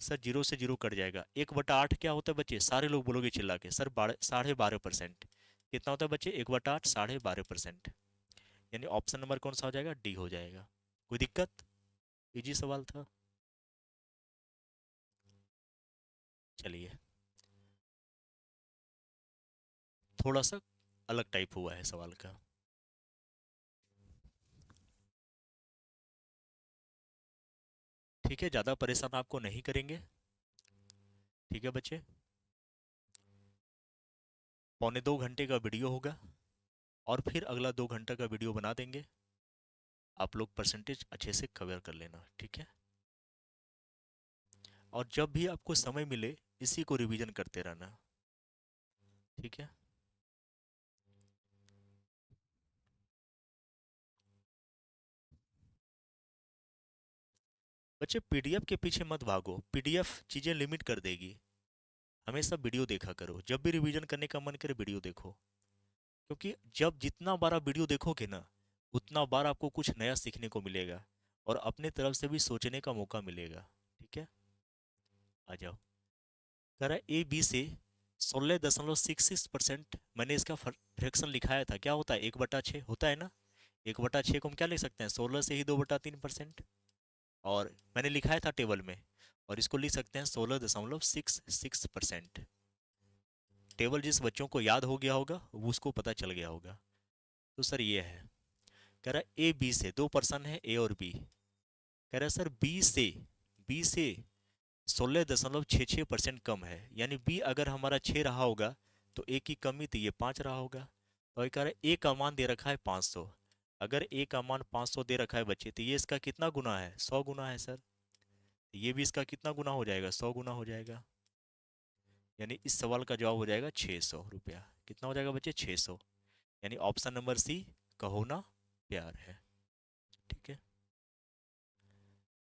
सर 0 से 0 कट जाएगा। 1/8 क्या होता है बच्चे? सारे लोग बोलोगे चिल्ला के सर 12.5%। कितना होता है बच्चे? 1/8 12.5%। यानी ऑप्शन नंबर कौन सा हो जाएगा? डी हो जाएगा। कोई दिक्कत? इजी सवाल था। चलिए, थोड़ा सा अलग टाइप हुआ है सवाल का। ठीक है, ज़्यादा परेशान आपको नहीं करेंगे, ठीक है बच्चे। 1.25 घंटे का वीडियो होगा और फिर अगला 2 घंटा का वीडियो बना देंगे। आप लोग परसेंटेज अच्छे से कवर कर लेना, ठीक है। और जब भी आपको समय मिले इसी को रिवीजन करते रहना, ठीक है। बच्चे पीडीएफ के पीछे मत भागो, पीडीएफ चीज़ें लिमिट कर देगी। हमेशा वीडियो देखा करो, जब भी रिवीजन करने का मन करे वीडियो देखो, क्योंकि जब जितना बार आप वीडियो देखोगे ना उतना बार आपको कुछ नया सीखने को मिलेगा और अपने तरफ से भी सोचने का मौका मिलेगा। ठीक है, आ जाओ। कह रहा है ए बी से 16.66%, मैंने इसका फ्रैक्शन लिखाया था, क्या होता है 1/6 होता है ना। 1/6 को हम क्या लिख सकते हैं, 16 से ही 2/3%। और मैंने लिखाया था टेबल में, और इसको लिख सकते हैं 16.66%। टेबल जिस बच्चों को याद हो गया होगा वो उसको पता चल गया होगा। तो सर ये है, कह रहा है ए बी से, दो पर्सन है ए और बी। कह रहा है सर बी से 16.66% कम है, यानी बी अगर हमारा 6 रहा होगा तो ए की कमी थी, ये 5 रहा होगा। तो ये कह रहा है ए का मान दे रखा है 500। अगर ए का मान 500 दे रखा है बच्चे, तो ये इसका कितना गुना है, 100 गुना है सर। ये भी इसका कितना गुना हो जाएगा, 100 गुना हो जाएगा। यानी इस सवाल का जवाब हो जाएगा 600 रुपया। कितना हो जाएगा बच्चे, 600। यानी ऑप्शन नंबर सी, कहो ना प्यार है। ठीक है,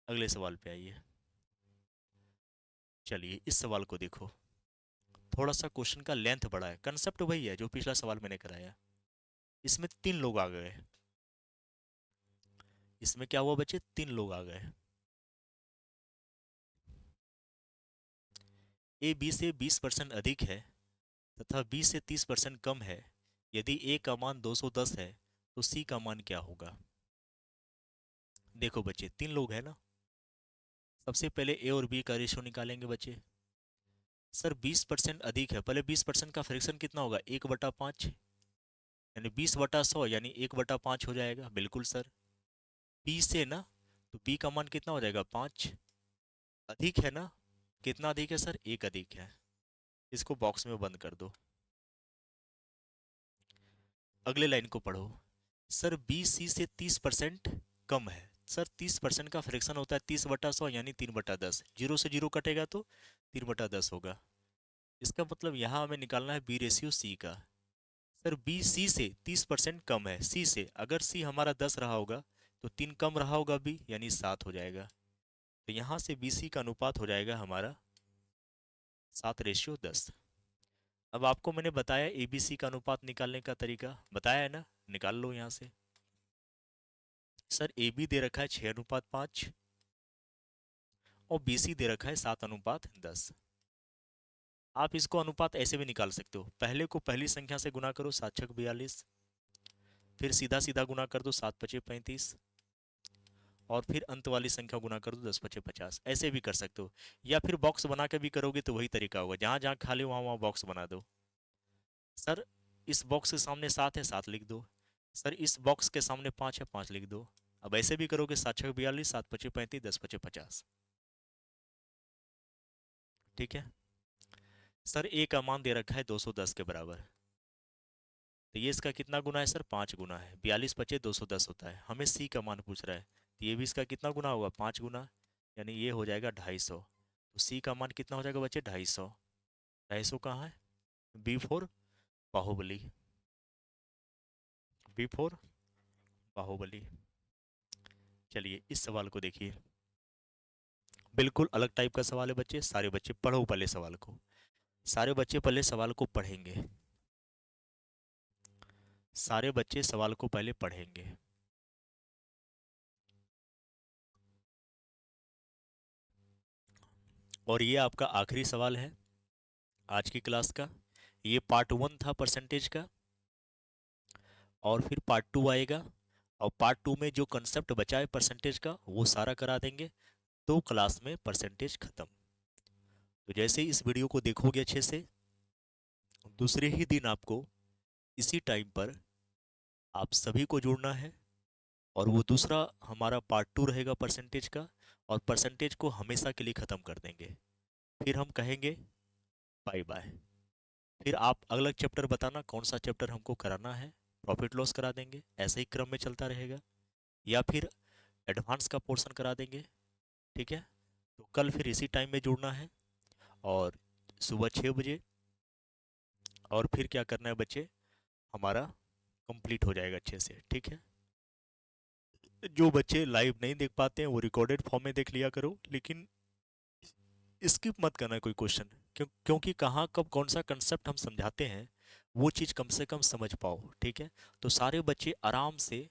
अगले सवाल पे आइए। चलिए इस सवाल को देखो, थोड़ा सा क्वेश्चन का लेंथ बड़ा है, कंसेप्ट वही है जो पिछला सवाल मैंने कराया। इसमें 3 लोग आ गए। इसमें क्या हुआ बच्चे, 3 लोग आ गए। ए बी से 20% अधिक है तथा बी से 30% कम है। यदि ए का मान 210 है तो सी का मान क्या होगा। देखो बच्चे 3 लोग हैं ना, सबसे पहले ए और बी का रेशियो निकालेंगे बच्चे। सर 20% अधिक है, पहले 20% का फ्रैक्शन कितना होगा, 1/5, यानी 20/100, यानी 1/5 हो जाएगा, बिल्कुल सर। बी से ना, तो बी का मान कितना हो जाएगा, 5। अधिक है ना, कितना अधिक है सर, 1 अधिक है। इसको बॉक्स में बंद कर दो। अगले लाइन को पढ़ो। सर बी सी से 30% कम है। सर 30% का फ्रैक्शन होता है 30/100, यानी 3/10। जीरो से जीरो कटेगा तो 3/10 होगा। इसका मतलब यहाँ हमें निकालना है बी रेशियो सी का। सर बी सी से 30% कम है, सी से, अगर सी हमारा 10 रहा होगा तो 3 कम रहा होगा बी, यानी 7 हो जाएगा। तो यहाँ से बी सी का अनुपात हो जाएगा हमारा 7/10। अब आपको मैंने बताया ए बी सी का अनुपात निकालने का तरीका, बताया है ना, निकाल लो यहाँ से। सर ए बी दे रखा है 6:5 और बी सी दे रखा है 7:10। आप इसको अनुपात ऐसे भी निकाल सकते हो, पहले को पहली संख्या से गुना करो, 7×6 = 42, फिर सीधा सीधा गुना कर दो, 7×5 = 35, और फिर अंत वाली संख्या गुना कर दो, 10×5 = 50। ऐसे भी कर सकते हो, या फिर बॉक्स बना के भी करोगे तो वही तरीका होगा, जहां जहां खाली वहां वहां बॉक्स बना दो। सर इस बॉक्स के सामने 7 है, 7 लिख दो। सर इस बॉक्स के सामने 5 है, 5 लिख दो। अब ऐसे भी करोगे, 7×6 = 42, 7×5 = 35, 10×5 = 50। ठीक है। सर ए का मान दे रखा है 210 के बराबर, तो ये इसका कितना गुना है सर, 5 गुना है। 42×5 = 210 होता है, हमें सी का मान पूछ रहा है, तो ये भी इसका कितना गुना होगा, 5 गुना, यानी ये हो जाएगा 250। तो सी का मान कितना हो जाएगा बच्चे, 250। 250 कहाँ है, before Bahubali, before Bahubali. चलिए इस सवाल को देखिए, बिल्कुल अलग टाइप का सवाल है बच्चे, सारे बच्चे पढ़ो पहले सवाल को, सारे बच्चे पहले सवाल को पढ़ेंगे, सारे बच्चे सवाल को पहले पढ़ेंगे। और ये आपका आखिरी सवाल है आज की क्लास का। ये पार्ट 1 था परसेंटेज का, और फिर पार्ट 2 आएगा, और पार्ट 2 में जो कंसेप्ट बचा है परसेंटेज का वो सारा करा देंगे। 2 क्लास में परसेंटेज खत्म। तो जैसे इस वीडियो को देखोगे अच्छे से, दूसरे ही दिन आपको इसी टाइम पर आप सभी को जुड़ना है, और वो दूसरा हमारा पार्ट 2 रहेगा परसेंटेज का, और परसेंटेज को हमेशा के लिए ख़त्म कर देंगे। फिर हम कहेंगे बाय बाय। फिर आप अगला चैप्टर बताना कौन सा चैप्टर हमको कराना है, प्रॉफिट लॉस करा देंगे, ऐसे ही क्रम में चलता रहेगा, या फिर एडवांस का पोर्शन करा देंगे। ठीक है, तो कल फिर इसी टाइम में जुड़ना है, और सुबह 6 बजे। और फिर क्या करना है बच्चे, हमारा कंप्लीट हो जाएगा अच्छे से। ठीक है, जो बच्चे लाइव नहीं देख पाते हैं वो रिकॉर्डेड फॉर्म में देख लिया करो, लेकिन स्किप मत करना कोई क्वेश्चन, क्योंकि कहाँ कब कौन सा कंसेप्ट हम समझाते हैं वो चीज़ कम से कम समझ पाओ। ठीक है, तो सारे बच्चे आराम से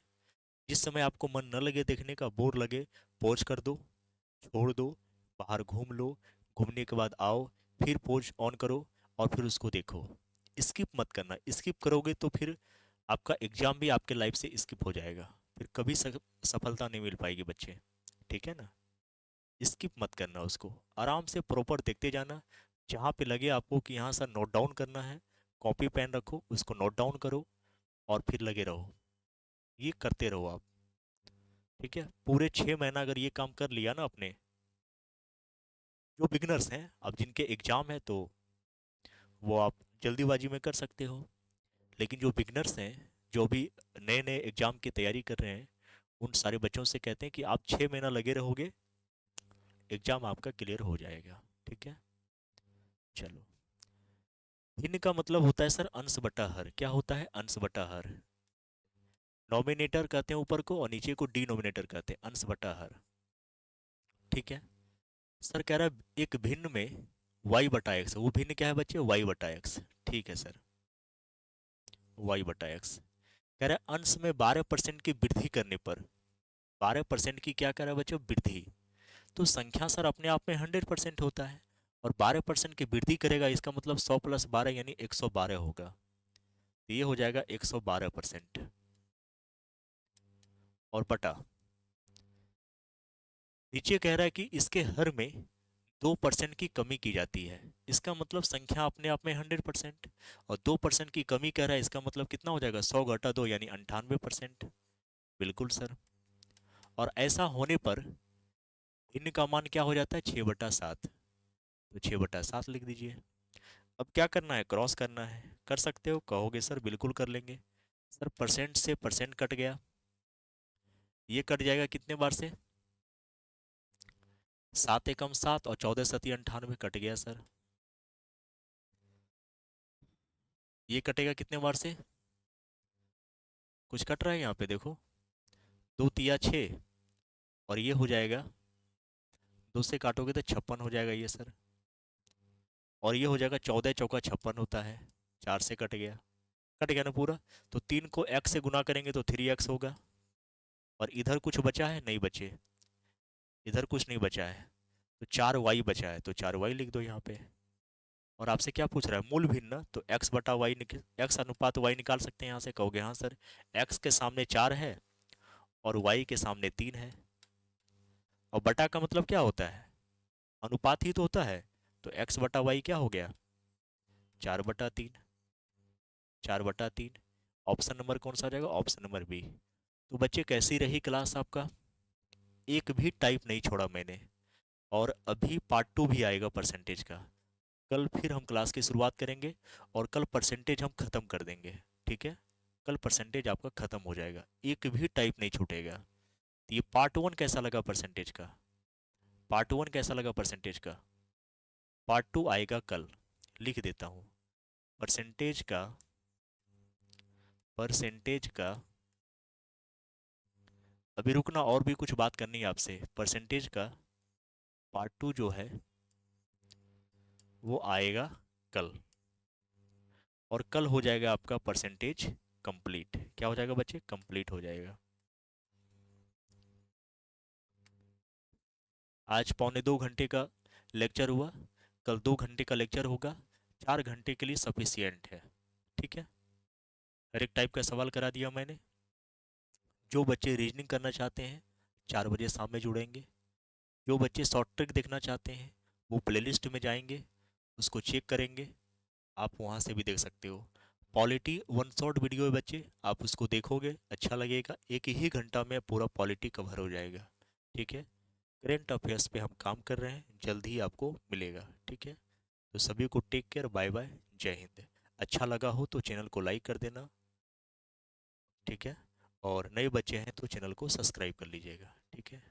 जिस समय आपको मन न लगे देखने का, बोर लगे, पॉज कर दो, छोड़ दो, बाहर घूम लो, घूमने के बाद आओ, फिर पोज ऑन करो और फिर उसको देखो। स्किप मत करना, स्किप करोगे तो फिर आपका एग्जाम भी आपके लाइफ से स्किप हो जाएगा, फिर कभी सफलता नहीं मिल पाएगी बच्चे। ठीक है ना? स्किप मत करना उसको, आराम से प्रॉपर देखते जाना। जहाँ पे लगे आपको कि यहाँ से नोट डाउन करना है, कॉपी पेन रखो, उसको नोट डाउन करो और फिर लगे रहो। ये करते रहो आप। ठीक है? पूरे 6 महीना अगर ये काम कर लिया ना अपने, जो बिगनर्स हैं, अब जिनके एग्जाम है तो वो आप जल्दीबाजी में कर सकते हो, लेकिन जो बिगनर्स हैं, जो भी नए नए एग्जाम की तैयारी कर रहे हैं, उन सारे बच्चों से कहते हैं कि आप 6 महीना लगे रहोगे, एग्जाम आपका क्लियर हो जाएगा। ठीक है? चलो। भिन्न का मतलब होता है सर अंश बटा हर। क्या होता है? अंश बटा हर। नॉमिनेटर कहते हैं ऊपर को और नीचे को डिनोमिनेटर कहते हैं, अंश बटा हर। ठीक है? सर कह रहा है एक भिन्न में वाई बटा एक्स, वो भिन्न क्या है बच्चे? वाई बटा एक्स। ठीक है सर, वाई बटा एक्स। कह रहा है अंश में 12% की वृद्धि करने पर, 12% की क्या कह रहा है बच्चों? वृद्धि। तो संख्या सर अपने आप में 100% होता है, और 12% की वृद्धि करेगा, इसका मतलब 100 + 12 यानी 112 होगा। तो ये हो जाएगा 112%। और बटा, नीचे कह रहा है कि इसके हर में 2% की कमी की जाती है, इसका मतलब संख्या अपने आप में 100%, और 2% की कमी कह रहा है, इसका मतलब कितना हो जाएगा? 100 घटा 2 यानी 98%। बिल्कुल सर। और ऐसा होने पर भिन्न का मान क्या हो जाता है? 6/7। तो 6/7 लिख दीजिए। अब क्या करना है? क्रॉस करना है। कर सकते हो? कहोगे सर बिल्कुल कर लेंगे। सर परसेंट से परसेंट कट गया, ये कट जाएगा कितने बार से? 7 एकम 7 और 14 सती 98 कट गया सर। ये कटेगा कितने बार से? कुछ कट रहा है यहाँ पे देखो, 2 तिया 6, और ये हो जाएगा, 2 से काटोगे तो 56 हो जाएगा ये सर। और ये हो जाएगा 14 चौका 56 होता है, 4 से कट गया ना पूरा। तो 3 को x से गुना करेंगे तो 3x होगा। और इधर कुछ बचा है? नहीं बचे, इधर कुछ नहीं बचा है, तो 4y बचा है, तो 4y लिख दो यहाँ पे। और आपसे क्या पूछ रहा है? मूल भिन्न, तो x बटा वाई, x अनुपात y निकाल सकते हैं यहाँ से। कहोगे हाँ सर, x के सामने 4 है और y के सामने 3 है, और बटा का मतलब क्या होता है? अनुपात ही तो होता है। तो x बटा वाई क्या हो गया? 4/3। 4/3। ऑप्शन नंबर कौन सा हो जाएगा? Option number B. तो बच्चे कैसी रही क्लास आपका? एक भी टाइप नहीं छोड़ा मैंने, और अभी पार्ट 2 भी आएगा परसेंटेज का। कल फिर हम क्लास की शुरुआत करेंगे, और कल परसेंटेज हम ख़त्म कर देंगे। ठीक है? कल परसेंटेज आपका ख़त्म हो जाएगा, एक भी टाइप नहीं छूटेगा। तो ये पार्ट 1 कैसा लगा परसेंटेज का? पार्ट 1 कैसा लगा परसेंटेज का? पार्ट 2 आएगा कल, लिख देता हूँ। परसेंटेज का, परसेंटेज का, अभी रुकना, और भी कुछ बात करनी है आपसे। परसेंटेज का पार्ट 2 जो है वो आएगा कल, और कल हो जाएगा आपका परसेंटेज कंप्लीट। क्या हो जाएगा बच्चे? कंप्लीट हो जाएगा। आज 1.25 घंटे का लेक्चर हुआ, कल 2 घंटे का लेक्चर होगा, 4 घंटे के लिए सफिशियंट है। ठीक है? हर एक टाइप का सवाल करा दिया मैंने। जो बच्चे रीजनिंग करना चाहते हैं 4 बजे शाम में जुड़ेंगे। जो बच्चे शॉर्ट ट्रिक देखना चाहते हैं वो प्लेलिस्ट में जाएंगे, उसको चेक करेंगे, आप वहाँ से भी देख सकते हो। पॉलिटी 1 शॉर्ट वीडियो है बच्चे, आप उसको देखोगे, अच्छा लगेगा, 1 ही घंटा में पूरा पॉलिटी कवर हो जाएगा। ठीक है? करेंट अफेयर्स पे हम काम कर रहे हैं, जल्द ही आपको मिलेगा। ठीक है? तो सभी को टेक केयर, बाय बाय, जय हिंद। अच्छा लगा हो तो चैनल को लाइक कर देना। ठीक है? और नए बच्चे हैं तो चैनल को सब्सक्राइब कर लीजिएगा। ठीक है?